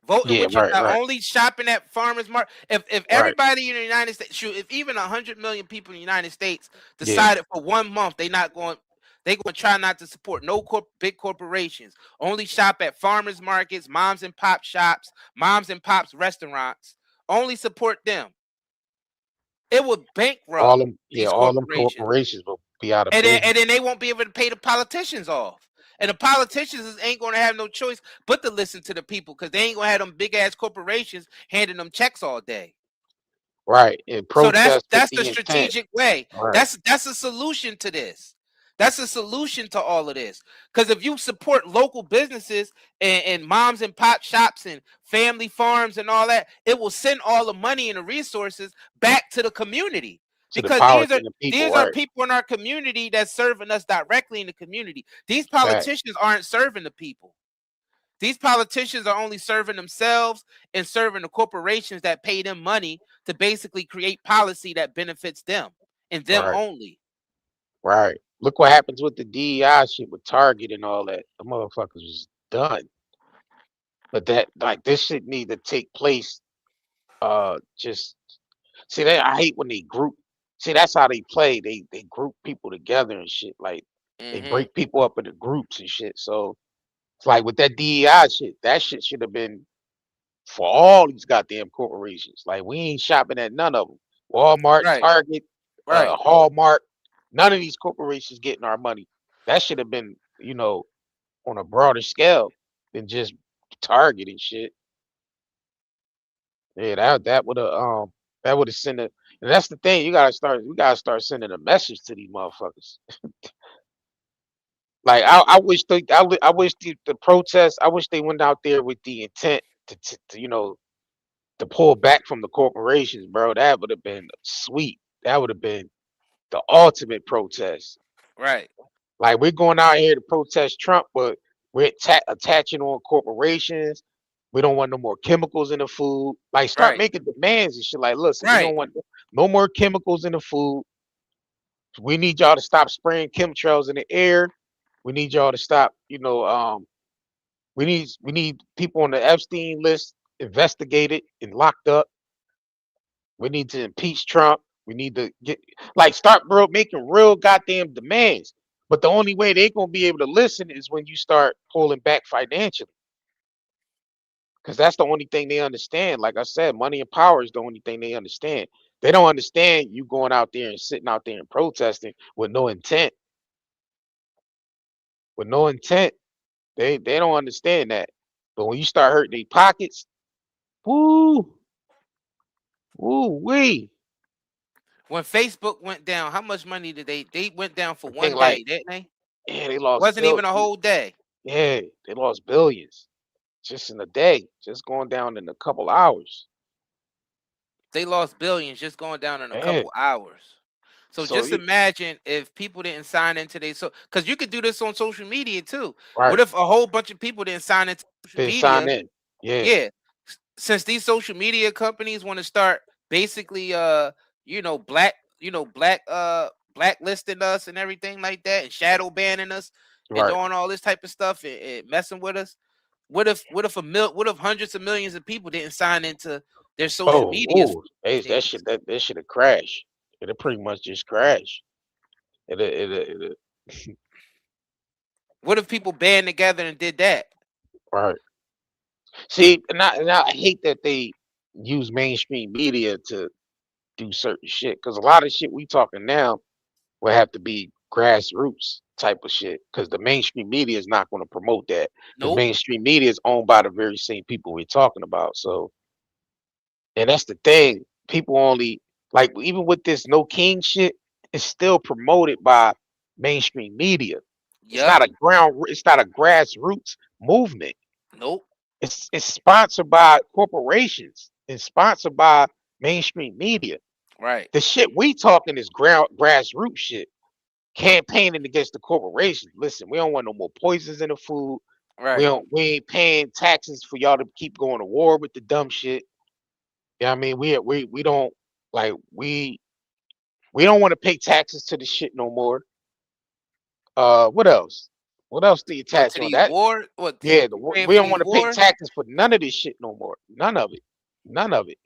Voting Yeah, with your right. only shopping at farmers market. If Right. everybody in the United States, shoot, if even 100 million people in the United States Yeah. decided for 1 month they going to try not to support no big corporations, only shop at farmers markets, moms and pop shops, moms and pops restaurants, only support them. It would bankrupt All them these corporations will be out of and business. then they won't be able to pay the politicians off. And the politicians ain't going to have no choice but to listen to the people because they ain't going to have them big ass corporations handing them checks all day. Right. And So protest with that's the the intent. strategic way. Right. That's a solution to this. That's a solution to all of this. Because if you support local businesses and moms and pop shops and family farms and all that, it will send all the money and the resources back to the community. To the Because power to the people, these are right. people in our community that's serving us directly in the community. These Fact. politicians aren't serving the people. These politicians are only serving themselves and serving the corporations that pay them money to basically create policy that benefits them and them Right. only. Right. Look what happens with the DEI shit with Target and all that. The motherfuckers was done. But that like this shit need to take place. Just see that I hate when they group. See that's how they play. They group people together and shit. Like they break people up into groups and shit. So it's like with that DEI shit, that shit should have been for all these goddamn corporations. Like we ain't shopping at none of them. Walmart, Right. Target, Right. Hallmark. None of these corporations getting our money. That should have been, on a broader scale than just Target and shit. Yeah, that would have sent it. And that's the thing. We gotta start sending a message to these motherfuckers. Like I wish the protests. I wish they went out there with the intent to pull back from the corporations, bro. That would have been sweet. That would have been the ultimate protest. Right. Like we're going out here to protest Trump, but we're attaching on corporations. We don't want no more chemicals in the food. Like start Right. making demands and shit. Like, listen, we Right. don't want no more chemicals in the food. We need y'all to stop spraying chemtrails in the air. We need y'all to stop, we need people on the Epstein list investigated and locked up. We need to impeach Trump. We need to start bro making real goddamn demands. But the only way they gonna be able to listen is when you start pulling back financially. Because that's the only thing they understand. Like I said, money and power is the only thing they understand. They don't understand you going out there and sitting out there and protesting with no intent. With no intent. They don't understand that. But when you start hurting their pockets, woo, wee. When Facebook went down, how much money did they went down for I think 1 like day, didn't they? yeah, they lost Wasn't even a whole day. Yeah, they lost billions just in a day, just going down in a couple hours. They lost billions just going down in a Yeah. couple hours. So just you- imagine if people didn't sign into because you could do this on social media too. Right. What if a whole bunch of people didn't sign into social They media? sign in. Yeah. Yeah. Since these social media companies want to start basically blacklisting us and everything like that and shadow banning us and Right. doing all this type of stuff and messing with us. What if hundreds of millions of people didn't sign into their social media? That should have crashed. It'll pretty much just crash. It What if people band together and did that? right. See, and I hate that they use mainstream media to do certain shit because a lot of shit we talking now will have to be grassroots type of shit because the mainstream media is not going to promote that. The Nope. mainstream media is owned by the very same people we're talking about. So, and that's the thing. People only like even with this no king shit, it's still promoted by mainstream media. It's Yep. not it's not a grassroots movement. Nope. It's sponsored by corporations. It's sponsored by mainstream media. Right. The shit we talking is grassroots shit. Campaigning against the corporations. Listen, we don't want no more poisons in the food. Right. We ain't paying taxes for y'all to keep going to war with the dumb shit. Yeah, I mean we don't like we don't want to pay taxes to the shit no more. What else? What else do you What tax to on these that? war? What Yeah, paying we for don't these want to pay wars? taxes for none of this shit no more. None of it. None of it.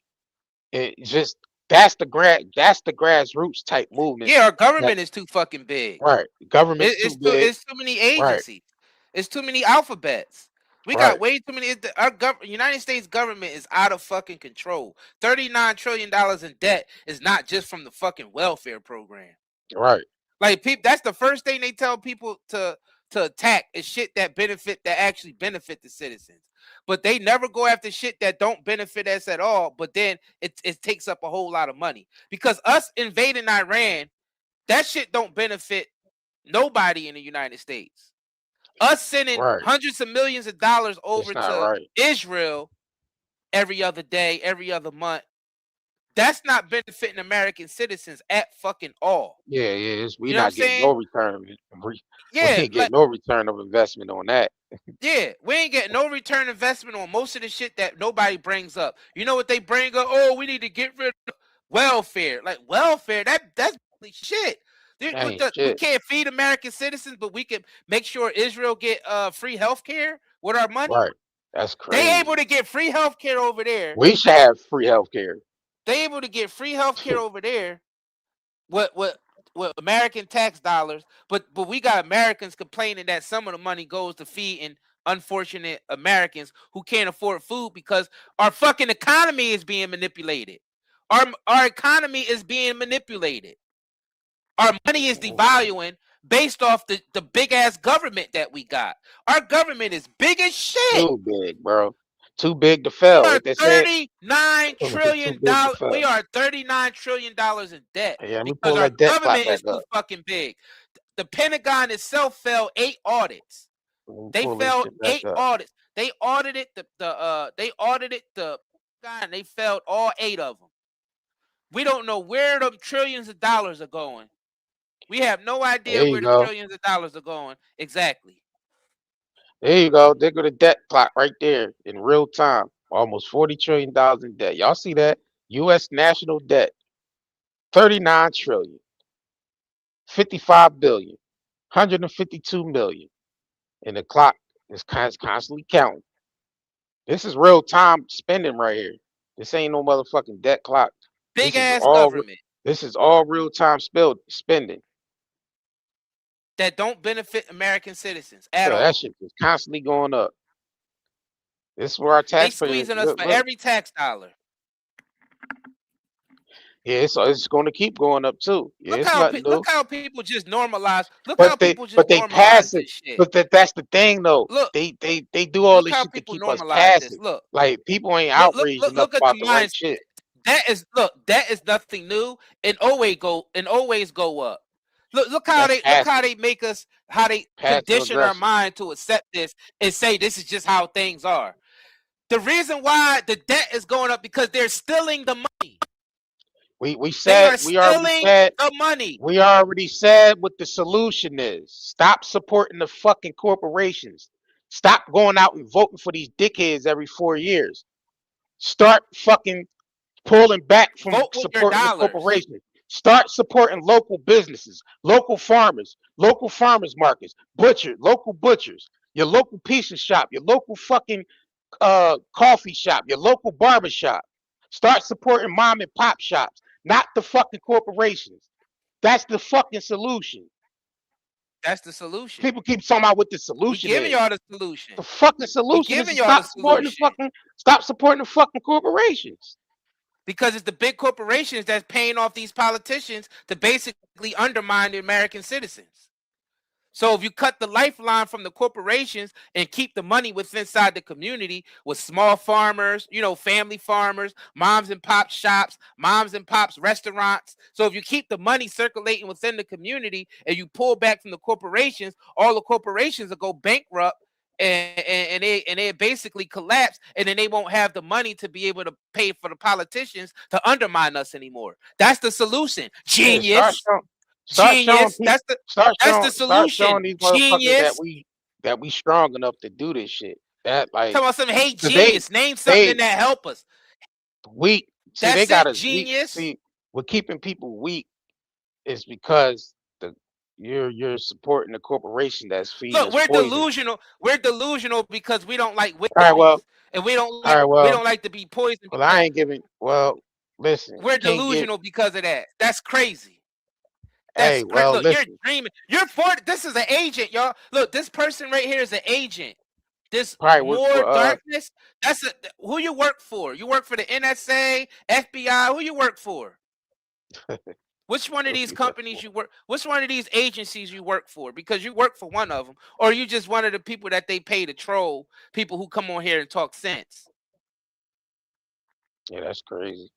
It's just that's the grassroots type movement. Yeah, our That government is too fucking big. right. Government's too big. It's too many Right. agencies. It's too many alphabets. We got Right. way too many. United States government is out of fucking control. $39 trillion in debt is not just from the fucking welfare program. Right. Like that's the first thing they tell people to attack is shit that actually benefit the citizens. But they never go after shit that don't benefit us at all. But then it takes up a whole lot of money. Because us invading Iran, that shit don't benefit nobody in the United States. Us sending Right. hundreds of millions of dollars over It's not to right. Israel every other day, every other month, that's not benefiting American citizens at fucking all. Yeah, yeah. We You know what I'm not getting saying? no return. We Yeah, ain't like getting no return of investment on that. yeah, we ain't getting no return investment on most of the shit that nobody brings up. You know what they bring up? Oh, we need to get rid of welfare. Like welfare, that's shit. That ain't We shit. can't feed American citizens, but we can make sure Israel get free health care with our money. Right. That's They crazy. able to get free health care over there. We should have free healthcare. They able to get free health care over there with American tax dollars, but we got Americans complaining that some of the money goes to feeding unfortunate Americans who can't afford food because our fucking economy is being manipulated. Our economy is being manipulated. Our money is devaluing based off the big ass government that we got. Our government is big as shit. Too big, bro. Too big to We fail. are What they said? $39 Too trillion. big to We fail. are $39 trillion in debt Yeah, let me because pull our that debt clock government back is too up. fucking big. The Pentagon itself failed 8 audits. Let me They pull this failed shit back 8 up. audits. They audited the Pentagon and they failed all 8 of them. We don't know where the trillions of dollars are going. We have no idea There you where the go. trillions of dollars are going exactly. There you go. There go the debt clock right there in real time. Almost $40 trillion in debt. Y'all see that? U.S. national debt. 39 trillion. 55 billion. 152 million. And the clock is constantly counting. This is real time spending right here. This ain't no motherfucking debt clock. Big ass government This is all real time spending. that don't benefit American citizens at So all. that shit is constantly going up. This is where our They taxpayers squeezing us for look. every tax dollar. Yeah, so it's going to keep going up too. Yeah, it's nothing new. Look how people just normalize. Look But how people just they normalize pass it. this shit. But that's the thing though. Look, They do all look this how shit to people keep us normalize this. passive. Look, Like people ain't outraged enough look at the about the right mindset. shit. That is nothing new and always go up. Look how they make us, how they condition our mind to accept this and say this is just how things are. The reason why the debt is going up because they're stealing the money. We already said the money. We already said what the solution is. Stop supporting the fucking corporations. Stop going out and voting for these dickheads every 4 years. Start fucking pulling back from supporting the corporations. Start supporting local businesses, local farmers markets, local butchers, your local pizza shop, your local fucking coffee shop, your local barber shop. Start supporting mom and pop shops, not the fucking corporations. That's the fucking solution. That's the solution. People keep talking about what the We solution giving is. y'all the solution. The fucking We solution is giving to y'all the stop supporting the fucking corporations. because it's the big corporations that's paying off these politicians to basically undermine the American citizens. So if you cut the lifeline from the corporations and keep the money within inside the community with small farmers, you know, family farmers, moms and pop shops, moms and pops restaurants. So if you keep the money circulating within the community and you pull back from the corporations, all the corporations will go bankrupt and they basically collapse, and then they won't have the money to be able to pay for the politicians to undermine us anymore. That's the solution. Yeah, Genius. start showing Genius. people, That's the start solution. showing these motherfuckers Genius. that we strong enough to do this shit. That like Talking about some hate 'cause genius. Name something that help us. weak. See, they That's got it, us weak. genius. See, what keeping people weak is because you're supporting the corporation that's feeding Look, us we're poison. delusional. We're delusional because we don't like All right, well, witness, and we don't like to be poisoned. Well, I ain't giving. Well, listen, We're you can't get. delusional because of that. That's crazy. Hey, well, Look, you're listen. dreaming. You're for this is an agent, y'all. Look, this person right here is an agent. This Probably work more for, darkness. That's who you work for. You work for the NSA, FBI. Who you work for? Which one of these companies you work? Which one of these agencies you work for? Because you work for one of them, or you just one of the people that they pay to troll people who come on here and talk sense. Yeah, that's crazy.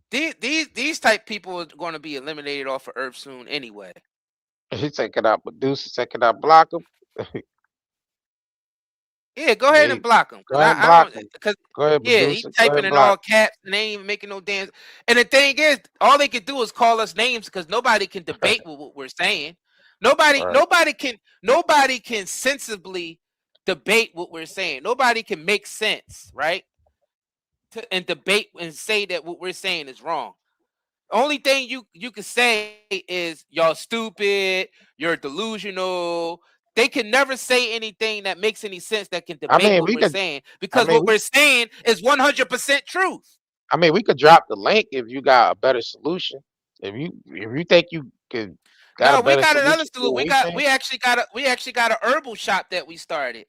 These type people are going to be eliminated off of Earth soon anyway. He taking out producers, taking out block them. Yeah, go ahead and block them. Go ahead and block them. Go ahead, Yeah, producer. he typing in all caps and they ain't even making no damn. And the thing is, all they can do is call us names because nobody can debate with what we're saying. Nobody can sensibly debate what we're saying. Nobody can make sense, right? And debate and say that what we're saying is wrong. Only thing you can say is y'all stupid, you're delusional. They can never say anything that makes any sense that can debate what we're saying, because what we're saying is 100% truth. I mean, we could drop the link if you got a better solution. If you think you could got a better we got solution. another solution. We actually got a herbal shop that we started.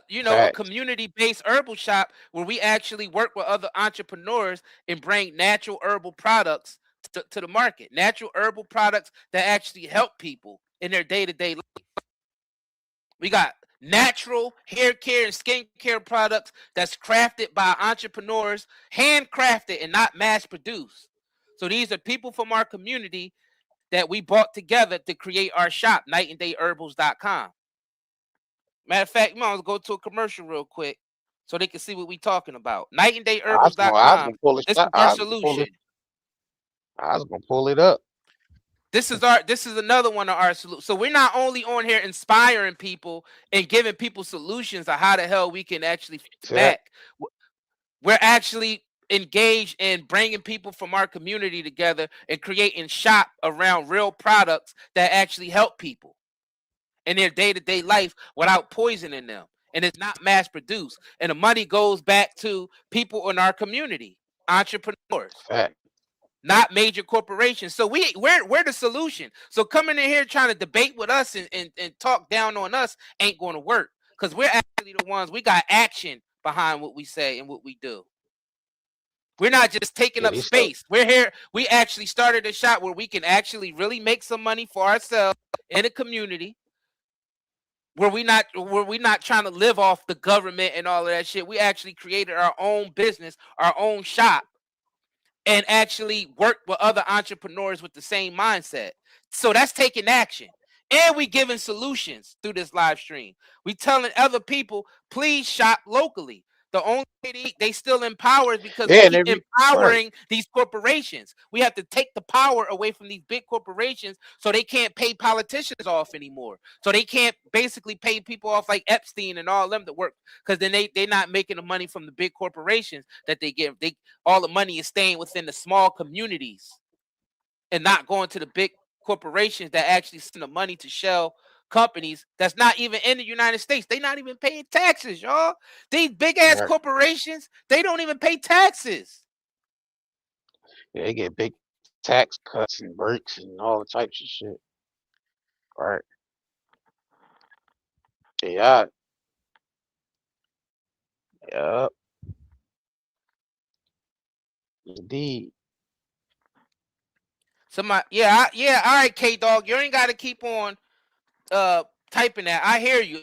You know, a community-based herbal shop where we actually work with other entrepreneurs and bring natural herbal products to the market. Natural herbal products that actually help people in their day-to-day life. We got natural hair care and skin care products that's crafted by entrepreneurs, handcrafted and not mass produced. So these are people from our community that we brought together to create our shop, nightandayherbals.com. Matter of fact, let's go to a commercial real quick so they can see what we're talking about. Nightandayherbals.com. This is our solution. I was gonna pull it up. This is another one of our solutions. So we're not only on here inspiring people and giving people solutions on how the hell we can actually back. We're actually engaged in bringing people from our community together and creating shop around real products that actually help people in their day-to-day life without poisoning them. And it's not mass produced. And the money goes back to people in our community, entrepreneurs. Not major corporations. So we're the solution. So coming in here trying to debate with us and talk down on us ain't going to work, because we're actually the ones, we got action behind what we say and what we do. We're not just taking up space. We're here. We actually started a shop where we can actually really make some money for ourselves in a community where we're not trying to live off the government and all of that shit. We actually created our own business, our own shop, and actually work with other entrepreneurs with the same mindset. So that's taking action. And we giving solutions through this live stream. We telling other people, please shop locally. The only way they still empower is because we keep empowering these corporations. We have to take the power away from these big corporations so they can't pay politicians off anymore. So they can't basically pay people off like Epstein and all them that work, because then they're not making the money from the big corporations that they give. All the money is staying within the small communities and not going to the big corporations that actually send the money to shell companies that's not even in the United States. They not even paying taxes, y'all. These big ass corporations, they don't even pay taxes. Yeah, they get big tax cuts and breaks and all the types of shit. Right. Yeah. Yeah. Indeed. Somebody, yeah, all right, K Dog, you ain't got to keep on typing that. I hear you,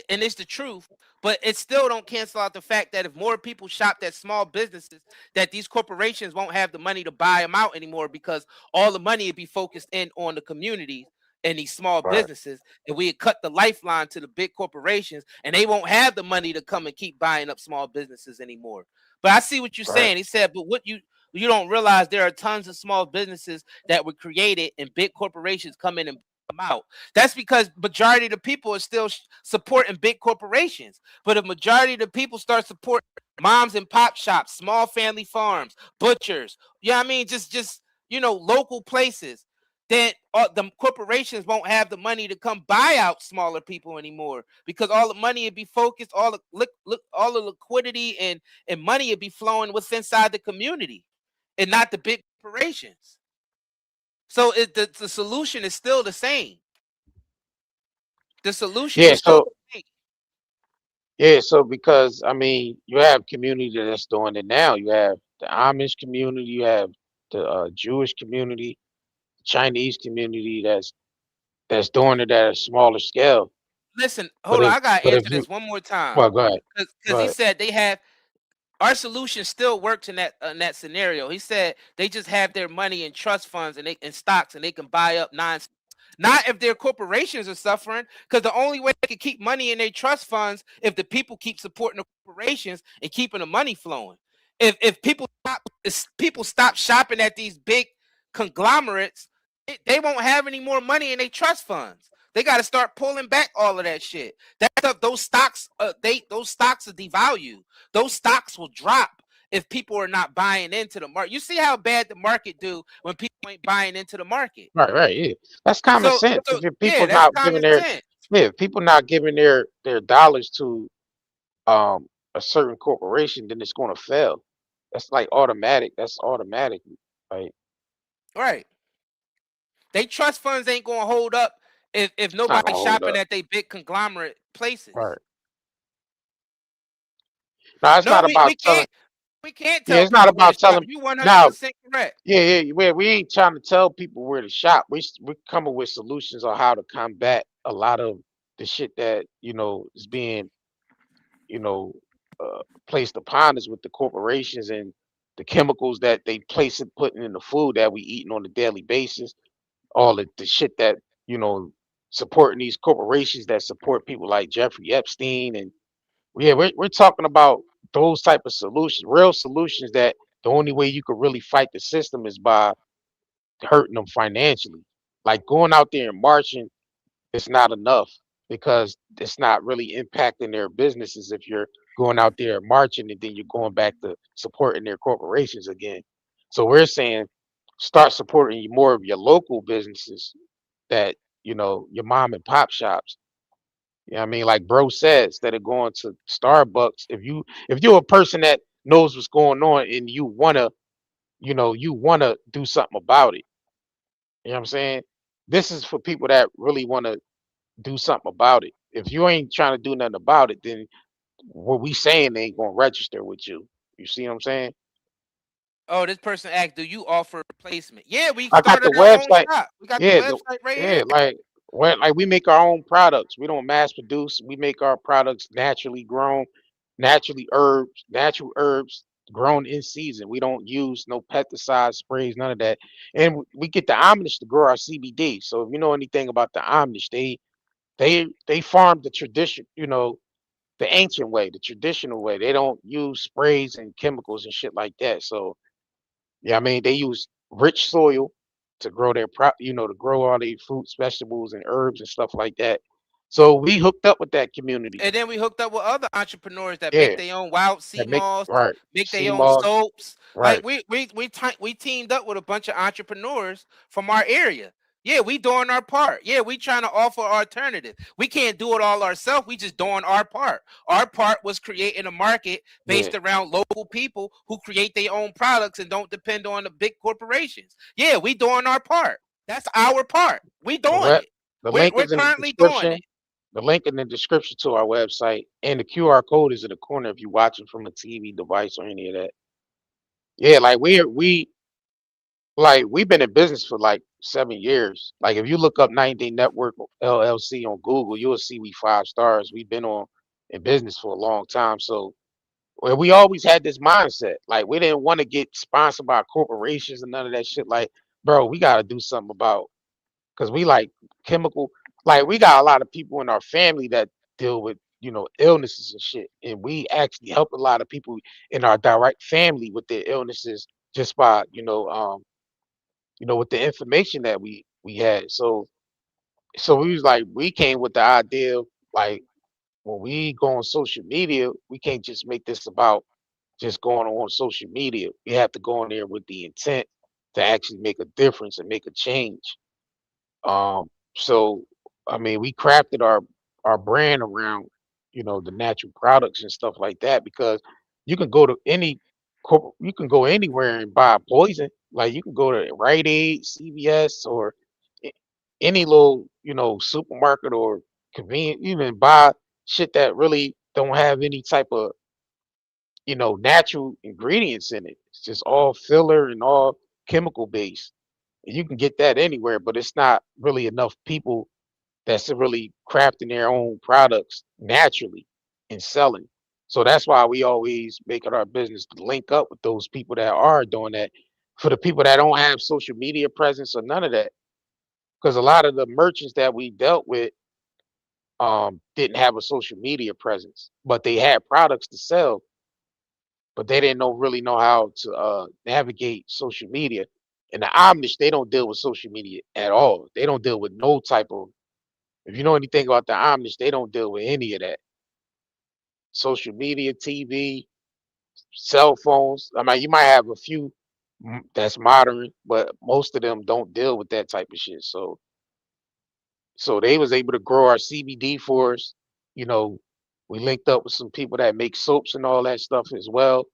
and it's the truth, but it still don't cancel out the fact that if more people shopped at small businesses, that these corporations won't have the money to buy them out anymore, because all the money would be focused in on the communities and these small Right. businesses, and we had cut the lifeline to the big corporations, and they won't have the money to come and keep buying up small businesses anymore. But I see what you're Right. saying. He said, but what you don't realize, there are tons of small businesses that were created and big corporations come in and them out. That's because majority of the people are still supporting big corporations. But if majority of the people start supporting moms and pop shops, small family farms, butchers, you know what I mean? Just local places, then the corporations won't have the money to come buy out smaller people anymore, because all the money would be focused, all the liquidity and money would be flowing what's inside the community and not the big corporations. So the solution is still the same. The solution Yeah. is still So the same. yeah. So because I mean, you have community that's doing it now. You have the Amish community. You have the Jewish community, Chinese community that's doing it at a smaller scale. Listen, But hold on. I gotta if answer you this one more time, well, go ahead. Go because he ahead. said they have our solution still works in that scenario. He said they just have their money in trust funds and in stocks, and they can buy up not if their corporations are suffering, because the only way they can keep money in their trust funds if the people keep supporting the corporations and keeping the money flowing. If people stop shopping at these big conglomerates, they won't have any more money in their trust funds. They got to start pulling back all of that shit. That stuff, those stocks are devalued. Those stocks will drop if people are not buying into the market. You see how bad the market do when people ain't buying into the market. Right. Right. Yeah. That's common So sense. so If yeah, people that's not giving common their sense. yeah, if people not giving their dollars to um a certain corporation, then it's going to fail. That's like automatic. That's automatic. Right. Right. They trust funds ain't gonna hold up if It's not nobody's gonna hold shopping up. at they big conglomerate places. Right. No, it's No, not about telling. we can't Yeah, tell it's not people where to about shop. telling. You Now, 100% correct. yeah, we ain't trying to tell people where to shop. We're coming with solutions on how to combat a lot of the shit that is being you know placed upon us with the corporations and the chemicals that they putting in the food that we eating on a daily basis. All the shit that you know supporting these corporations that support people like Jeffrey Epstein. And yeah, we're talking about those type of solutions, real solutions, that the only way you could really fight the system is by hurting them financially. Like going out there and marching, it's not enough, because it's not really impacting their businesses if you're going out there marching and then you're going back to supporting their corporations again. So we're saying start supporting more of your local businesses, that your mom and pop shops. You know what I mean? Like bro said, instead of going to Starbucks, if you're a person that knows what's going on and you wanna do something about it. You know what I'm saying? This is for people that really want to do something about it. If you ain't trying to do nothing about it, then what we saying ain't gonna register with you. You see what I'm saying? Oh, this person asked, do you offer replacement? Yeah, we I got the started our own website. shop. We got the Yeah, website right yeah, here. like we make our own products. We don't mass produce. We make our products naturally grown, natural herbs grown in season. We don't use no pesticides, sprays, none of that. And we get the Amish to grow our CBD. So if you know anything about the Amish, they farm the tradition, the ancient way, the traditional way. They don't use sprays and chemicals and shit like that. So yeah, I mean they use rich soil to grow to grow all their fruits, vegetables, and herbs and stuff like that. So we hooked up with that community. And then we hooked up with other entrepreneurs that make Yeah, their own wild sea that make moss, right. make Sea their own moss, soaps. Like right. we teamed up with a bunch of entrepreneurs from our area. Yeah, we doing our part. Yeah, we trying to offer alternative. We can't do it all ourselves. We just doing our part. Our part was creating a market based around local people who create their own products and don't depend on the big corporations. Yeah, we doing our part. That's our part. We doing it. The We're link is in the currently doing description. it. The link in the description to our website, and the QR code is in the corner if you're watching from a TV device or any of that. Yeah, like we've been in business for like 7 years. Like if you look up 90 Network LLC on Google, you'll see we 5 stars. We've been on in business for a long time. So well, we always had this mindset. Like we didn't want to get sponsored by corporations and none of that shit. Like, bro, we gotta do something about because we like chemical. Like we got a lot of people in our family that deal with illnesses and shit, and we actually help a lot of people in our direct family with their illnesses just by with the information that we had. So we was like we came with the idea of, like when we go on social media, we can't just make this about just going on social media. We have to go in there with the intent to actually make a difference and make a change. So I mean, we crafted our brand around, the natural products and stuff like that because you can go to you can go anywhere and buy poison. Like you can go to Rite Aid, CVS, or a- any little, supermarket or convenient, even buy shit that really don't have any type of, natural ingredients in it. It's just all filler and all chemical based. You can get that anywhere, but it's not really enough people that's really crafting their own products naturally and selling. So that's why we always make it our business to link up with those people that are doing that. For the people that don't have social media presence or none of that, because a lot of the merchants that we dealt with didn't have a social media presence, but they had products to sell, but they didn't really know how to navigate social media. And the Amish, they don't deal with social media at all. They don't deal with no type of. If you know anything about the Amish, they don't deal with any of that. Social media, TV, cell phones. I mean, you might have a few that's modern, but most of them don't deal with that type of shit. So they was able to grow our CBD for us. You know, we linked up with some people that make soaps and all that stuff as well.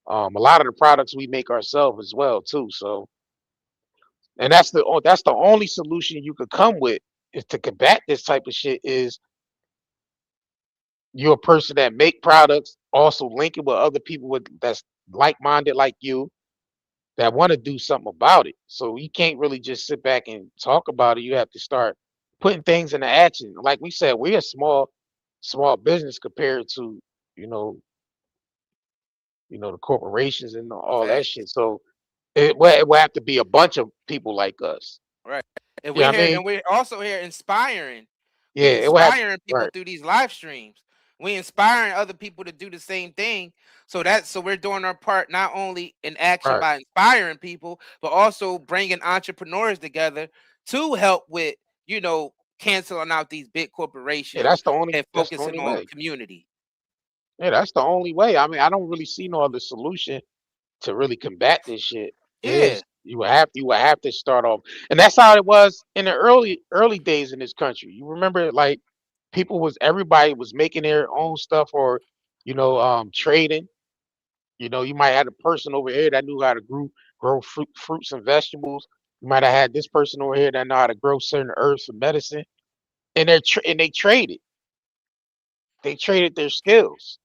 A lot of the products we make ourselves as well too. So, and that's the only solution you could come with is to combat this type of shit is you're a person that make products, also linking with other people that's like-minded like you that want to do something about it. So you can't really just sit back and talk about it. You have to start putting things into action. Like we said, we're a small business compared to, you know, the corporations and all that Facts. shit. So it will have to be a bunch of people like us. Right. And Yeah, we're I here, mean, and we're also here inspiring. yeah, We it will have inspiring people right. through these live streams. We inspiring other people to do the same thing. So we're doing our part not only in action Right. by inspiring people, but also bringing entrepreneurs together to help with, canceling out these big Yeah, corporations and that's the focusing only on way. community. Yeah, that's the only way. I mean, I don't really see no other solution to really combat this shit. Yeah. Is you would have to start off, and that's how it was in the early days in this country. You remember, like everybody was making their own stuff or trading. You might have a person over here that knew how to grow fruits and vegetables. You might have had this person over here that know how to grow certain herbs for medicine, and they traded. They traded their skills.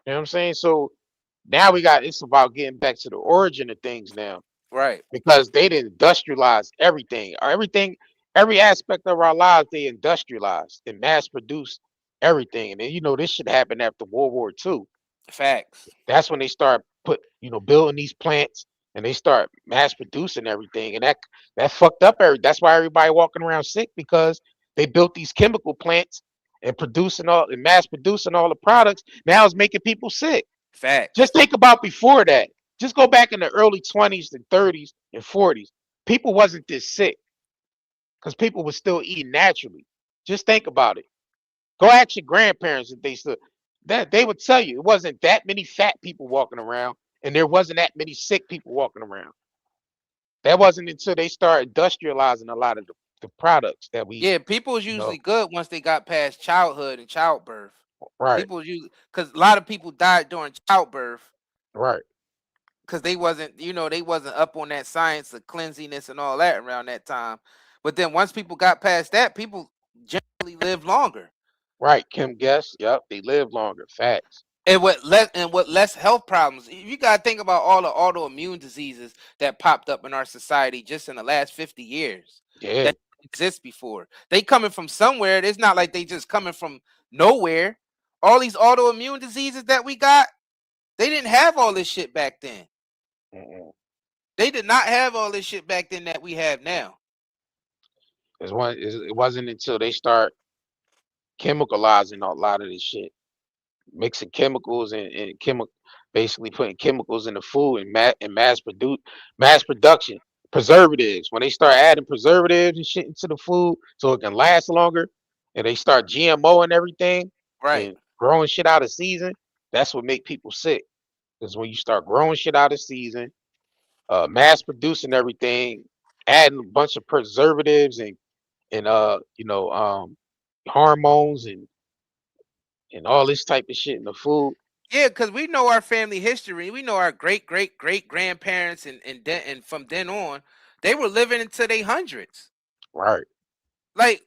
You know what I'm saying? So now it's about getting back to the origin of things now Right. because they didn't industrialize everything. Every aspect of our lives, they industrialized and mass produced everything. And then, this should happen after World War II. Facts. That's when they start building these plants and they start mass producing everything. And that fucked up that's why everybody walking around sick because they built these chemical plants and mass producing all the products. Now it's making people sick. Facts. Just think about before that. Just go back in the early 20s and 30s and 40s. People wasn't this sick because people were still eating naturally. Just think about it. Go ask your grandparents if they still that they would tell you it wasn't that many fat people walking around and there wasn't that many sick people walking around. That wasn't until they started industrializing a lot of the products that we, Yeah, people was you usually know, good once they got past childhood and childbirth. right, People was usually because a lot of people died during childbirth right, because they wasn't, they wasn't up on that science of cleanliness and all that around that time. But then once people got past that, people generally lived longer. right. Kim Guess, yep, they live longer. Facts. And what less health problems. You gotta think about all the autoimmune diseases that popped up in our society just in the last 50 years Yeah, that didn't exist before. They coming from somewhere. It's not like they just coming from nowhere. All these autoimmune diseases that we got, they didn't have all this shit back then. mm-mm. They did not have all this shit back then that we have now. It wasn't until they start chemicalizing a lot of this shit, mixing chemicals and basically putting chemicals in the food and mass production preservatives. When they start adding preservatives and shit into the food so it can last longer, and they start GMO and everything Right. and growing shit out of season, that's what make people sick. Is when you start growing shit out of season, mass producing everything, adding a bunch of preservatives and hormones and all this type of shit in the food. Yeah, because we know our family history. We know our great great great grandparents and from then on, they were living into their hundreds. Right. Like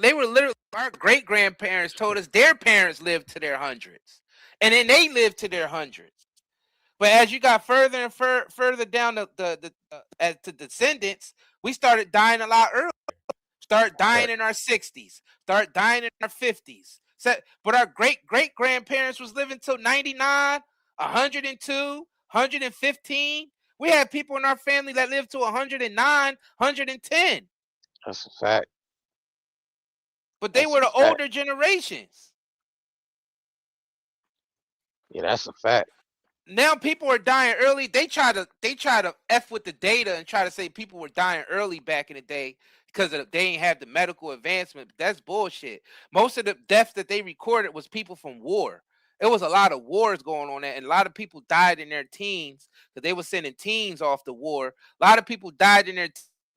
they were literally our great grandparents told us their parents lived to their hundreds, and then they lived to their hundreds. But as you got further and further down as to descendants, we started dying a lot earlier. Start dying Right. in our 60s. Start dying in our 50s. But our great great grandparents was living till 99, 102, 115. We had people in our family that lived to 109, 110. That's a fact. But they That's were a the fact. older generations. Yeah, that's a fact. Now people are dying early. They try to f with the data and try to say people were dying early back in the day because they ain't have the medical advancement. That's bullshit. Most of the deaths that they recorded was people from war. It was a lot of wars going on there, and a lot of people died in their teens because they were sending teens off the war. A lot of people died in their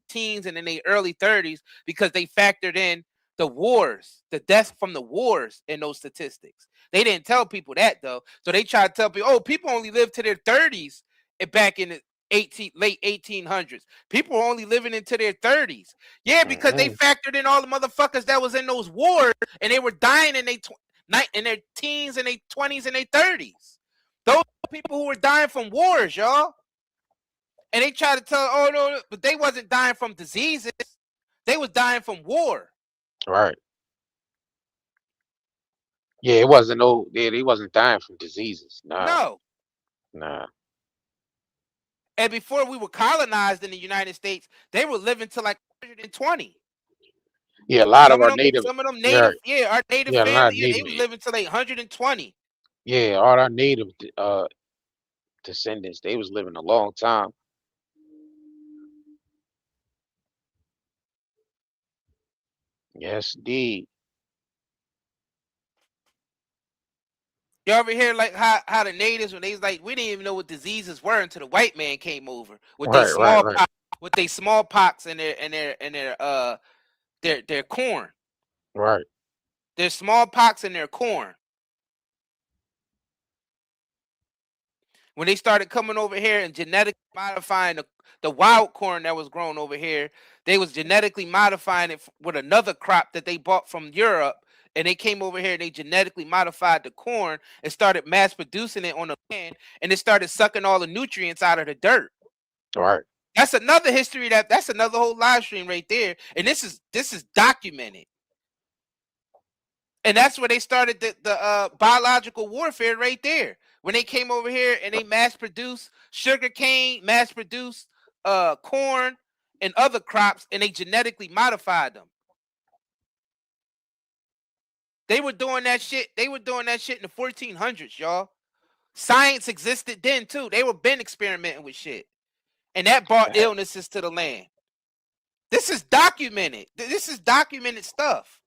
teens and in their early 30s because they factored in the wars, the deaths from the wars in those statistics. They didn't tell people that though. So they tried to tell people, oh, people only lived to their 30s back in the late 1800s. People were only living into their 30s. Yeah, because they factored in all the motherfuckers that was in those wars and they were dying in their teens and their 20s and their 30s. Those people who were dying from wars, y'all. And they tried to tell, oh no, but they wasn't dying from diseases. They was dying from war. Right. Yeah, it wasn't no. Yeah, they wasn't dying from diseases. Nah, No. nah. And before we were colonized in the United States, they were living to like 120. Yeah, a lot of our native. Some of them Yeah, native, our native yeah, a lot family, of they native. was living to like 120. Yeah, all our native descendants, they was living a long time. Yes, indeed. You ever hear like how the natives when they was like we didn't even know what diseases were until the white man came over with Right, right, right, their smallpox and their corn. right, Their smallpox and their corn. When they started coming over here and genetically modifying the wild corn that was grown over here, they was genetically modifying it with another crop that they bought from Europe, and they came over here and they genetically modified the corn and started mass producing it on the land, and it started sucking all the nutrients out of the dirt. right. That's another history that's another whole live stream right there, and this is documented. And that's where they started the biological warfare right there. When they came over here and they mass produced sugar cane, mass produced corn and other crops, and they genetically modified them. They were doing that shit. They were doing that shit in the 1400s, y'all. Science existed then too. They were been experimenting with shit, and that brought illnesses to the land. This is documented. This is documented stuff.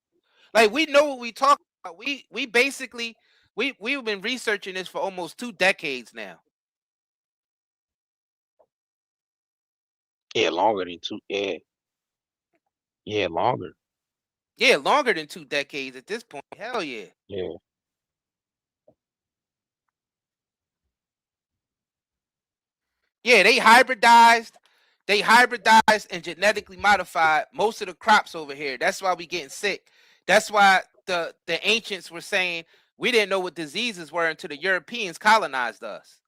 Like we know what we talk about. We basically we've been researching this for almost 2 decades now. Yeah, longer than two. Yeah, yeah, longer. Yeah, longer than 2 decades at this point. Hell yeah. Yeah, Yeah, they hybridized and genetically modified most of the crops over here. That's why we getting sick. That's why the ancients were saying we didn't know what diseases were until the Europeans colonized us.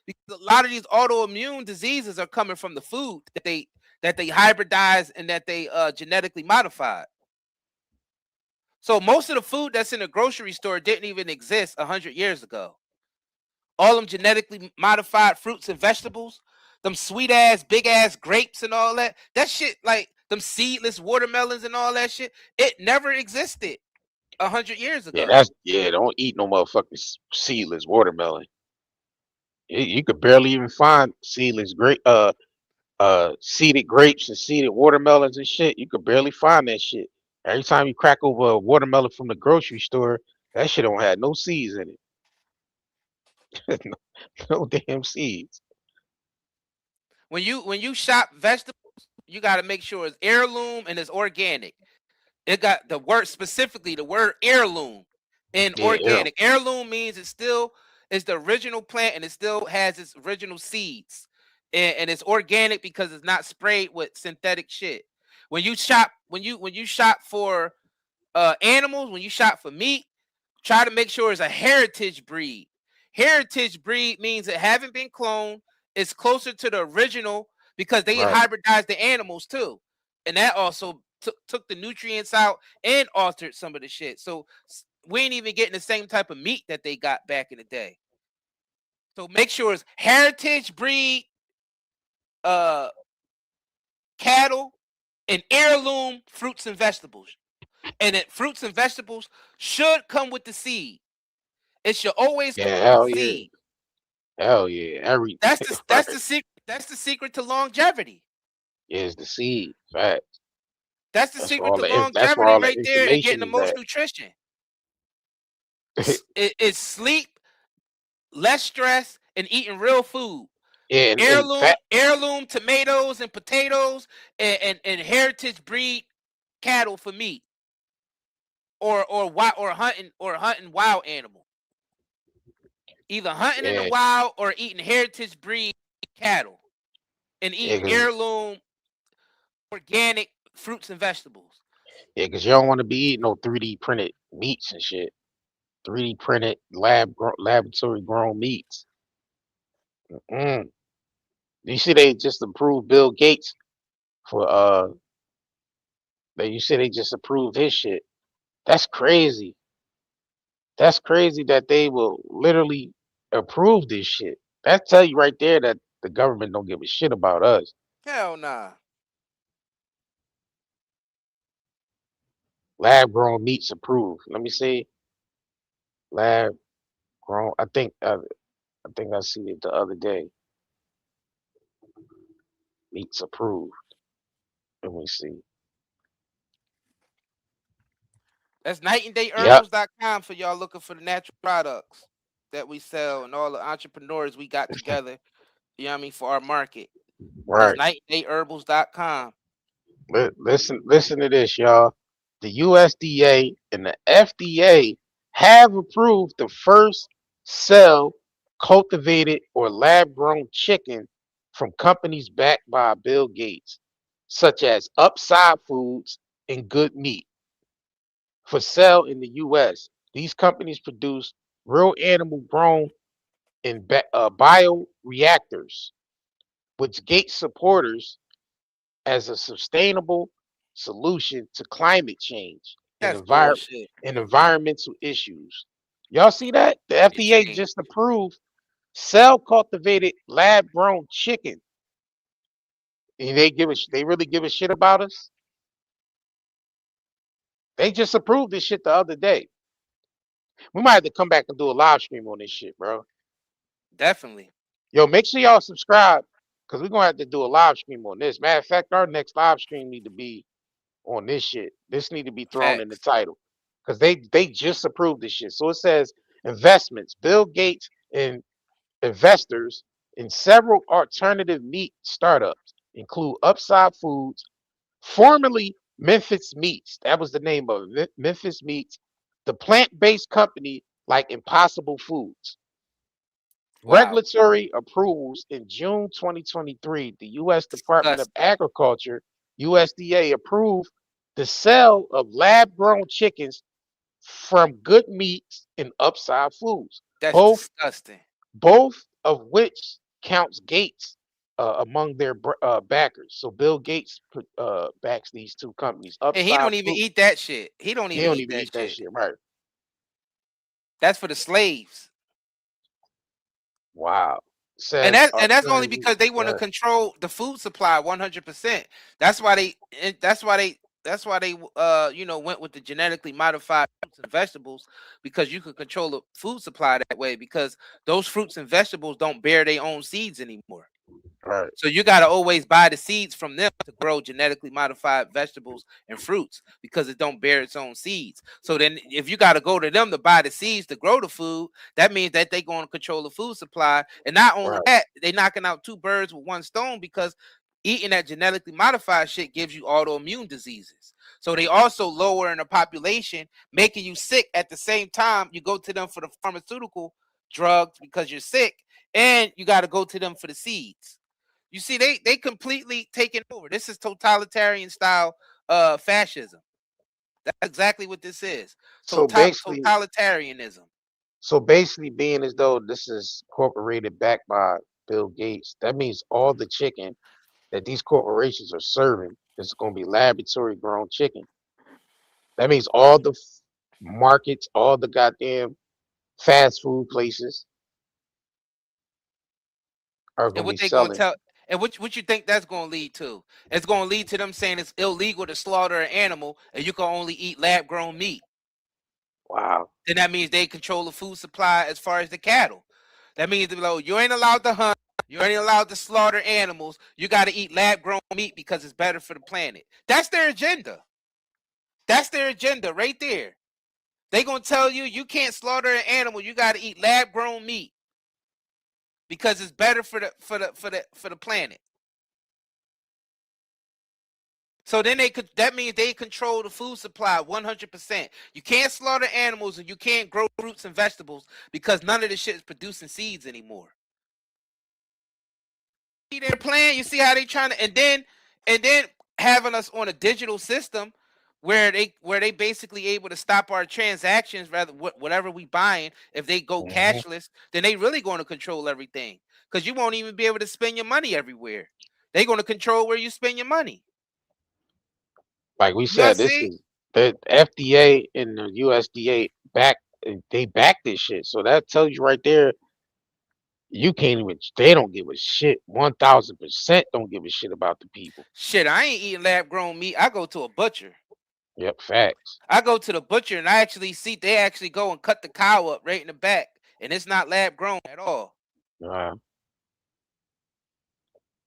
Because a lot of these autoimmune diseases are coming from the food that they hybridized and that they genetically modified. So most of the food that's in the grocery store didn't even exist 100 years ago. All them genetically modified fruits and vegetables, them sweet ass, big ass grapes and all that. That shit, like them seedless watermelons and all that shit, it never existed 100 years yeah, ago. don't eat no motherfucking seedless watermelon. You could barely even find seedless seeded grapes and seeded watermelons and shit. You could barely find that shit. Every time you crack over a watermelon from the grocery store, that shit don't have no seeds in it. No damn seeds. When you shop vegetables, you got to make sure it's heirloom and it's organic. It got the word specifically, the word heirloom and Yeah, organic. Heirloom means it still is the original plant and it still has its original seeds. And it's organic because it's not sprayed with synthetic shit. When you shop for animals, when you shop for meat, try to make sure it's a heritage breed. Heritage breed means it haven't been cloned. It's closer to the original because they right. hybridized the animals too, and that also took the nutrients out and altered some of the shit. So we ain't even getting the same type of meat that they got back in the day. So make sure it's heritage breed cattle and heirloom fruits and vegetables. And that fruits and vegetables should come with the seed. It should always come Yeah, with hell the yeah. seed. Hell yeah. Everything. That's the secret. That's the secret to longevity. Is the seed. Fact. That's the That's where secret all to that's where longevity all the right there and getting information the is most at. nutrition. It's sleep, less stress, and eating real food. Yeah, and Heirloom tomatoes and potatoes and heritage breed cattle for meat. Or hunting wild animal. Either hunting in the yeah, wild or eating heritage breed cattle and yeah, eating heirloom organic fruits and vegetables. cause you don't want to be eating no 3D printed meats and shit. 3D printed laboratory grown meats. Mm. You see, they just approved Bill Gates for you see they just approved his shit. That's crazy. That's crazy that they will literally approve this shit. That tell you right there that the government don't give a shit about us. Hell nah. Lab grown meats approved. Let me see. Lab grown. I think I seen it the other day. Meats approved. Let me see. That's Yep. nightanddayherbals.com for y'all looking for the natural products that we sell and all the entrepreneurs we got together, you know what I mean, for our market. That's Right. nightanddayherbals.com. Listen to this, y'all. The USDA and the FDA have approved the first cell cultivated or lab grown chicken from companies backed by Bill Gates, such as Upside Foods and Good Meat, for sale in the US. These companies produce real animal grown in bioreactors, which Gates supporters as a sustainable solution to climate change and That's bullshit. environmental issues. Y'all see that? The It FDA ain't. just approved cell cultivated lab grown chicken. And they really give a shit about us? They just approved this shit the other day. We might have to come back and do a live stream on this shit, bro. Definitely. Yo, make sure y'all subscribe because we're gonna have to do a live stream on this. Matter of fact, our next live stream need to be on this shit. This need to be thrown in the Facts. title because they just approved this shit. So it says investments. Bill Gates and investors in several alternative meat startups. include Upside Foods, formerly Memphis Meats. That was the name of it, Memphis Meats, the plant-based company like Impossible Foods. Wow. Regulatory approvals in June 2023, the U.S. Department of Agriculture, USDA, approved the sale of lab-grown chickens from Good Meats and Upside Foods. That's disgusting. Both of which counts Gates among their backers. So Bill Gates backs these two companies. And he Upside don't even Food, eat that shit. He don't he even don't eat even that eat that shit. shit, right? That's for the slaves. Wow. And Says that's only because they want to control the food supply 100%. That's why they you know, went with the genetically modified fruits and vegetables, because you can control the food supply that way, because those fruits and vegetables don't bear their own seeds anymore. Right. So you got to always buy the seeds from them to grow genetically modified vegetables and fruits, because it don't bear its own seeds. So then if you got to go to them to buy the seeds to grow the food, that means that they're going to control the food supply. And not only that, they're knocking out two birds with one stone, because eating that genetically modified shit gives you autoimmune diseases. So they also lowering the population, making you sick at the same time. You go to them for the pharmaceutical drugs because you're sick, and you got to go to them for the seeds. You see, they completely taken over. This is totalitarian style fascism. That's exactly what this is. So basically, Totalitarianism. So basically, being as though this is incorporated back by Bill Gates, that means all the chicken that these corporations are serving is going to be laboratory grown chicken. That means all the markets, all the goddamn fast food places are And going to what be they gonna selling. tell? And what you think that's gonna lead to? It's gonna lead to them saying it's illegal to slaughter an animal, and you can only eat lab grown meat. Wow. Then that means they control the food supply as far as the cattle. That means you ain't allowed to hunt. You ain't allowed to slaughter animals. You got to eat lab grown meat because it's better for the planet. That's their agenda. That's their agenda right there. They gonna tell you you can't slaughter an animal. You got to eat lab grown meat because it's better for the planet. So then that means they control the food supply 100%. You can't slaughter animals and you can't grow fruits and vegetables because none of this shit is producing seeds anymore. See their plan? You see how they trying to, and then having us on a digital system where they basically able to stop our transactions, rather whatever we buying. If they go cashless, then they really going to control everything, because you won't even be able to spend your money everywhere. They're going to control where you spend your money. Like we said, this is the FDA and the USDA they back this shit. So that tells you right there, you can't even, they don't give a shit. 1000% don't give a shit about the people. Shit, I ain't eating lab grown meat. I go to a butcher. Yep, facts. I go to the butcher and I actually see they actually go and cut the cow up right in the back, and it's not lab grown at all.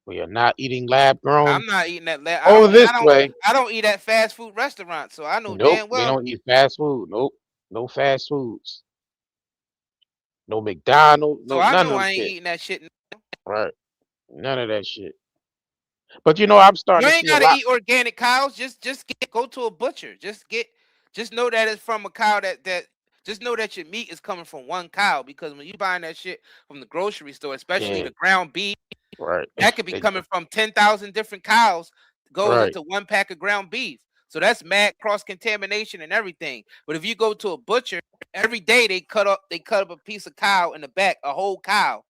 We are not eating lab grown. I'm not eating that lab. I don't eat at fast food restaurants, so I know damn well. We don't eat fast food. Nope, no fast foods. No McDonald's. No, so I none know of I ain't shit. eating that shit. Right, none of that shit. But you know, I'm starting You to ain't see gotta a lot. eat organic cows. Just go to a butcher. Just know that it's from a cow that. Just know that your meat is coming from one cow, because when you buying that shit from the grocery store, especially the ground beef, that could be coming from 10,000 different cows, goes into one pack of ground beef. So that's mad cross contamination and everything. But if you go to a butcher, every day they cut up a piece of cow in the back, a whole cow.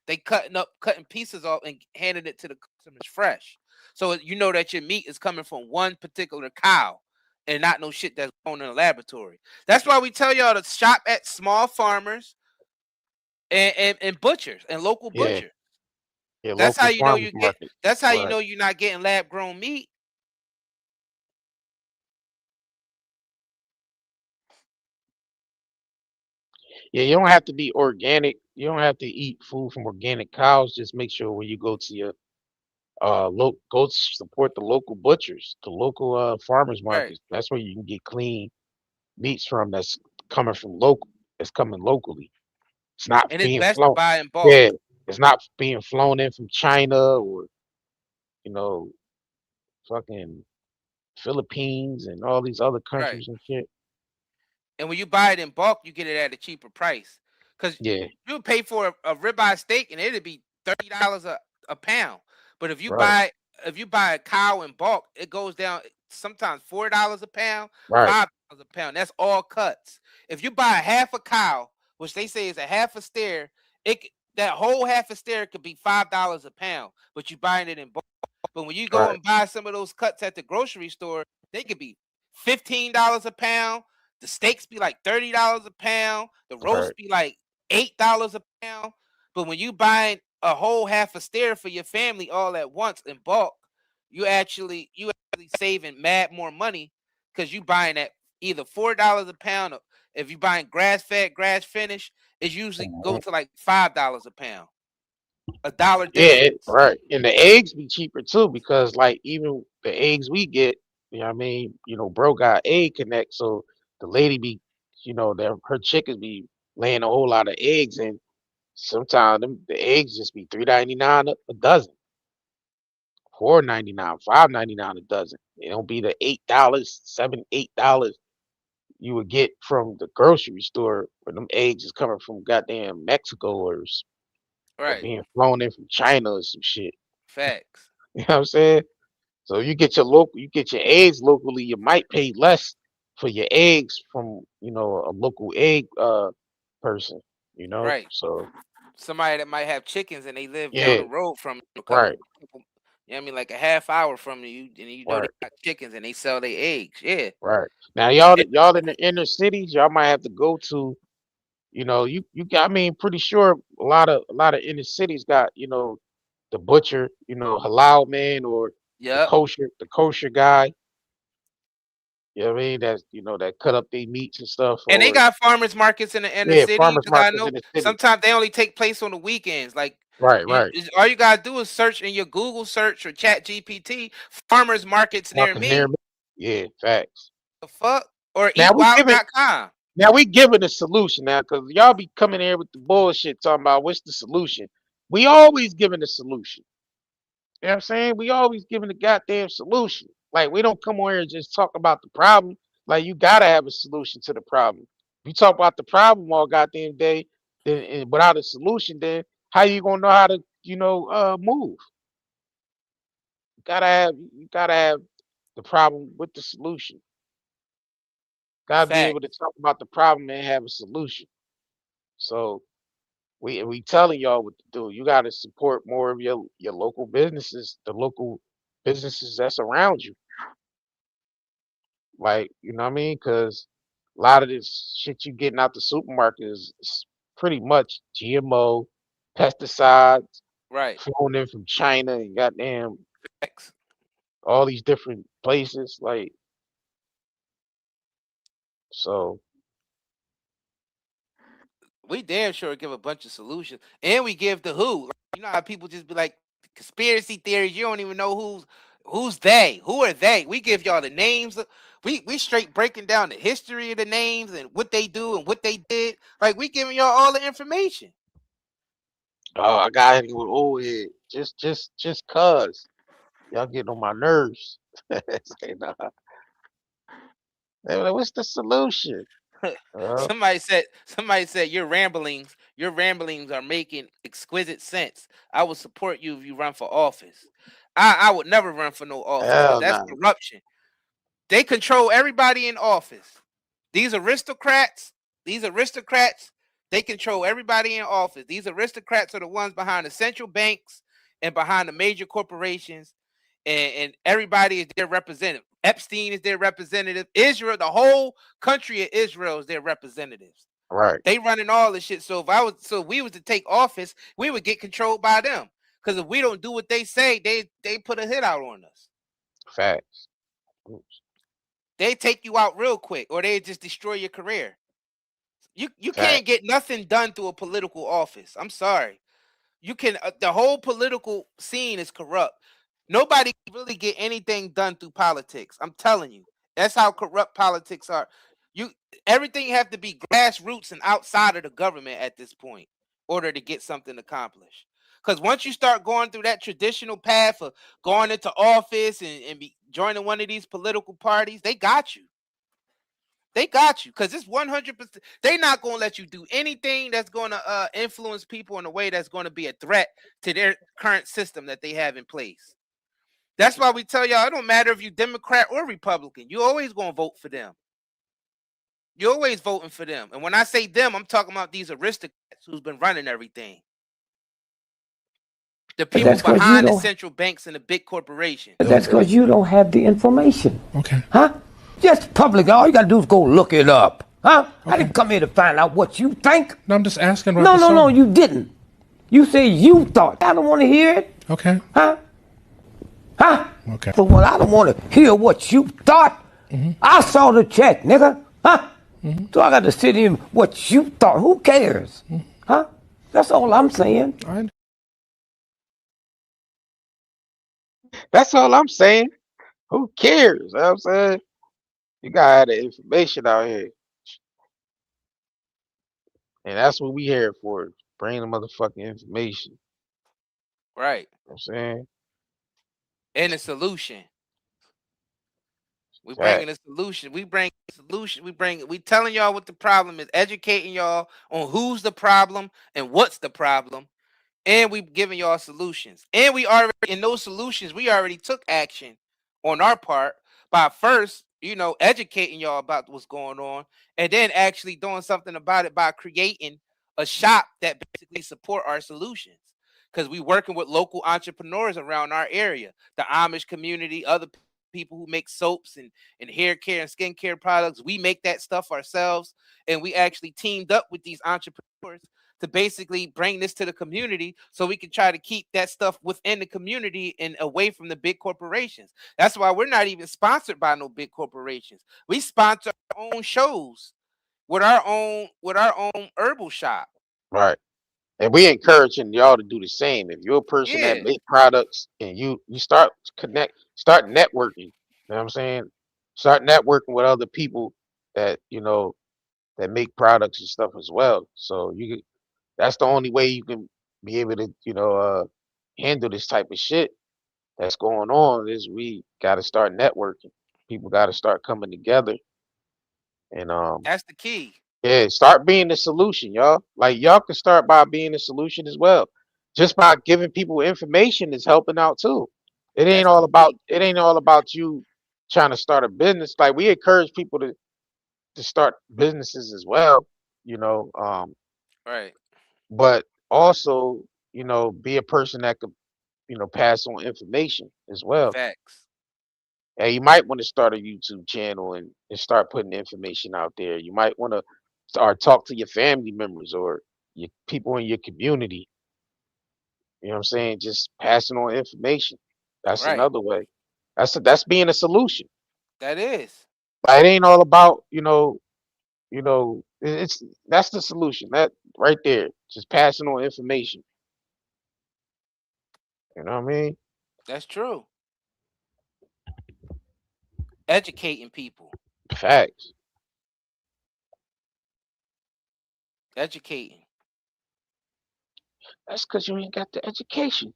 They cutting pieces off and handing it to the customers fresh. So you know that your meat is coming from one particular cow and not no shit that's grown in a laboratory. That's why we tell y'all to shop at small farmers and butchers and local butchers. Yeah, that's how you know you get. That's how you know you're not getting lab grown meat. Yeah, you don't have to be organic. You don't have to eat food from organic cows. Just make sure when you go to your go support the local butchers, the local farmers markets. That's where you can get clean meats from. That's coming from local. It's coming locally. It's not and being it's best flown. to buy in bulk. Yeah, it's not being flown in from China or you know, fucking Philippines and all these other Right. countries and shit. And when you buy it in bulk, you get it at a cheaper price. Because Yeah, you pay for a ribeye steak and it'd be $30 a pound. But if you right, buy a cow in bulk, it goes down sometimes $4 a pound, right, $5 a pound. That's all cuts. If you buy a half a cow, which they say is a half a steer, that whole half a steer could be $5 a pound. But you buying it in bulk. But when you go right, and buy some of those cuts at the grocery store, they could be $15 a pound. The steaks be like $30 a pound. The right. roast be like $8 a pound. But when you buy a whole half a steer for your family all at once in bulk, you actually saving mad more money because you buying at either $4 a pound, or if you buying grass fed, grass finished, it usually go Mhm. to like $5 a pound, $1 Yeah, difference. right. And the eggs be cheaper too because like even the eggs we get, you know what I mean, bro got egg connect, so the lady be, her chickens be laying a whole lot of eggs and sometimes the eggs just be $3.99 a dozen, $4.99, $5.99 a dozen. It don't be the $8, $7, $8 you would get from the grocery store when them eggs is coming from goddamn Mexico or Right. being flown in from China or some shit. Facts. You know what I'm saying? So you get your eggs locally, you might pay less for your eggs from, a local egg person, Right. So Somebody that might have chickens and they live down yeah, the road from you, a couple, right, you know what I mean, like a half hour from you, and you know they right, got chickens and they sell their eggs. Yeah. right. Now y'all It- y'all in the inner cities, y'all might have to go to, you got, I mean, pretty sure a lot of inner cities got, the butcher, halal man or Yep. the kosher guy, you know what I mean? That's that cut up their meats and stuff And they or got farmers markets in the inner yeah, city farmers because I markets know in the city. sometimes they only take place on the weekends. Like Right, right. all you gotta do is search in your Google search or Chat GPT farmers markets near Market near me. me. Yeah, facts. The fuck or Now we give it. eatwild.com. Now we giving a solution now, cause y'all be coming here with the bullshit talking about what's the solution. We always giving a solution. You know what I'm saying? We always giving a goddamn solution. Like we don't come on here and just talk about the problem. Like you gotta have a solution to the problem. If you talk about the problem all goddamn day, then and without a solution, then how you gonna know how to, move? You gotta have the problem with the solution. Gotta be Fact. able to talk about the problem and have a solution. So we telling y'all what to do. You gotta support more of your local businesses, the local businesses that's around you. Like, you know what I mean? Because a lot of this shit you getting out the supermarket is pretty much GMO, pesticides, Right. flown in from China and goddamn Facts. all these different places. Like, so We damn sure give a bunch of solutions, and we give the who. Like, you know how people just be like conspiracy theories. You don't even know who's they. Who are they? We give y'all the names. We straight breaking down the history of the names and what they do and what they did. Like we giving y'all all the information. oh, I got hit with old head. Just cause y'all getting on my nerves. Say, nah. They were like, what's the solution? Uh, Somebody said your ramblings are making exquisite sense. I would support you if you run for office. I would never run for no office because hell that's no. corruption. They control everybody in office. These aristocrats, these aristocrats, they control everybody in office. These aristocrats are the ones behind the central banks and behind the major corporations, and everybody is their representative. Epstein is their representative. Israel, the whole country of Israel is their representatives. Right. They running all this shit. So if we was to take office, we would get controlled by them. Because if we don't do what they say, they put a hit out on us. Facts. They take you out real quick, or they just destroy your career. You can't Facts. get nothing done through a political office. I'm sorry. You can the whole political scene is corrupt. Nobody can really get anything done through politics. I'm telling you. That's how corrupt politics are. You Everything have to be grassroots and outside of the government at this point in order to get something accomplished. Because once you start going through that traditional path of going into office and joining one of these political parties, they got you. They got you because it's 100%. They're not going to let you do anything that's going to influence people in a way that's going to be a threat to their current system that they have in place. That's why we tell y'all it don't matter if you're Democrat or Republican. You're always going to vote for them. You're always voting for them. And when I say them, I'm talking about these aristocrats who's been running everything. The people behind the central banks and the big corporations. That's because you don't have the information. Okay. Huh? Just public. All you got to do is go look it up. Huh? Okay. I didn't come here to find out what you think. No, I'm just asking. No, you didn't. You say you thought. I don't want to hear it. Okay. Huh? Huh? Okay. So when I don't want to hear what you thought, I saw the check, nigga. Huh? So I got to sit in what you thought. Who cares? Huh? That's all I'm saying. That's all I'm saying. Who cares? You know what I'm saying? You gotta have the information out here. And that's what we here for. Bring the motherfucking information. Right. You know what I'm saying? And a solution. We bringing a solution. We bring a solution. We telling y'all what the problem is, educating y'all on who's the problem and what's the problem. And we giving y'all solutions. And we already, in those solutions, we already took action on our part by first, educating y'all about what's going on, and then actually doing something about it by creating a shop that basically support our solutions. Because we working with local entrepreneurs around our area, the Amish community, other people who make soaps and hair care and skincare products. We make that stuff ourselves, and we actually teamed up with these entrepreneurs to basically bring this to the community so we can try to keep that stuff within the community and away from the big corporations. That's why we're not even sponsored by no big corporations. We sponsor our own shows with our own herbal shop. Right. And we encouraging y'all to do the same. If you're a person that make products and you start networking, you know what I'm saying? Start networking with other people that, that make products and stuff as well. So that's the only way you can be able to, handle this type of shit that's going on is we got to start networking. People got to start coming together. And that's the key. Yeah, start being the solution, y'all. Like y'all can start by being the solution as well. Just by giving people information is helping out too. It ain't all about you trying to start a business. Like we encourage people to start businesses as well, right. But also, be a person that could, pass on information as well. Facts. And you might want to start a YouTube channel and start putting information out there. You might want to start talk to your family members or your people in your community. You know what I'm saying? Just passing on information. That's another way. That's being a solution. That is. But it ain't all about, that's the solution. That right there. Just passing on information. You know what I mean? That's true. Educating people. Facts. Educating. That's because you ain't got the education.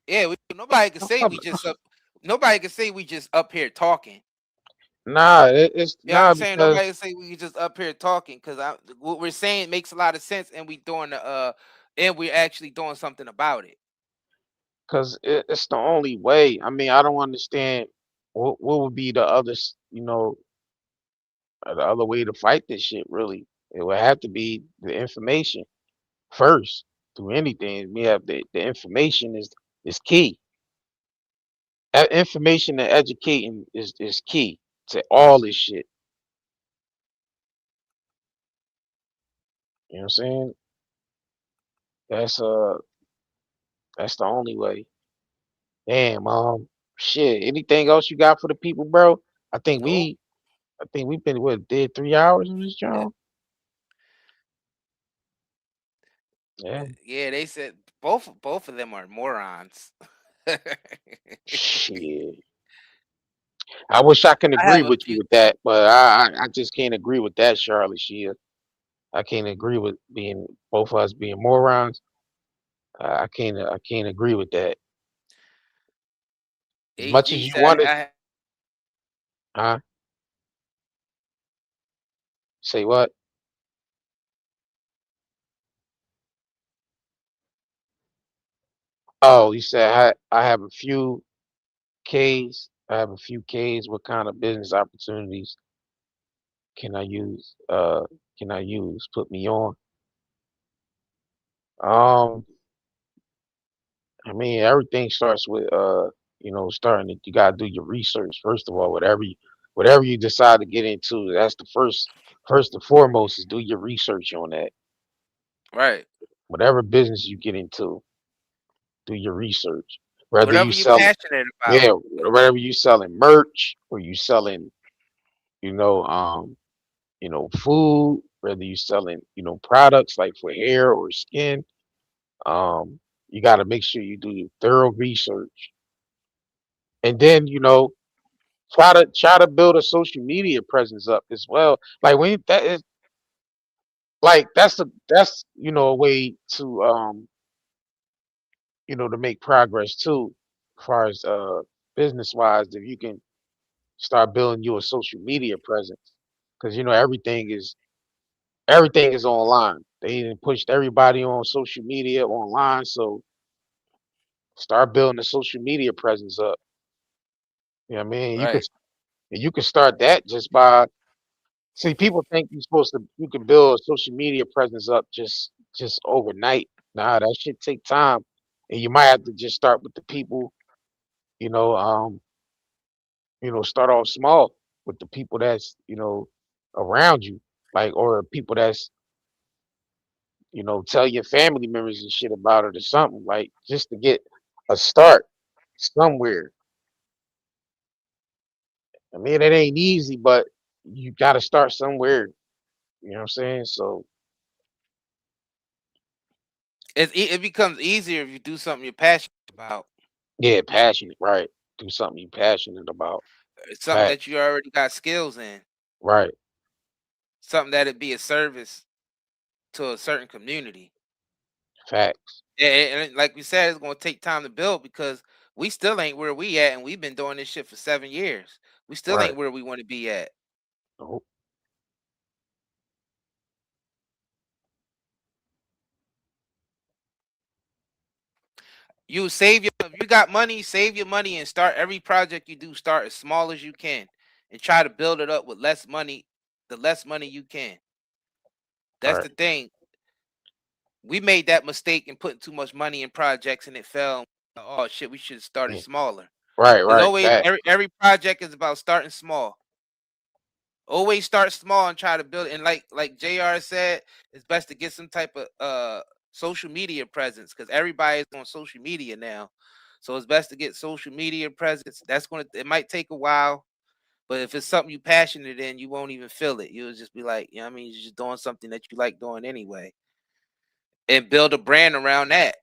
Yeah, nobody can say we just up. Nobody can say we just up here talking. Nah, it's I'm saying nobody can say we just up here talking because what we're saying makes a lot of sense, and we're actually doing something about it. Because it's the only way. I mean, I don't understand what would be the other, the other way to fight this shit. Really, it would have to be the information first. Through anything, we have the information is key. That information and educating is key to all this shit. You know what I'm saying? That's the only way. Damn, shit. Anything else you got for the people, bro? I think we've been did 3 hours on this job. Yeah. Yeah, they said both of them are morons. Shit. I wish I can agree with you with that, but I just can't agree with that, Charlie. I can't agree with both of us being morons. I can't agree with that. As much as He you said, wanted, huh? Say what? Oh, you said I have a few Ks. I have a few Ks. What kind of business opportunities can I use? Can I use? Put me on. Um, I mean, everything starts with starting it. You gotta do your research first of all. Whatever you decide to get into, that's the first and foremost is do your research on that. right. Whatever business you get into, do your research. Whether you Whatever you're selling, passionate about. yeah, whether you selling merch or you selling, you know, um, food, whether you selling, products like for hair or skin, um, you got to make sure you do your thorough research, and then try to build a social media presence up as well. Like when that is like that's a way to make progress too, as far as business wise. If you can start building you a social media presence, because everything is online. They even pushed everybody on social media online, so start building a social media presence up. You know what I mean? Right. You could start that just by see people think you can build a social media presence up just overnight. Nah, that shit take time. And you might have to just start with the people, you know, um, start off small with the people that's, around you. Like or people that's, tell your family members and shit about it or something. Like just to get a start somewhere. I mean, it ain't easy, but you gotta start somewhere. You know what I'm saying? So It becomes easier if you do something you're passionate about. yeah, passionate, right? Do something you passionate about. It's something Fact, that you already got skills in. right? Something that'd be a service to a certain community. Facts, And like we said, it's gonna take time to build because we still ain't where we at, and we've been doing this shit for 7 years. We still right? ain't where we want to be at. Nope, You save your if you got money, save your money and start every project you do. Start as small as you can, and try to build it up with less money. The less money you can. That's right. the thing. We made that mistake in putting too much money in projects, and it fell. Oh shit, we should have started Yeah, smaller. right, There's right. always Fact, every project is about starting small. Always start small and try to build it. And like JR said, it's best to get some type of social media presence because everybody's on social media now. So it's best to get social media presence. It might take a while, but if it's something you passionate in, you won't even feel it. You'll just be like, you know what I mean, you're just doing something that you like doing anyway. And build a brand around that.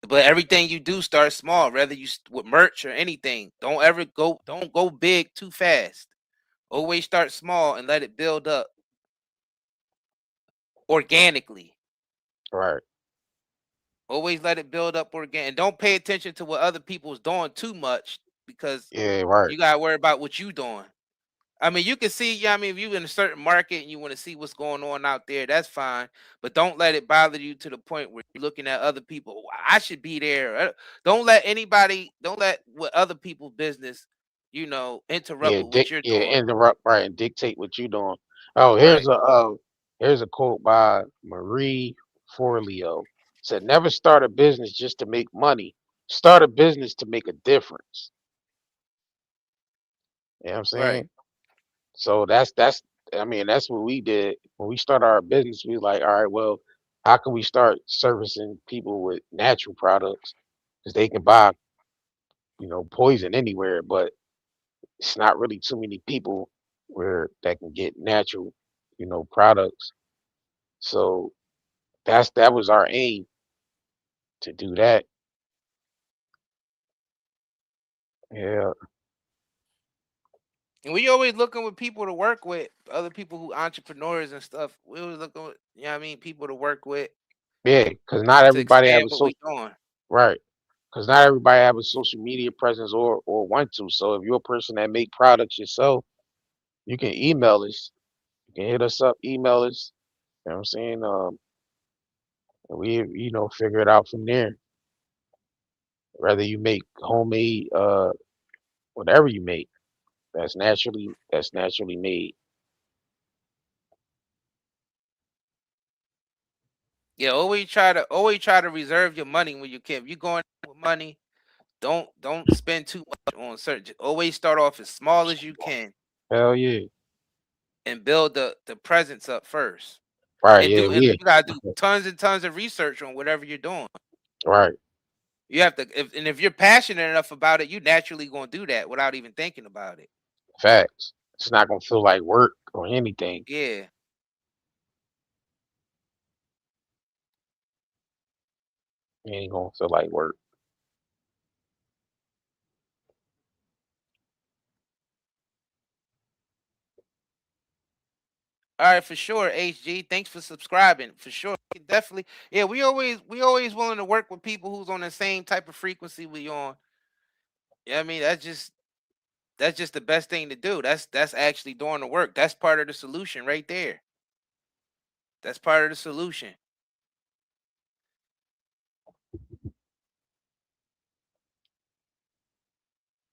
But everything you do start small, whether with merch or anything. Don't go big too fast. Always start small and let it build up organically. right. Always let it build up organic. And don't pay attention to what other people's doing too much because Yeah, right, you gotta worry about what you doing. I mean, you can see, yeah, I mean, if you're in a certain market and you want to see what's going on out there, that's fine. But don't let it bother you to the point where you're looking at other people. "Oh, I should be there." Don't let what other people's business, interrupt yeah. with what you're doing. Interrupt, right, and dictate what you doing. Oh, Right. here's a quote by Marie Forleo. Said, "Never start a business just to make money. Start a business to make a difference." You know what I'm Right. saying? So that's I mean that's what we did when we started our business. We was like, all right, well, how can we start servicing people with natural products because they can buy poison anywhere, but it's not really too many people where that can get natural products. So that was our aim to do that. Yeah, And we always looking with people to work with, other people who entrepreneurs and stuff. We always looking with, you know what I mean, people to work with. Yeah, because not to everybody have expand a what we social doing. right. Because not everybody have a social media presence or want to. So if you're a person that make products yourself, you can email us. You can hit us up, email us. You know what I'm saying? And we figure it out from there. Whether you make homemade whatever you make, that's naturally made. Yeah, always try to reserve your money when you can. If you're going with money, don't spend too much on certain. Always start off as small as you can Hell yeah. and build the presence up first. Right, And yeah, you yeah. gotta do tons and tons of research on whatever you're doing. Right. You have to, if you're passionate enough about it, you naturally gonna do that without even thinking about it. Facts. It's not gonna feel like work or anything. Yeah. It ain't gonna feel like work. All right, for sure, HG. Thanks for subscribing. For sure, we can definitely. Yeah, we always willing to work with people who's on the same type of frequency we on. Yeah, I mean that's just the best thing to do. That's actually doing the work. That's part of the solution right there. That's part of the solution.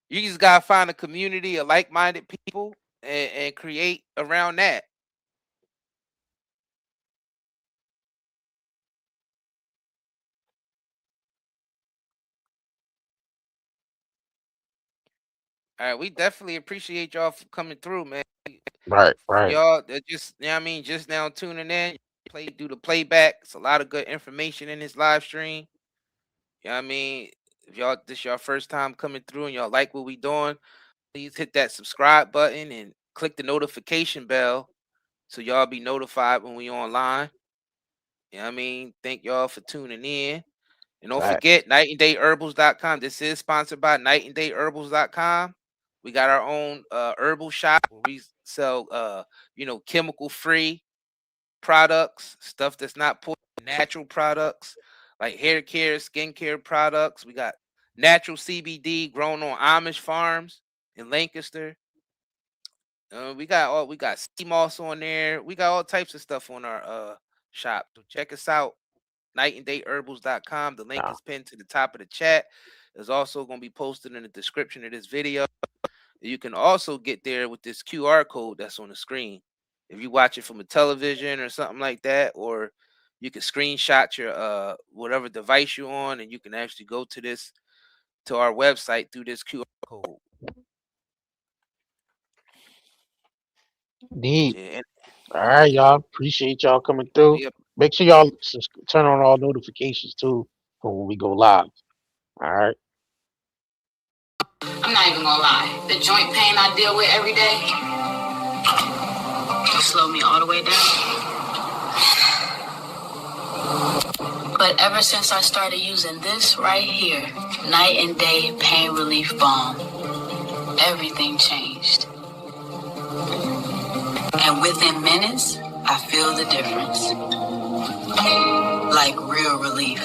You just gotta find a community of like-minded people and create around that. All right, we definitely appreciate y'all for coming through, man. Right, right. Y'all that just, just now tuning in, do the playback. It's a lot of good information in this live stream. You know what I mean? If y'all this your first time coming through and y'all like what we doing, please hit that subscribe button and click the notification bell so y'all be notified when we online. You know what I mean? Thank y'all for tuning in. And don't forget, nightandayherbals.com. This is sponsored by nightandayherbals.com. We got our own herbal shop where we sell chemical free products, stuff that's not poison, natural products like hair care, skin care products. We got natural CBD grown on Amish farms in Lancaster. We got sea moss on there. We got all types of stuff on our shop. So check us out. nightandayherbals.com. The link is pinned to the top of the chat. It's also going to be posted in the description of this video. You can also get there with this QR code that's on the screen. If you watch it from a television or something like that, or you can screenshot your whatever device you're on, and you can actually go to our website through this QR code. Neat. All right, y'all. Appreciate y'all coming through. Yep. Make sure y'all turn on all notifications too for when we go live. All right. I'm not even gonna lie. The joint pain I deal with every day will slow me all the way down. But ever since I started using this right here, Night and Day Pain Relief Balm, everything changed. And within minutes, I feel the difference. Like real relief.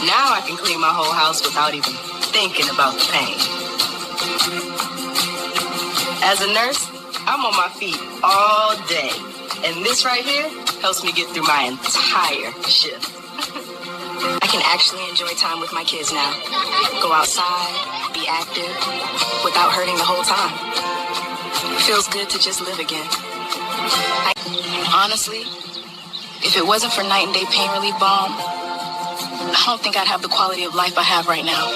Now I can clean my whole house without even thinking about the pain. As a nurse, I'm on my feet all day. And this right here helps me get through my entire shift. I can actually enjoy time with my kids now. Go outside, be active, without hurting the whole time. It feels good to just live again. Honestly, if it wasn't for Night and Day Pain Relief Balm, I don't think I'd have the quality of life I have right now.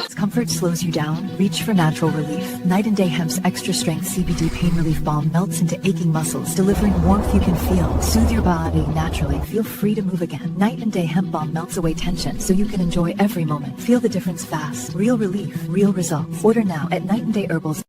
Discomfort slows you down? Reach for natural relief. Night and Day Hemp's extra strength CBD pain relief balm melts into aching muscles, delivering warmth you can feel. Soothe your body naturally. Feel free to move again. Night and Day Hemp balm melts away tension so you can enjoy every moment. Feel the difference fast. Real relief, real results. Order now at nightandayherbals.com.